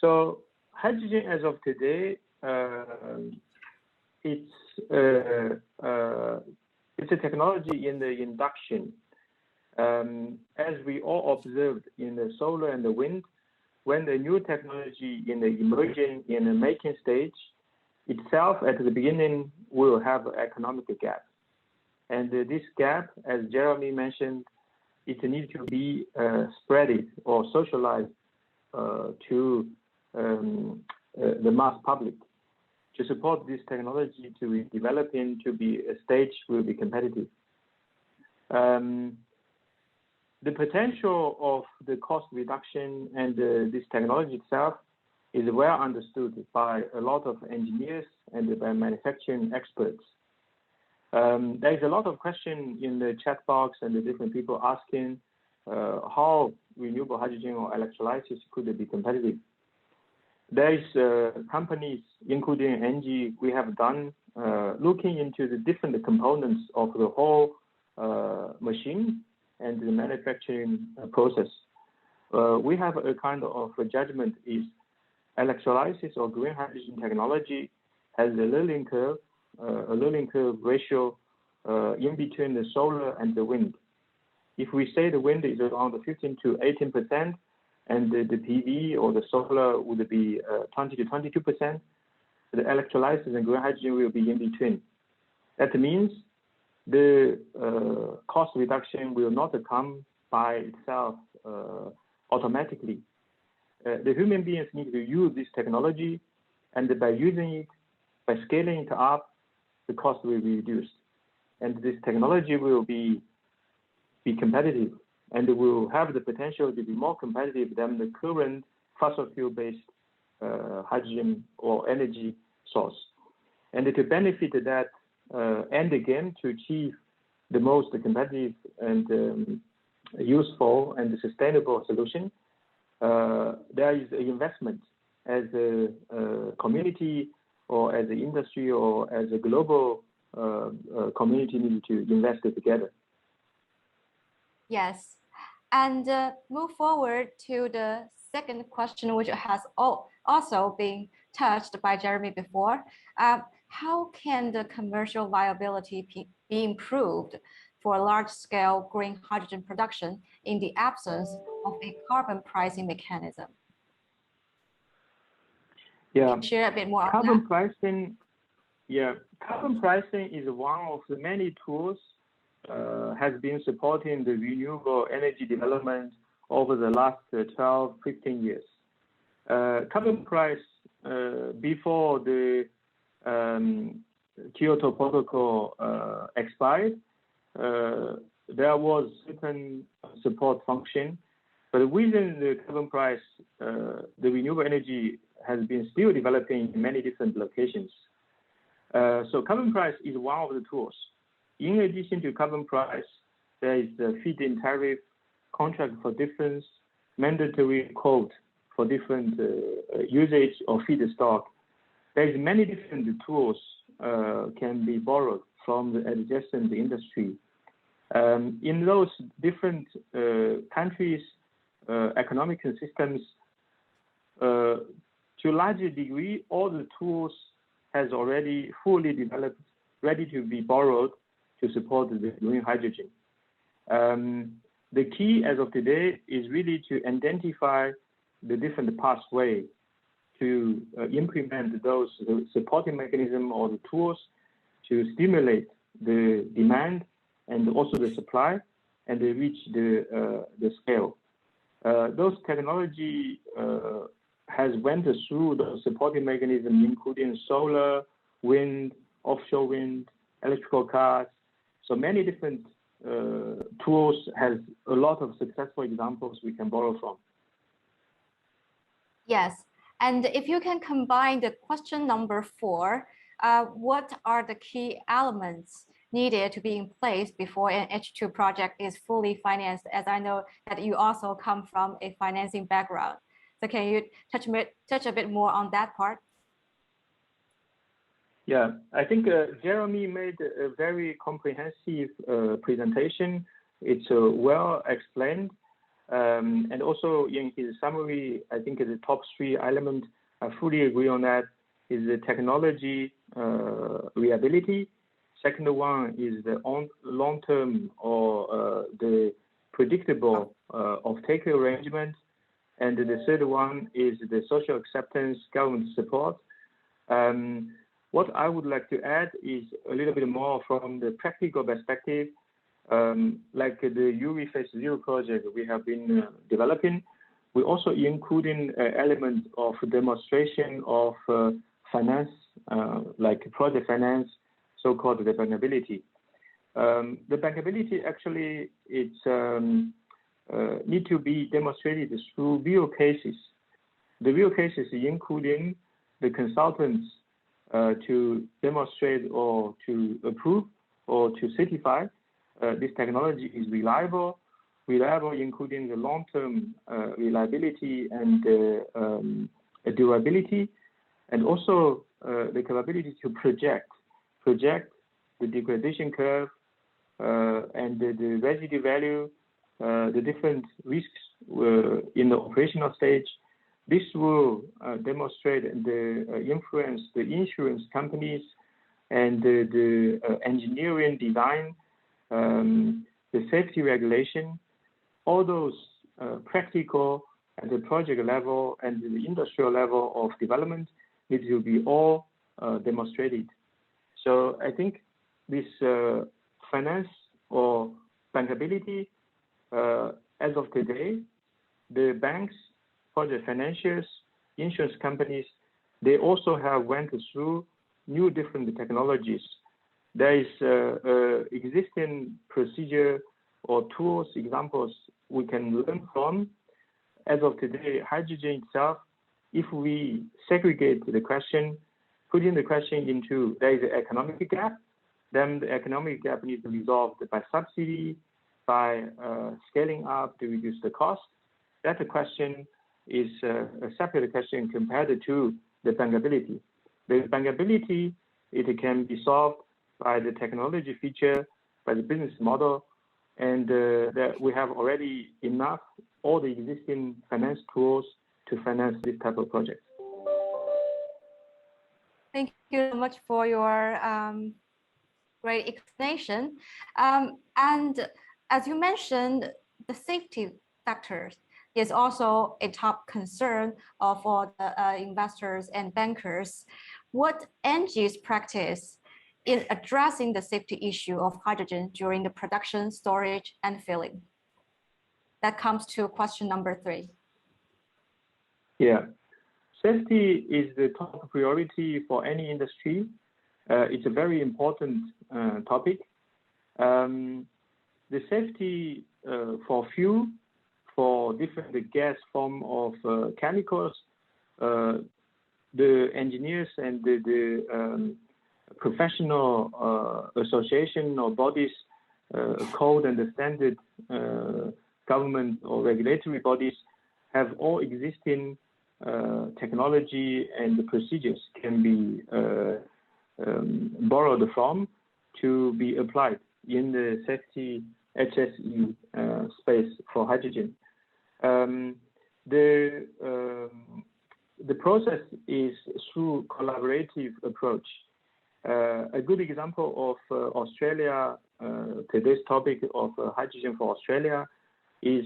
so hydrogen as of today, it's a technology in the induction. As we all observed in the solar and the wind, when the new technology in the emerging, in the making stage, itself at the beginning will have an economic gap. And this gap, as Jeremy mentioned, it needs to be spread or socialized to the mass public to support this technology to be developing to be a stage will be competitive. The potential of the cost reduction and this technology itself is well understood by a lot of engineers and by manufacturing experts. There is a lot of question in the chat box and the different people asking how renewable hydrogen or electrolysis could be competitive. There is companies, including ENGIE, we have done looking into the different components of the whole machine and the manufacturing process. We have a kind of a judgment is electrolysis or green hydrogen technology has a learning curve ratio in between the solar and the wind. If we say the wind is around 15 to 18%, and the PV or the solar would be 20 to 22%, the electrolysis and green hydrogen will be in between. That means the cost reduction will not come by itself automatically. The human beings need to use this technology And by using it, by scaling it up, the cost will be reduced. And this technology will be competitive, and it will have the potential to be more competitive than the current fossil fuel-based hydrogen or energy source. And to benefit that end game, to achieve the most competitive and useful and sustainable solution, there is an investment as a community or as an industry or as a global community need to invest together. Yes, and move forward to the second question, which has also been touched by Jeremy before. How can the commercial viability be improved for large-scale green hydrogen production in the absence of a carbon pricing mechanism? Yeah, share a bit more. Carbon pricing. Yeah, carbon pricing is one of the many tools has been supporting the renewable energy development over the last 12, 15 years. Carbon price before the Kyoto Protocol expired, there was certain support function, but within the carbon price, the renewable energy has been still developing in many different locations. So carbon price is one of the tools. In addition to carbon price, there is the feed-in tariff, contract for difference, mandatory quote for different usage or feedstock. There is many different tools can be borrowed from the adjacent industry. In those different countries' economic systems, to a larger degree, all the tools has already fully developed, ready to be borrowed to support the green hydrogen. The key as of today is really to identify the different pathways to implement those supporting mechanism or the tools to stimulate the demand and also the supply and they reach the scale. Those technology has went through the supporting mechanism, including solar, wind, offshore wind, electrical cars. So many different tools has a lot of successful examples we can borrow from. Yes, and if you can combine the question number 4, what are the key elements needed to be in place before an H2 project is fully financed, as I know that you also come from a financing background. So can you touch a bit more on that part? Yeah, I think Jeremy made a very comprehensive presentation. It's well explained. And also in his summary, I think the top 3 elements, I fully agree on that, is the technology reliability. Second one is the long-term or the predictable off-take arrangement. And the third one is the social acceptance, government support. What I would like to add is a little bit more from the practical perspective, like the YURI Phase 0 project we have been developing. We also including an element of demonstration of finance, like project finance, so-called the bankability. The bankability actually it's need to be demonstrated through real cases. The real cases including the consultants to demonstrate or to approve or to certify this technology is reliable including the long-term reliability and durability, and also the capability to project the degradation curve and the residue value, the different risks in the operational stage. This will demonstrate the influence the insurance companies and the engineering design, the safety regulation, all those practical at the project level and the industrial level of development need to be all demonstrated. So I think this finance or bankability, as of today, the banks, project financiers, insurance companies, they also have went through new different technologies. There is existing procedure or tools, examples we can learn from. As of today, hydrogen itself, if we segregate the question, putting the question into there is an economic gap, then the economic gap needs to be resolved by subsidy, by scaling up to reduce the cost. That question is a separate question compared to the bankability. The bankability, it can be solved by the technology feature, by the business model, and that we have already enough all the existing finance tools to finance this type of project. Thank you so much for your great explanation. And as you mentioned, the safety factors is also a top concern of all the investors and bankers. What ENGIE's practice in addressing the safety issue of hydrogen during the production, storage, and filling? That comes to question number 3. Yeah, safety is the top priority for any industry. It's a very important topic. The safety for fuel, for different gas form of chemicals, the engineers and the professional association or bodies, code and the standard government or regulatory bodies have all existing technology and the procedures can be borrowed from to be applied in the safety HSE space for hydrogen. The process is through collaborative approach. A good example of Australia, today's topic of hydrogen for Australia, is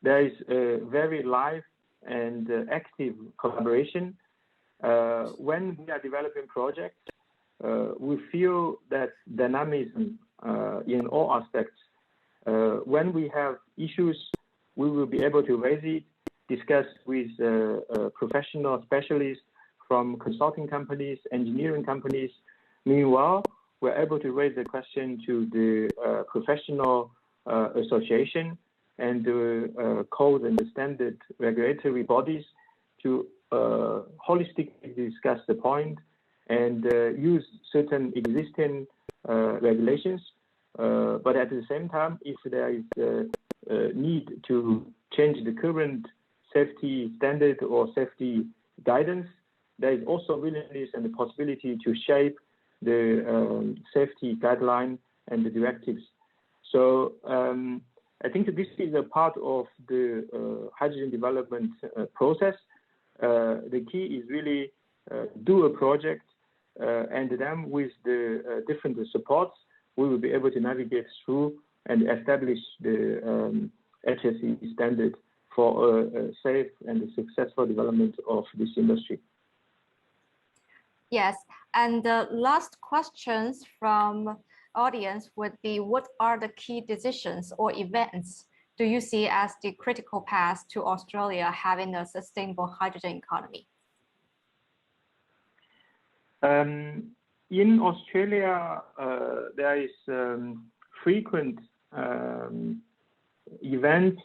there is a very live and active collaboration. When we are developing projects, we feel that dynamism in all aspects. When we have issues, we will be able to raise it, discuss with professional specialists from consulting companies, engineering companies. Meanwhile, we're able to raise the question to the professional association and the code and the standard regulatory bodies to holistically discuss the point and use certain existing regulations. But at the same time, if there is a need to change the current safety standard or safety guidance, there is also willingness and the possibility to shape the safety guideline and the directives. So I think this is a part of the hydrogen development process. The key is really do a project and then with the different supports, we will be able to navigate through and establish the HSE standard for a safe and a successful development of this industry. Yes, and the last questions from audience would be, what are the key decisions or events do you see as the critical path to Australia having a sustainable hydrogen economy? In Australia, there is frequent events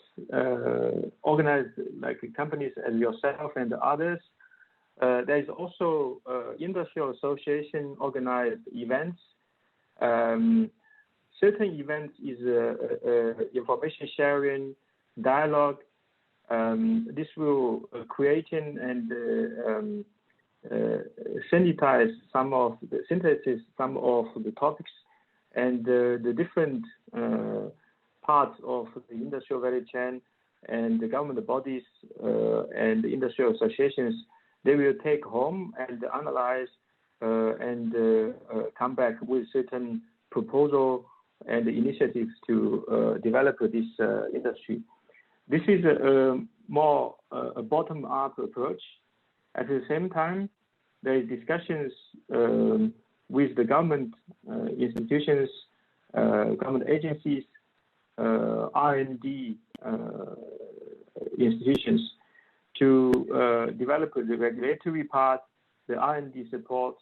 organized like companies as yourself and others. There is also industrial association organized events. Certain events is information sharing, dialogue. This will create and synthesize some of the topics and the different parts of the industrial value chain and the government bodies and the industrial associations. They will take home and analyze and come back with certain proposal and initiatives to develop this industry. This is a more a bottom-up approach. At the same time, there is discussions with the government institutions, government agencies, R&D institutions to develop the regulatory part the R&D support.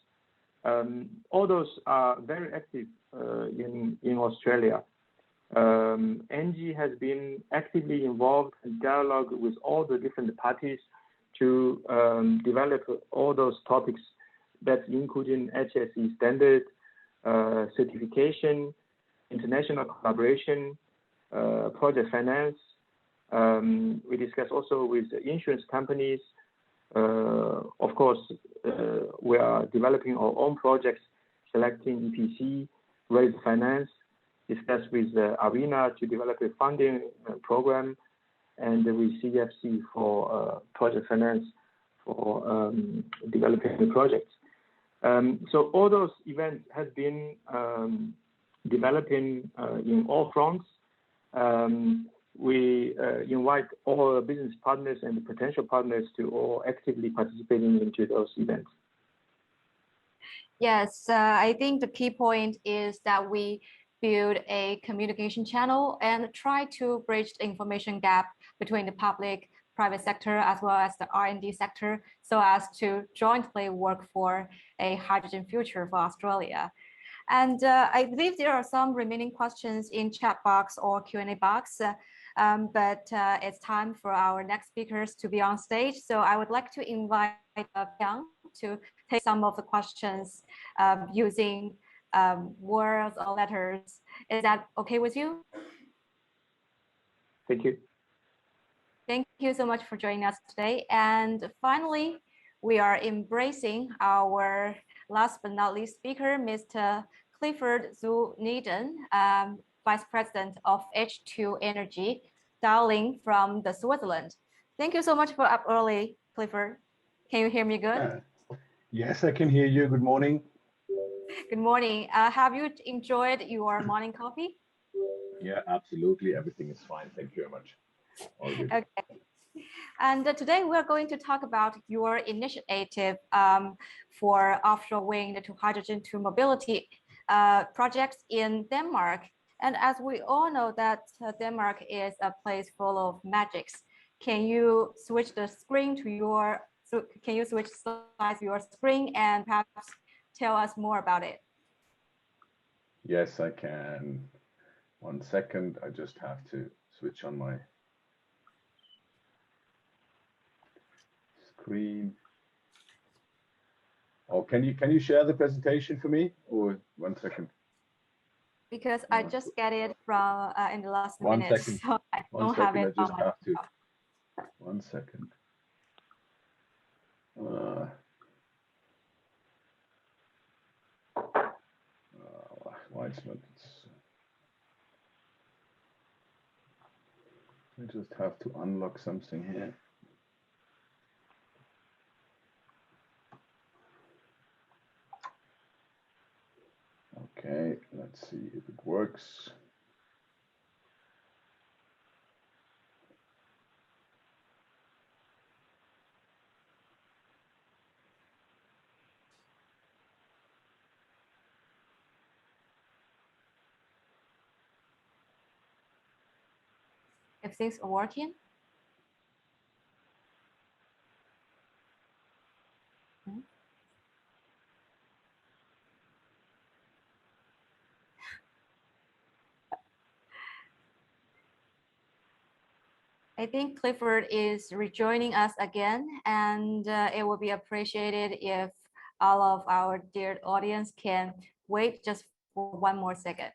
All those are very active in Australia. NG has been actively involved in dialogue with all the different parties to develop all those topics that including HSE standard, certification, international collaboration, project finance. We discuss also with insurance companies. Of course, we are developing our own projects, selecting EPC, raise finance, discuss with Arena to develop a funding program, and with CFC for project finance for developing the projects. So all those events have been developing in all fronts. We invite all our business partners and potential partners to all actively participating into those events. Yes, I think the key point is that we build a communication channel and try to bridge the information gap between the public, private sector, as well as the R&D sector, so as to jointly work for a hydrogen future for Australia. And I believe there are some remaining questions in chat box or Q&A box, but it's time for our next speakers to be on stage. So I would like to invite Yang to take some of the questions using words or letters. Is that okay with you? Thank you. Thank you so much for joining us today. And finally, we are embracing our last but not least speaker, Mr. Clifford Nidon, Vice President of H2 Energy, dialing from the Switzerland. Thank you so much for up early, Clifford. Can you hear me good? Yes, I can hear you. Good morning. Good morning. Have you enjoyed your morning coffee? Yeah, absolutely. Everything is fine. Thank you very much. All good. Okay. And today we're going to talk about your initiative for offshore wind to hydrogen to mobility projects in Denmark. And as we all know that Denmark is a place full of magics. Can you switch the screen to your, can you switch slides to your screen and perhaps tell us more about it? Yes, I can. 1 second. I just have to switch on my screen. Oh, can you share the presentation for me? Or 1 second. Because I just get it from in the last 1 minute, second. so I One don't second, have it. I just have to. 1 second. Why it's not? I just have to unlock something here. Okay, let's see if it works. If things are working. I think Clifford is rejoining us again, and it would be appreciated if all of our dear audience can wait just for 1 more second.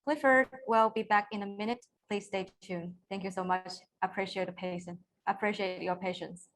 Clifford will be back in a minute. Please stay tuned. Thank you so much. Appreciate the patience. Appreciate your patience.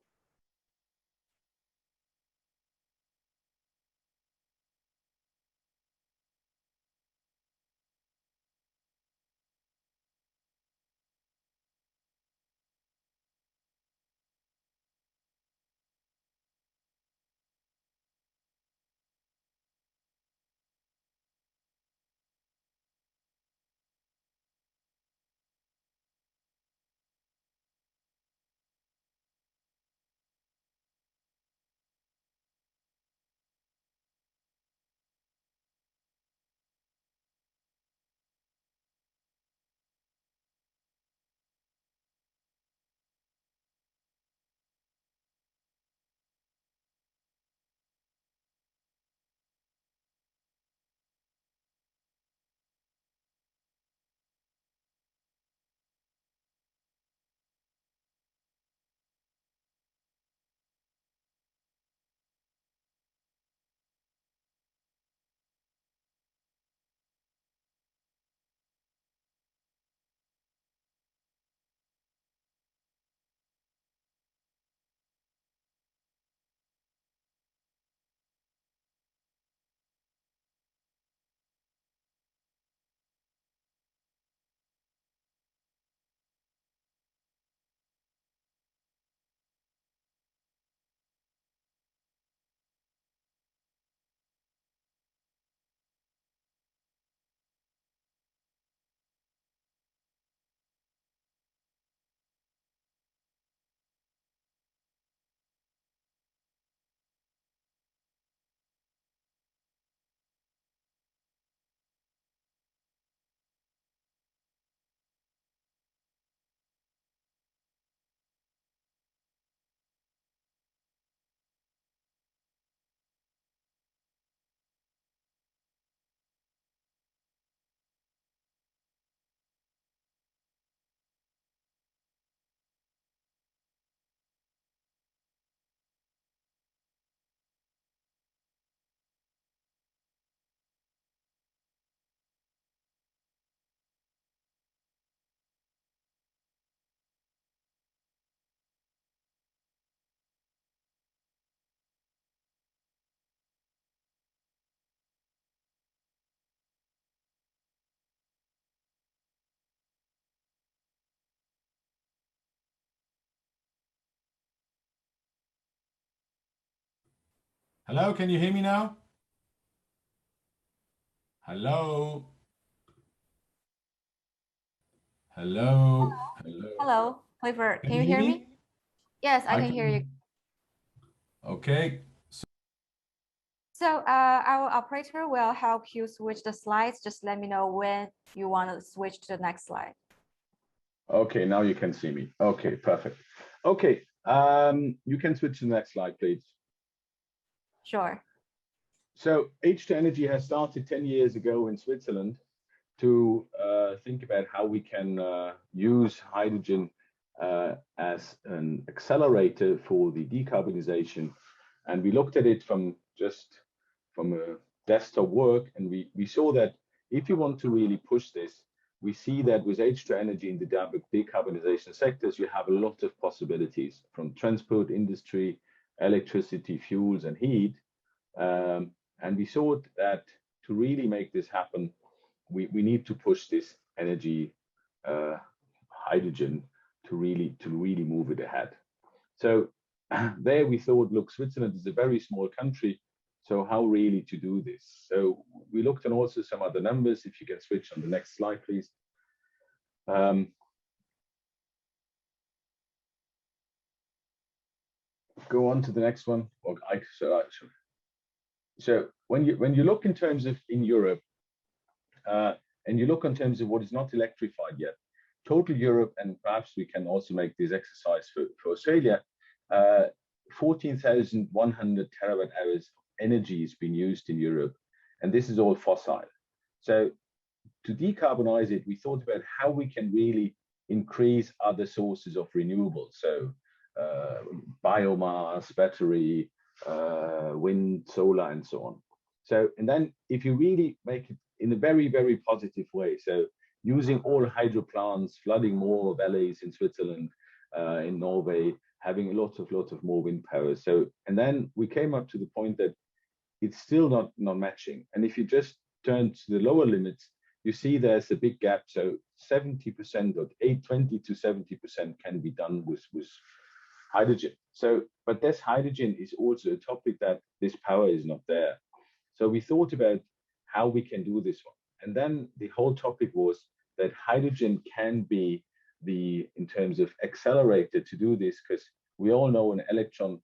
Hello, can you hear me now? Hello? Hello? Hello? Hello, Clifford. Can you hear hear me? Yes, I can hear you. Okay. So our operator will help you switch the slides. Just let me know when you want to switch to the next slide. Okay, now you can see me. Okay, perfect. Okay, you can switch to the next slide, please. Sure. So H2 Energy has started 10 years ago in Switzerland to think about how we can use hydrogen as an accelerator for the decarbonization. And we looked at it from a desktop work, and we saw that if you want to really push this, we see that with H2 Energy in the decarbonization sectors, you have a lot of possibilities from transport, industry, electricity, fuels, and heat. And we thought that to really make this happen, we need to push this energy hydrogen to really move it ahead. So there we thought, look, Switzerland is a very small country, so how really to do this? So we looked at also some other numbers. If you can switch on the next slide, please. Go on to the next one. So when you look in terms of in Europe, and you look in terms of what is not electrified yet, total Europe, and perhaps we can also make this exercise for Australia, 14,100 terawatt hours of energy is being used in Europe, and this is all fossil. So to decarbonize it, we thought about how we can really increase other sources of renewables. So biomass, battery, wind, solar, and so on. So, and then if you really make it in a very, very positive way. So using all hydro plants, flooding more valleys in Switzerland, in Norway, having a lot of more wind power. So, and then we came up to the point that it's still not matching. And if you just turn to the lower limits, you see there's a big gap. So 70% or 20 to 70% can be done with hydrogen. So, but this hydrogen is also a topic that this power is not there. So we thought about how we can do this one. And then the whole topic was that hydrogen can be in terms of accelerator to do this, because we all know an electron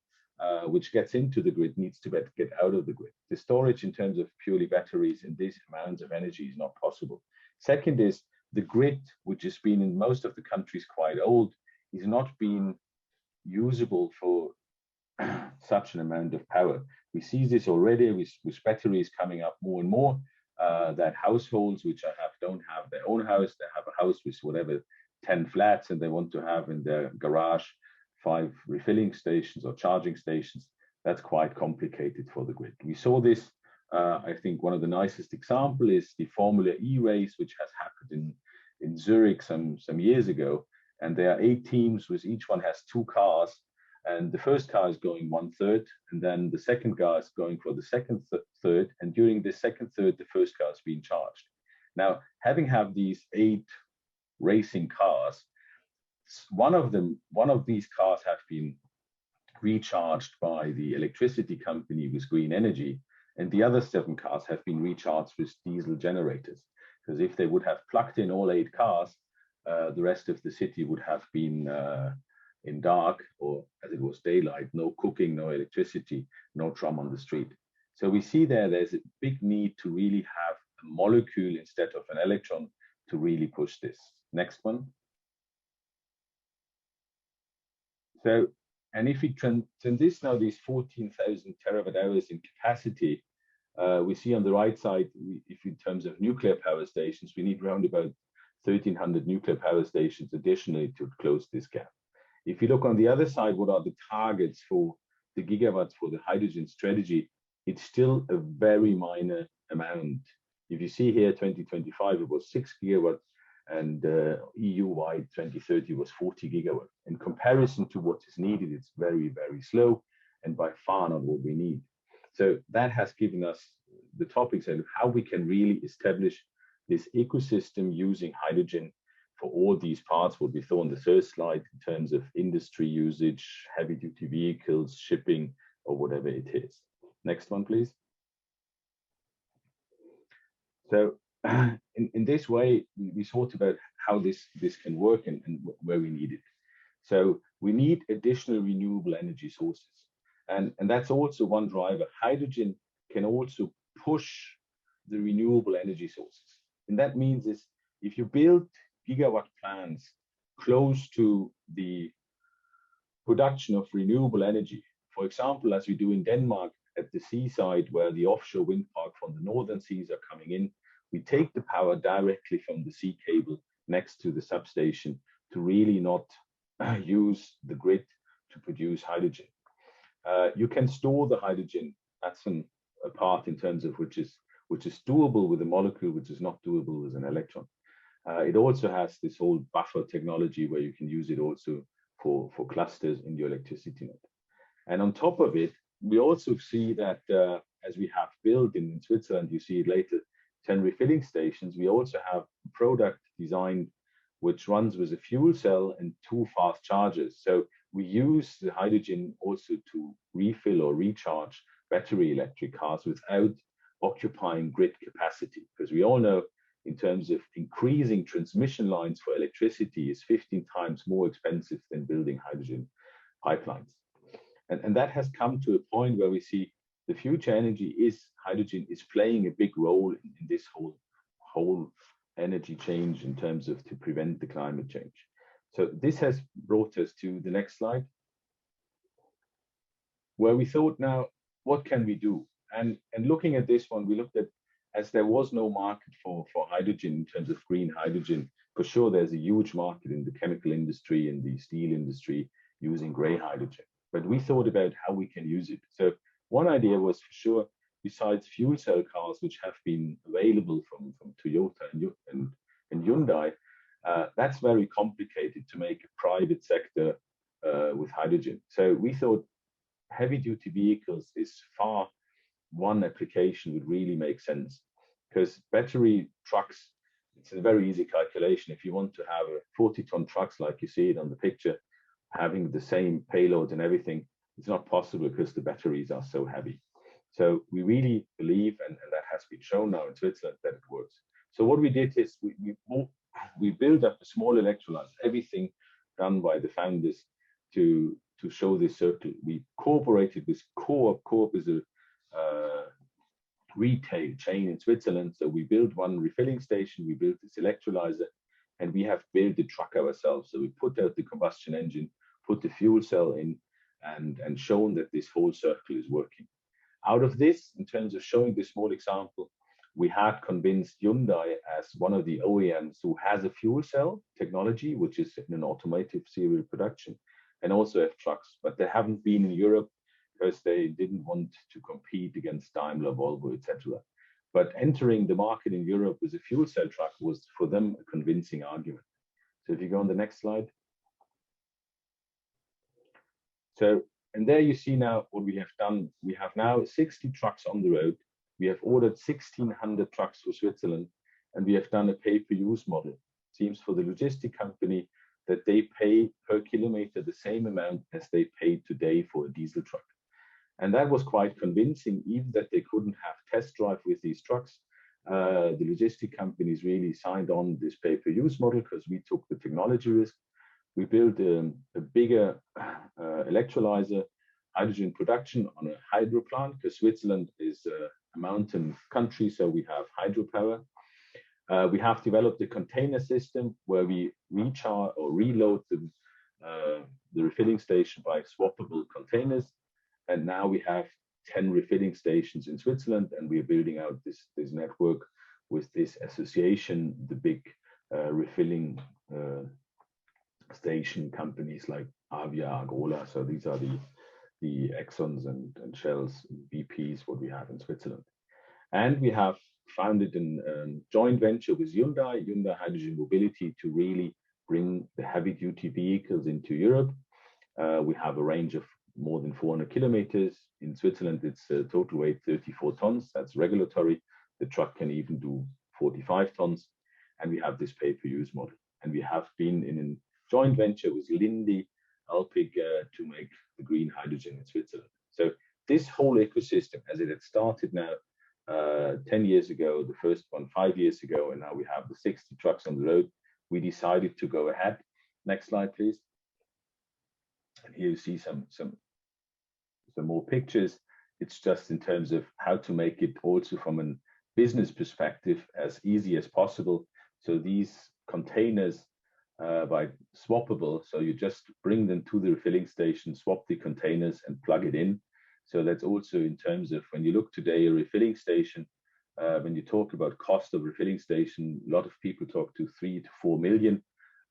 which gets into the grid needs to get out of the grid. The storage in terms of purely batteries in these amounts of energy is not possible. Second is the grid, which has been in most of the countries quite old, is not being usable for such an amount of power. We see this already with batteries coming up more and more, that households which don't have their own house, they have a house with whatever 10 flats, and they want to have in their garage 5 refilling stations or charging stations. That's quite complicated for the grid. We saw this, I think one of the nicest example is the Formula E race, which has happened in Zurich some years ago. And there are 8 teams, with each one has 2 cars. And the first car is going 1/3, and then the second car is going for the second third. And during the second third, the first car is being charged. Now, having these 8 racing cars, one of these cars have been recharged by the electricity company with green energy, and the other 7 cars have been recharged with diesel generators. Because if they would have plugged in all 8 cars, the rest of the city would have been in dark, or as it was daylight, no cooking, no electricity, no tram on the street. So we see there's a big need to really have a molecule instead of an electron to really push this. Next one. So, and if we transit now these 14,000 terawatt hours in capacity, we see on the right side, if in terms of nuclear power stations, we need around about 1,300 nuclear power stations additionally to close this gap. If you look on the other side, what are the targets for the gigawatts for the hydrogen strategy? It's still a very minor amount. If you see here, 2025, it was 6 gigawatts, and EU-wide 2030 was 40 gigawatts. In comparison to what is needed, it's very, very slow, and by far not what we need. So that has given us the topics and how we can really establish this ecosystem using hydrogen for all these parts, what we saw on the first slide in terms of industry usage, heavy duty vehicles, shipping, or whatever it is. Next one, please. So in this way, we thought about how this can work and where we need it. So we need additional renewable energy sources. And that's also one driver. Hydrogen can also push the renewable energy sources. And that means is if you build gigawatt plants close to the production of renewable energy, for example, as we do in Denmark at the seaside where the offshore wind park from the northern seas are coming in, we take the power directly from the sea cable next to the substation to really not use the grid to produce hydrogen. You can store the hydrogen. That's a part in terms of which is doable with a molecule, which is not doable with an electron. It also has this whole buffer technology where you can use it also for clusters in your electricity net. And on top of it, we also see that as we have built in Switzerland, you see it later, 10 refilling stations, we also have a product designed which runs with a fuel cell and 2 fast chargers. So we use the hydrogen also to refill or recharge battery electric cars without occupying grid capacity, because we all know in terms of increasing transmission lines for electricity is 15 times more expensive than building hydrogen pipelines. And that has come to a point where we see the future energy hydrogen is playing a big role in this whole energy change in terms of to prevent the climate change. So this has brought us to the next slide, where we thought now, what can we do? And looking at this one, we looked at, as there was no market for hydrogen in terms of green hydrogen, for sure there's a huge market in the chemical industry and the steel industry using gray hydrogen. But we thought about how we can use it. So one idea was for sure besides fuel cell cars, which have been available from Toyota and Hyundai, that's very complicated to make a private sector with hydrogen. So we thought heavy duty vehicles is far one application would really make sense, because battery trucks, it's a very easy calculation. If you want to have a 40-ton trucks like you see it on the picture, having the same payload and everything, it's not possible because the batteries are so heavy. So we really believe, and that has been shown now in Switzerland, that it works. So what we did is we built up a small electrolyzer, everything done by the founders to show this circle. We cooperated with Coop. Coop is a retail chain in Switzerland. So we built one refilling station, we built this electrolyzer, and we have built the truck ourselves. So we put out the combustion engine, put the fuel cell in, and shown that this whole circle is working. Out of this, in terms of showing this small example, we had convinced Hyundai as one of the OEMs who has a fuel cell technology, which is in an automotive serial production, and also have trucks, but they haven't been in Europe because they didn't want to compete against Daimler, Volvo, etc. But entering the market in Europe with a fuel cell truck was for them a convincing argument. So if you go on the next slide. So, and there you see now what we have done. We have now 60 trucks on the road. We have ordered 1,600 trucks for Switzerland, and we have done a pay-per-use model. Seems for the logistic company that they pay per kilometer the same amount as they pay today for a diesel truck. And that was quite convincing, even that they couldn't have test drive with these trucks. The logistic companies really signed on this pay-per-use model because we took the technology risk. We built a bigger electrolyzer hydrogen production on a hydro plant, because Switzerland is a mountain country, so we have hydropower. We have developed a container system where we recharge or reload the refilling station by swappable containers. And now we have 10 refilling stations in Switzerland, and we are building out this network with this association, the big refilling station companies like Avia, Agola. So these are the Exxons and Shells, BPs, what we have in Switzerland. And we have founded a joint venture with Hyundai Hydrogen Mobility, to really bring the heavy duty vehicles into Europe. We have a range of more than 400 kilometers. In Switzerland, it's a total weight 34 tons. That's regulatory. The truck can even do 45 tons. And we have this pay-per-use model. And we have been in a joint venture with Linde Alpig to make the green hydrogen in Switzerland. So this whole ecosystem, as it had started now 10 years ago, the first one 5 years ago, and now we have the 60 trucks on the road, we decided to go ahead. Next slide, please. And here you see some more pictures. It's just in terms of how to make it also from a business perspective as easy as possible. So these containers by swappable, so you just bring them to the refilling station, swap the containers and plug it in. So that's also in terms of, when you look today, a refilling station, when you talk about cost of refilling station, a lot of people talk to 3 to 4 million.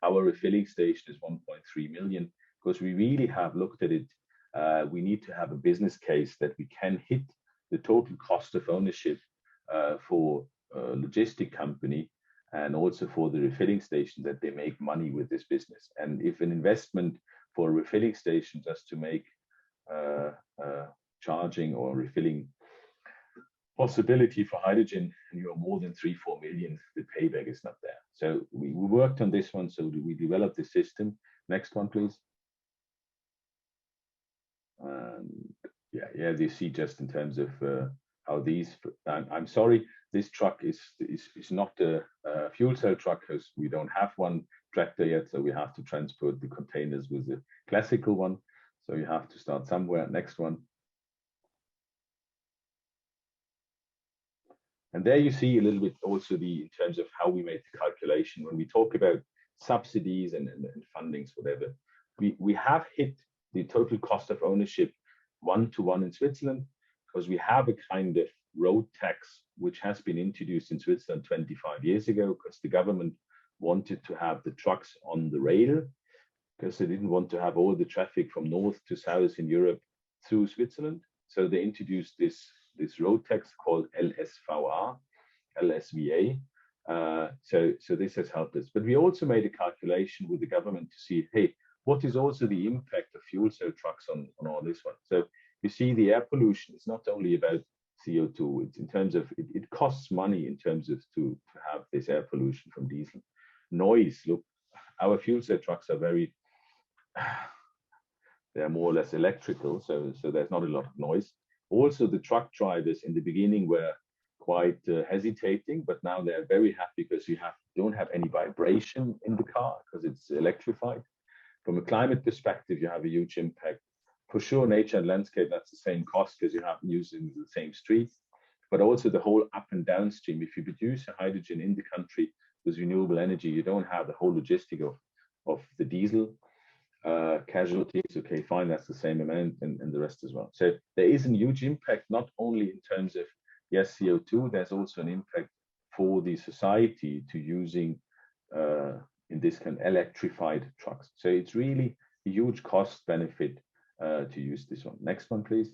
Our refilling station is 1.3 million, because we really have looked at it. We need to have a business case that we can hit the total cost of ownership for a logistic company, and also for the refilling station, that they make money with this business. And if an investment for a refilling station just to make charging or refilling possibility for hydrogen, and you're more than 3-4 million, the payback is not there. So we worked on this one. So we developed the system. Next one, please. Yeah, you see just in terms of how these. I'm sorry, this truck is not a fuel cell truck, because we don't have one tractor yet. So we have to transport the containers with a classical one. So you have to start somewhere. Next one. And there you see a little bit also in terms of how we made the calculation. When we talk about subsidies and fundings, whatever, we have hit the total cost of ownership 1-to-1 in Switzerland, because we have a kind of road tax which has been introduced in Switzerland 25 years ago, because the government wanted to have the trucks on the rail, because they didn't want to have all the traffic from north to south in Europe through Switzerland. So they introduced this this road tax called LSVA. So this has helped us. But we also made a calculation with the government to see, hey, what is also the impact of fuel cell trucks on all this one? So you see the air pollution is not only about CO2, it's in terms of, it costs money in terms of to have this air pollution from diesel. Noise, look, our fuel cell trucks are very, they're more or less electrical, so there's not a lot of noise. Also, the truck drivers in the beginning were quite hesitating, but now they're very happy because you don't have any vibration in the car because it's electrified. From a climate perspective, you have a huge impact. For sure, nature and landscape, that's the same cost because you have using the same streets, but also the whole up and downstream. If you produce a hydrogen in the country with renewable energy, you don't have the whole logistic of the diesel casualties. Okay, fine, that's the same amount and the rest as well. So there is a huge impact, not only in terms of, yes, CO2, there's also an impact for the society to using, in this kind of electrified trucks. So it's really a huge cost benefit to use this one. Next one, please.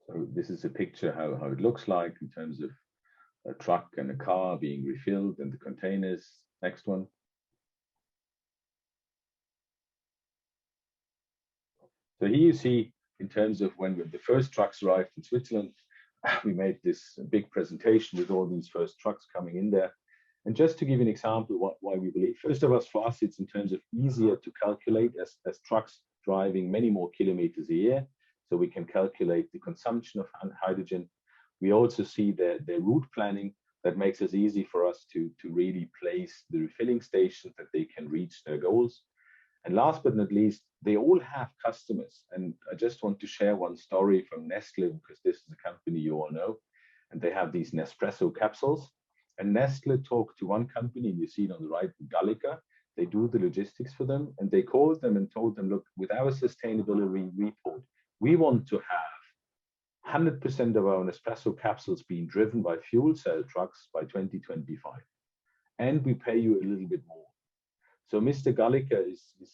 So this is a picture how it looks like in terms of a truck and a car being refilled and the containers. Next one. So here you see in terms of when the first trucks arrived in Switzerland, we made this big presentation with all these first trucks coming in there. And just to give you an example why we believe, first of all, for us, it's in terms of easier to calculate as trucks driving many more kilometers a year. So we can calculate the consumption of hydrogen. We also see the route planning that makes it easy for us to really place the refilling stations that they can reach their goals. And last but not least, they all have customers. And I just want to share one story from Nestle, because this is a company you all know. And they have these Nespresso capsules. And Nestle talked to one company, and you see it on the right, Gallica. They do the logistics for them. And they called them and told them, look, with our sustainability report, we want to have 100% of our Nespresso capsules being driven by fuel cell trucks by 2025. And we pay you a little bit more. So Mr. Gallica,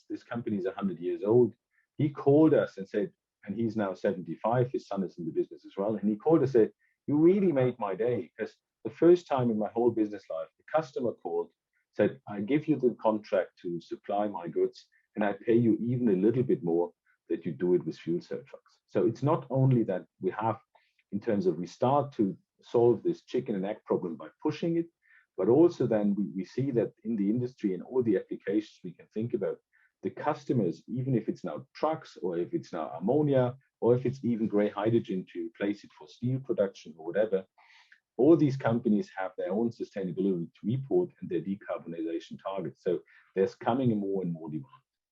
this company is 100 years old. He called us and said, and he's now 75, his son is in the business as well. And he called us and said, you really made my day, because the first time in my whole business life, the customer called, said, I give you the contract to supply my goods, and I pay you even a little bit more that you do it with fuel cell trucks. So it's not only that we have, in terms of we start to solve this chicken and egg problem by pushing it, but also then we see that in the industry and all the applications we can think about, the customers, even if it's now trucks or if it's now ammonia or if it's even gray hydrogen to replace it for steel production or whatever, all these companies have their own sustainability report and their decarbonization targets. So there's coming more and more demand.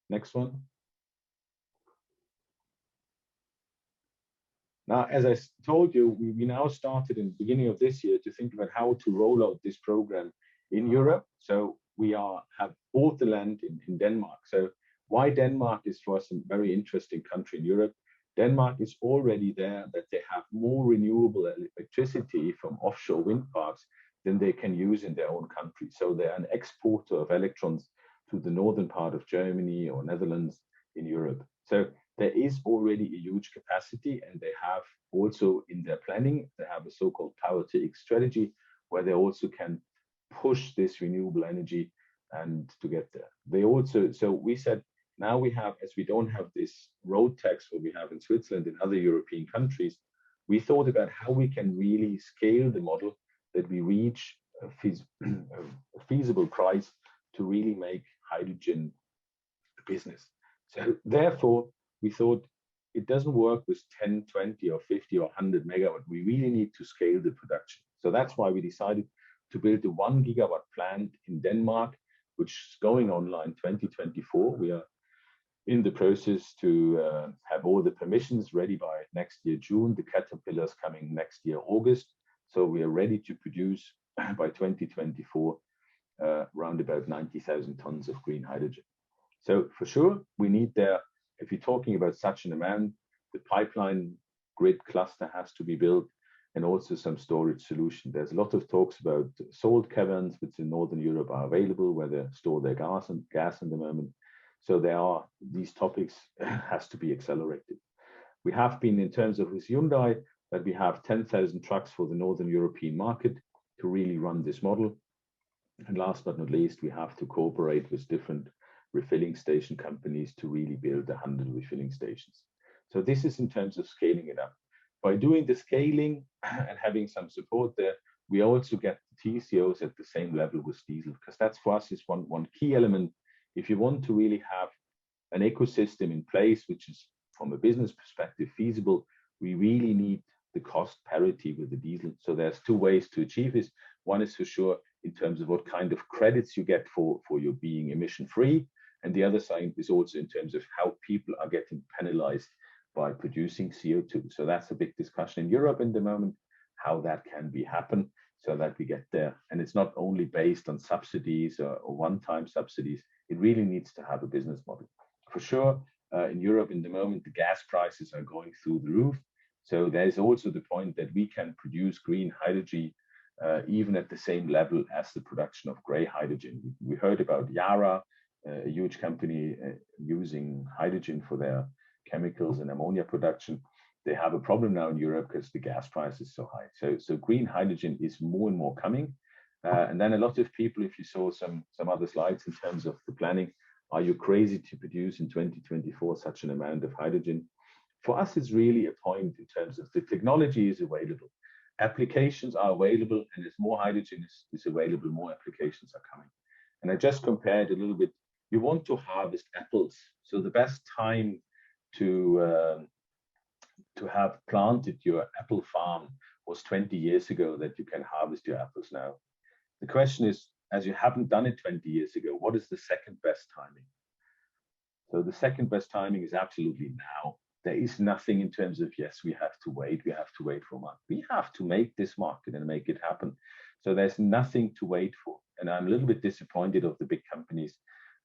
Next one. Now, as I told you, we now started in the beginning of this year to think about how to roll out this program in Europe. So we have bought the land in Denmark. So why Denmark is for us a very interesting country in Europe. Denmark is already there that they have more renewable electricity from offshore wind parks than they can use in their own country. So they're an exporter of electrons to the northern part of Germany or Netherlands in Europe. So there is already a huge capacity, and they have also in their planning, they have a so-called Power-to-X strategy where they also can push this renewable energy and to get there. They also, so we said, now we have, as we don't have this road tax what we have in Switzerland and other European countries, we thought about how we can really scale the model that we reach a feasible price to really make hydrogen a business. So therefore, we thought it doesn't work with 10, 20 or 50 or 100 megawatt. We really need to scale the production. So that's why we decided to build a 1 gigawatt plant in Denmark, which is going online 2024. We are in the process to have all the permissions ready by next year, June. The caterpillars coming next year, August. So we are ready to produce by 2024 around about 90,000 tons of green hydrogen. So for sure, we need there, if you're talking about such an amount, the pipeline grid cluster has to be built and also some storage solution. There's a lot of talks about salt caverns, which in Northern Europe are available, where they store their gas in the moment. So there are these topics has to be accelerated. We have been, in terms of with Hyundai, that we have 10,000 trucks for the Northern European market to really run this model. And last but not least, we have to cooperate with different refilling station companies to really build 100 refilling stations. So this is in terms of scaling it up. By doing the scaling and having some support there, we also get TCOs at the same level with diesel, because that's for us is one key element. If you want to really have an ecosystem in place, which is from a business perspective feasible, we really need the cost parity with the diesel. So there's two ways to achieve this. One is for sure in terms of what kind of credits you get for your being emission free. And the other side is also in terms of how people are getting penalized by producing CO2. So that's a big discussion in Europe in the moment, how that can be happen so that we get there. And it's not only based on subsidies or one-time subsidies. It really needs to have a business model. For sure, in Europe in the moment, the gas prices are going through the roof. So there's also the point that we can produce green hydrogen even at the same level as the production of gray hydrogen. We heard about Yara, a huge company using hydrogen for their chemicals and ammonia production. They have a problem now in Europe because the gas price is so high. So green hydrogen is more and more coming. And then a lot of people, if you saw some other slides in terms of the planning, are you crazy to produce in 2024 such an amount of hydrogen? For us, it's really a point in terms of the technology is available. Applications are available, and as more hydrogen is available, more applications are coming. And I just compared a little bit. You want to harvest apples. So the best time to have planted your apple farm was 20 years ago that you can harvest your apples now. The question is, as you haven't done it 20 years ago, what is the second best timing? So the second best timing is absolutely now. There is nothing in terms of, yes, we have to wait for a market. We have to make this market and make it happen. So there's nothing to wait for. And I'm a little bit disappointed of the big companies,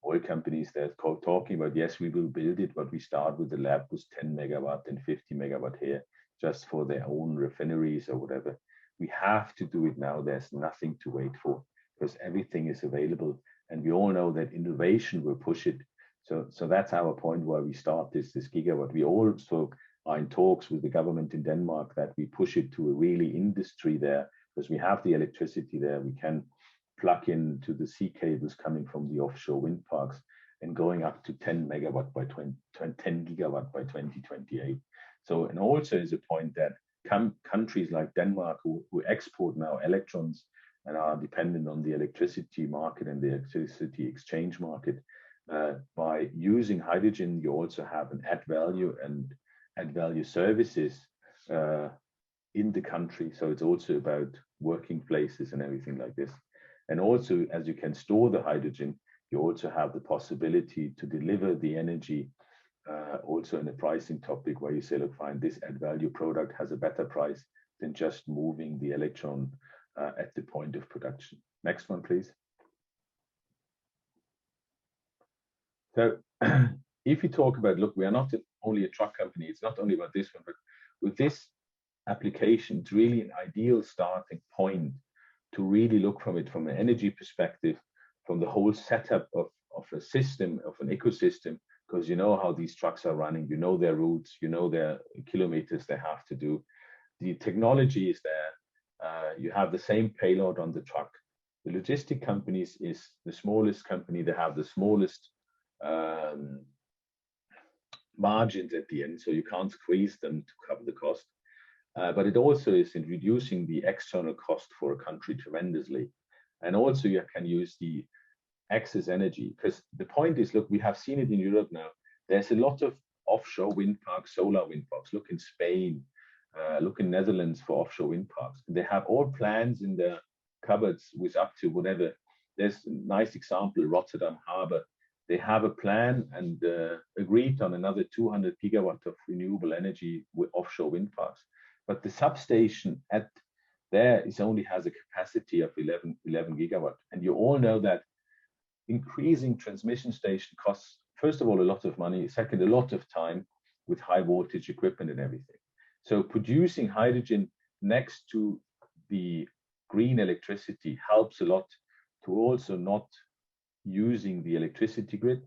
oil companies that are talking about, yes, we will build it, but we start with the lab with 10 megawatt and 50 megawatt here just for their own refineries or whatever. We have to do it now. There's nothing to wait for because everything is available. And we all know that innovation will push it. So that's our point where we start this gigawatt. We also are in talks with the government in Denmark that we push it to a really industry there because we have the electricity there. We can plug into the sea cables coming from the offshore wind parks and going up to 10 megawatt by 10 gigawatt by 2028. So, and also is a point that countries like Denmark who export now electrons and are dependent on the electricity market and the electricity exchange market, by using hydrogen, you also have an add value services in the country. So it's also about working places and everything like this. And also, as you can store the hydrogen, you also have the possibility to deliver the energy also in a pricing topic where you say, look, fine, this add value product has a better price than just moving the electron at the point of production. Next one, please. So if you talk about, look, we are not only a truck company, it's not only about this one, but with this application, it's really an ideal starting point to really look from it from an energy perspective, from the whole setup of a system, of an ecosystem, because you know how these trucks are running, you know their routes, you know their kilometers they have to do. The technology is there. You have the same payload on the truck. The logistic companies is the smallest company. They have the smallest margins at the end, so you can't squeeze them to cover the cost. But it also is in reducing the external cost for a country tremendously. And also you can use the excess energy, because the point is, look, we have seen it in Europe now. There's a lot of offshore wind parks, solar wind parks. Look in Spain, look in Netherlands for offshore wind parks. They have all plans in their cupboards with up to whatever. There's a nice example, Rotterdam Harbor. They have a plan and agreed on another 200 gigawatt of renewable energy with offshore wind parks. But the substation at there only has a capacity of 11 gigawatt. And you all know that increasing transmission station costs, first of all, a lot of money. Second, a lot of time with high voltage equipment and everything. So producing hydrogen next to the green electricity helps a lot to also not using the electricity grid.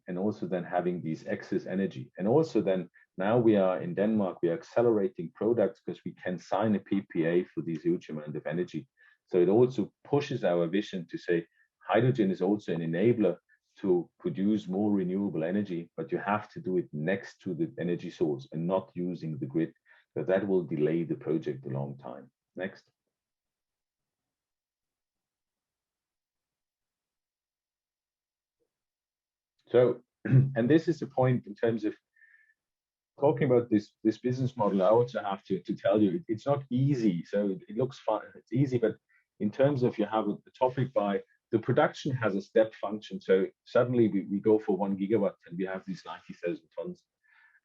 and also then having these excess energy. And also then now we are in Denmark, we are accelerating products because we can sign a PPA for this huge amount of energy. So it also pushes our vision to say hydrogen is also an enabler to produce more renewable energy, but you have to do it next to the energy source and not using the grid, because that will delay the project a long time. Next. So, and this is the point in terms of talking about this business model. I also have to tell you, it's not easy. So it looks fun, it's easy, but in terms of you have a topic by the production has a step function. So suddenly we go for 1 gigawatt and we have these 90,000 tons.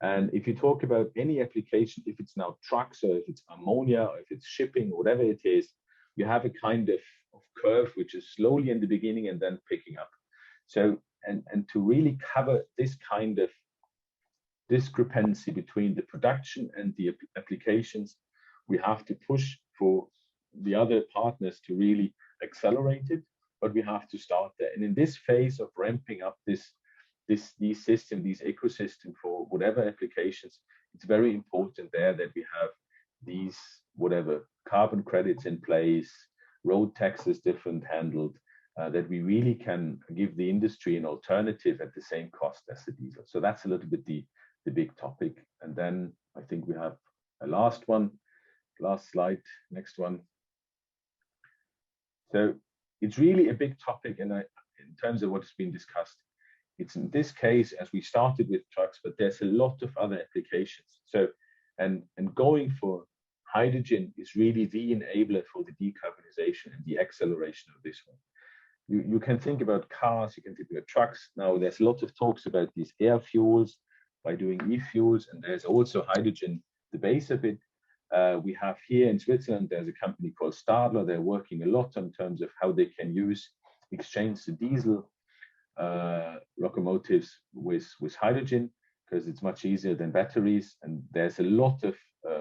And if you talk about any application, if it's now trucks or if it's ammonia or if it's shipping, whatever it is, you have a kind of curve which is slowly in the beginning and then picking up. So and to really cover this kind of discrepancy between the production and the applications, we have to push for the other partners to really accelerate it, but we have to start there. And in this phase of ramping up these ecosystem for whatever applications, it's very important there that we have these whatever carbon credits in place, road taxes different handled, that we really can give the industry an alternative at the same cost as the diesel. So that's a little bit the big topic. And then I think we have a last slide, next one. So it's really a big topic, and in terms of what's been discussed, it's in this case, as we started with trucks, but there's a lot of other applications. So, and going for hydrogen is really the enabler for the decarbonization and the acceleration of this one. You can think about cars, you can think about trucks. Now there's a lot of talks about these air fuels by doing e-fuels, and there's also hydrogen, the base of it. We have here in Switzerland, there's a company called Stadler. They're working a lot in terms of how they can exchange the diesel locomotives with hydrogen, because it's much easier than batteries. And there's a lot of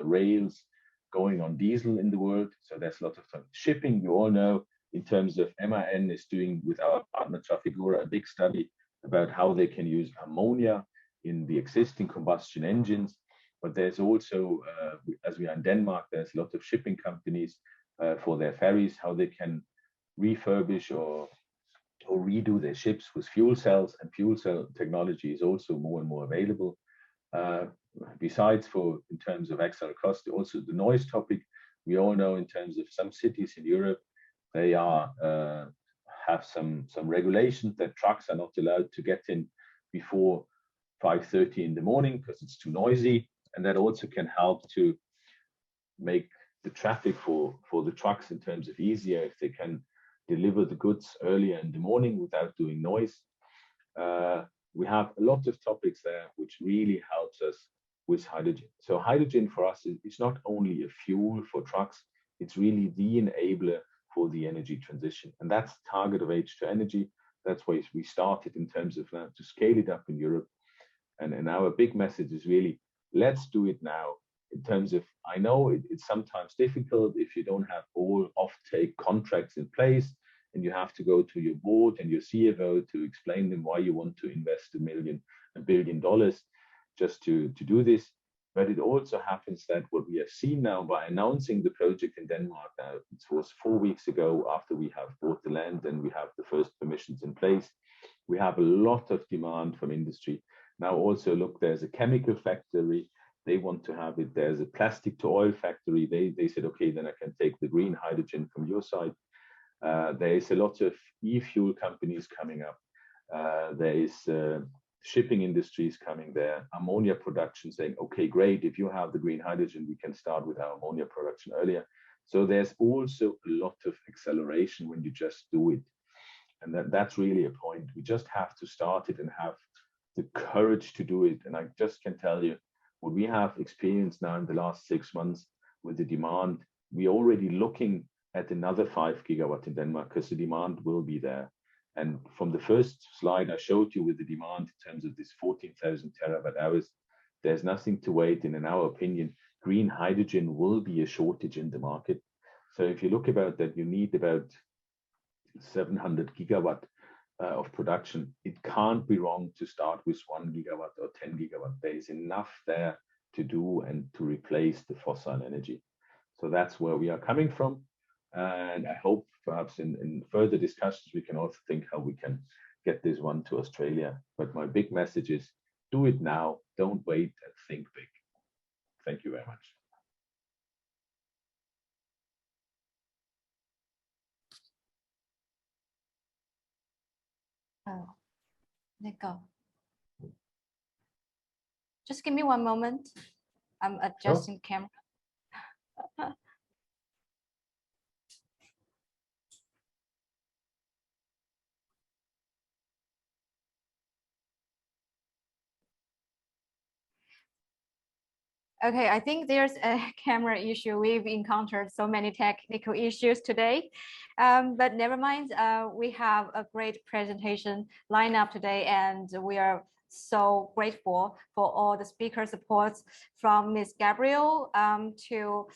rails going on diesel in the world. So there's a lot of shipping. You all know, in terms of MAN is doing with our partner Trafigura a big study about how they can use ammonia in the existing combustion engines. But there's also, as we are in Denmark, there's a lot of shipping companies for their ferries, how they can refurbish or redo their ships with fuel cells, and fuel cell technology is also more and more available. Besides in terms of external cost, also the noise topic, we all know in terms of some cities in Europe, they have some regulations that trucks are not allowed to get in before 5:30 in the morning because it's too noisy. And that also can help to make the traffic for the trucks in terms of easier if they can deliver the goods earlier in the morning without doing noise. We have a lot of topics there which really helps us with hydrogen. So hydrogen for us is not only a fuel for trucks, it's really the enabler for the energy transition. And that's the target of H2Energy. That's why we started in terms of now to scale it up in Europe. And our big message is really, let's do it now. In terms of, I know it's sometimes difficult if you don't have all off-take contracts in place and you have to go to your board and your CFO to explain them why you want to invest $1 billion just to do this. But it also happens that what we have seen now by announcing the project in Denmark, now it was 4 weeks ago after we have bought the land and we have the first permissions in place, we have a lot of demand from industry. Now also look, there's a chemical factory, they want to have it. There's a plastic to oil factory. They said, okay, then I can take the green hydrogen from your side. There is a lot of e-fuel companies coming up. There is shipping industries coming there, ammonia production saying, okay, great, if you have the green hydrogen, we can start with our ammonia production earlier. So there's also a lot of acceleration when you just do it. And that's really a point. We just have to start it and have the courage to do it. And I just can tell you what we have experienced now in the last 6 months with the demand. We're already looking at another 5 gigawatt in Denmark because the demand will be there. And from the first slide I showed you with the demand in terms of this 14,000 terawatt hours, there's nothing to wait. And in our opinion, green hydrogen will be a shortage in the market. So if you look about that, you need about 700 gigawatt of production, it can't be wrong to start with 1 gigawatt or 10 gigawatt. There is enough there to do and to replace the fossil energy. So that's where we are coming from. And I hope perhaps in further discussions, we can also think how we can get this one to Australia. But my big message is do it now. Don't wait and think big. Thank you very much. Oh, there you go. Just give me one moment. I'm adjusting camera. Okay, I think there's a camera issue. We've encountered so many technical issues today, but never mind. We have a great presentation lined up today, and we are so grateful for all the speaker supports from Ms. Gabrielle to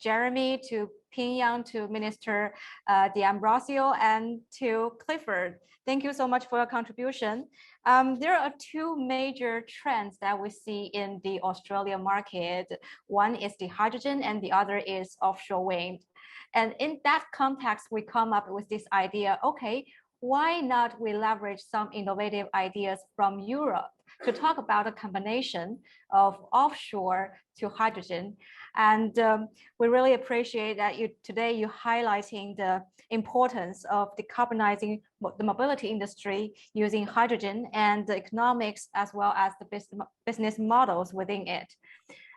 Jeremy, to Pingyang, to Minister 𝐷'Ambrosio, and to Clifford. Thank you so much for your contribution. There are two major trends that we see in the Australian market. One is the hydrogen and the other is offshore wind. And in that context, we come up with this idea, okay, why not we leverage some innovative ideas from Europe to talk about a combination of offshore to hydrogen. And we really appreciate that today you're highlighting the importance of decarbonizing the mobility industry using hydrogen and the economics as well as the business models within it.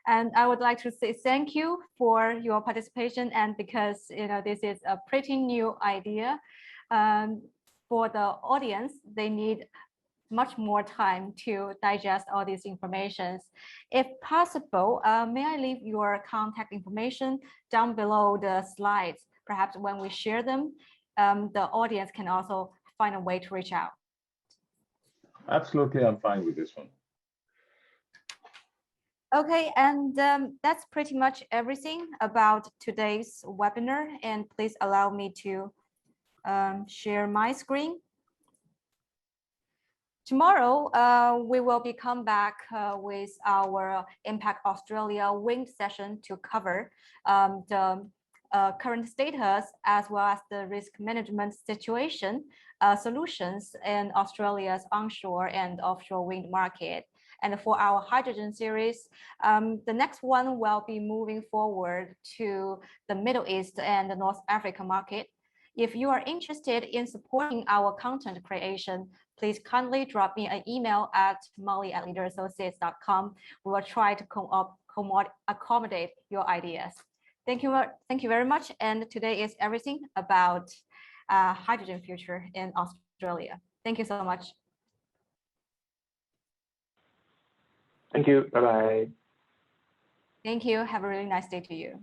And I would like to say thank you for your participation, and because this is a pretty new idea. For the audience, they need much more time to digest all these informations. If possible, may I leave your contact information down below the slides? Perhaps when we share them, the audience can also find a way to reach out. Absolutely, I'm fine with this one. Okay, and that's pretty much everything about today's webinar. And please allow me to share my screen. Tomorrow, we will come back with our Impact Australia wind session to cover the current status as well as the risk management situation solutions in Australia's onshore and offshore wind market. And for our hydrogen series, the next one will be moving forward to the Middle East and the North Africa market. If you are interested in supporting our content creation, please kindly drop me an email at molly@leaderassociates.com. We will try to accommodate your ideas. Thank you very much. And today is everything about hydrogen future in Australia. Thank you so much. Thank you. Bye-bye. Thank you. Have a really nice day to you.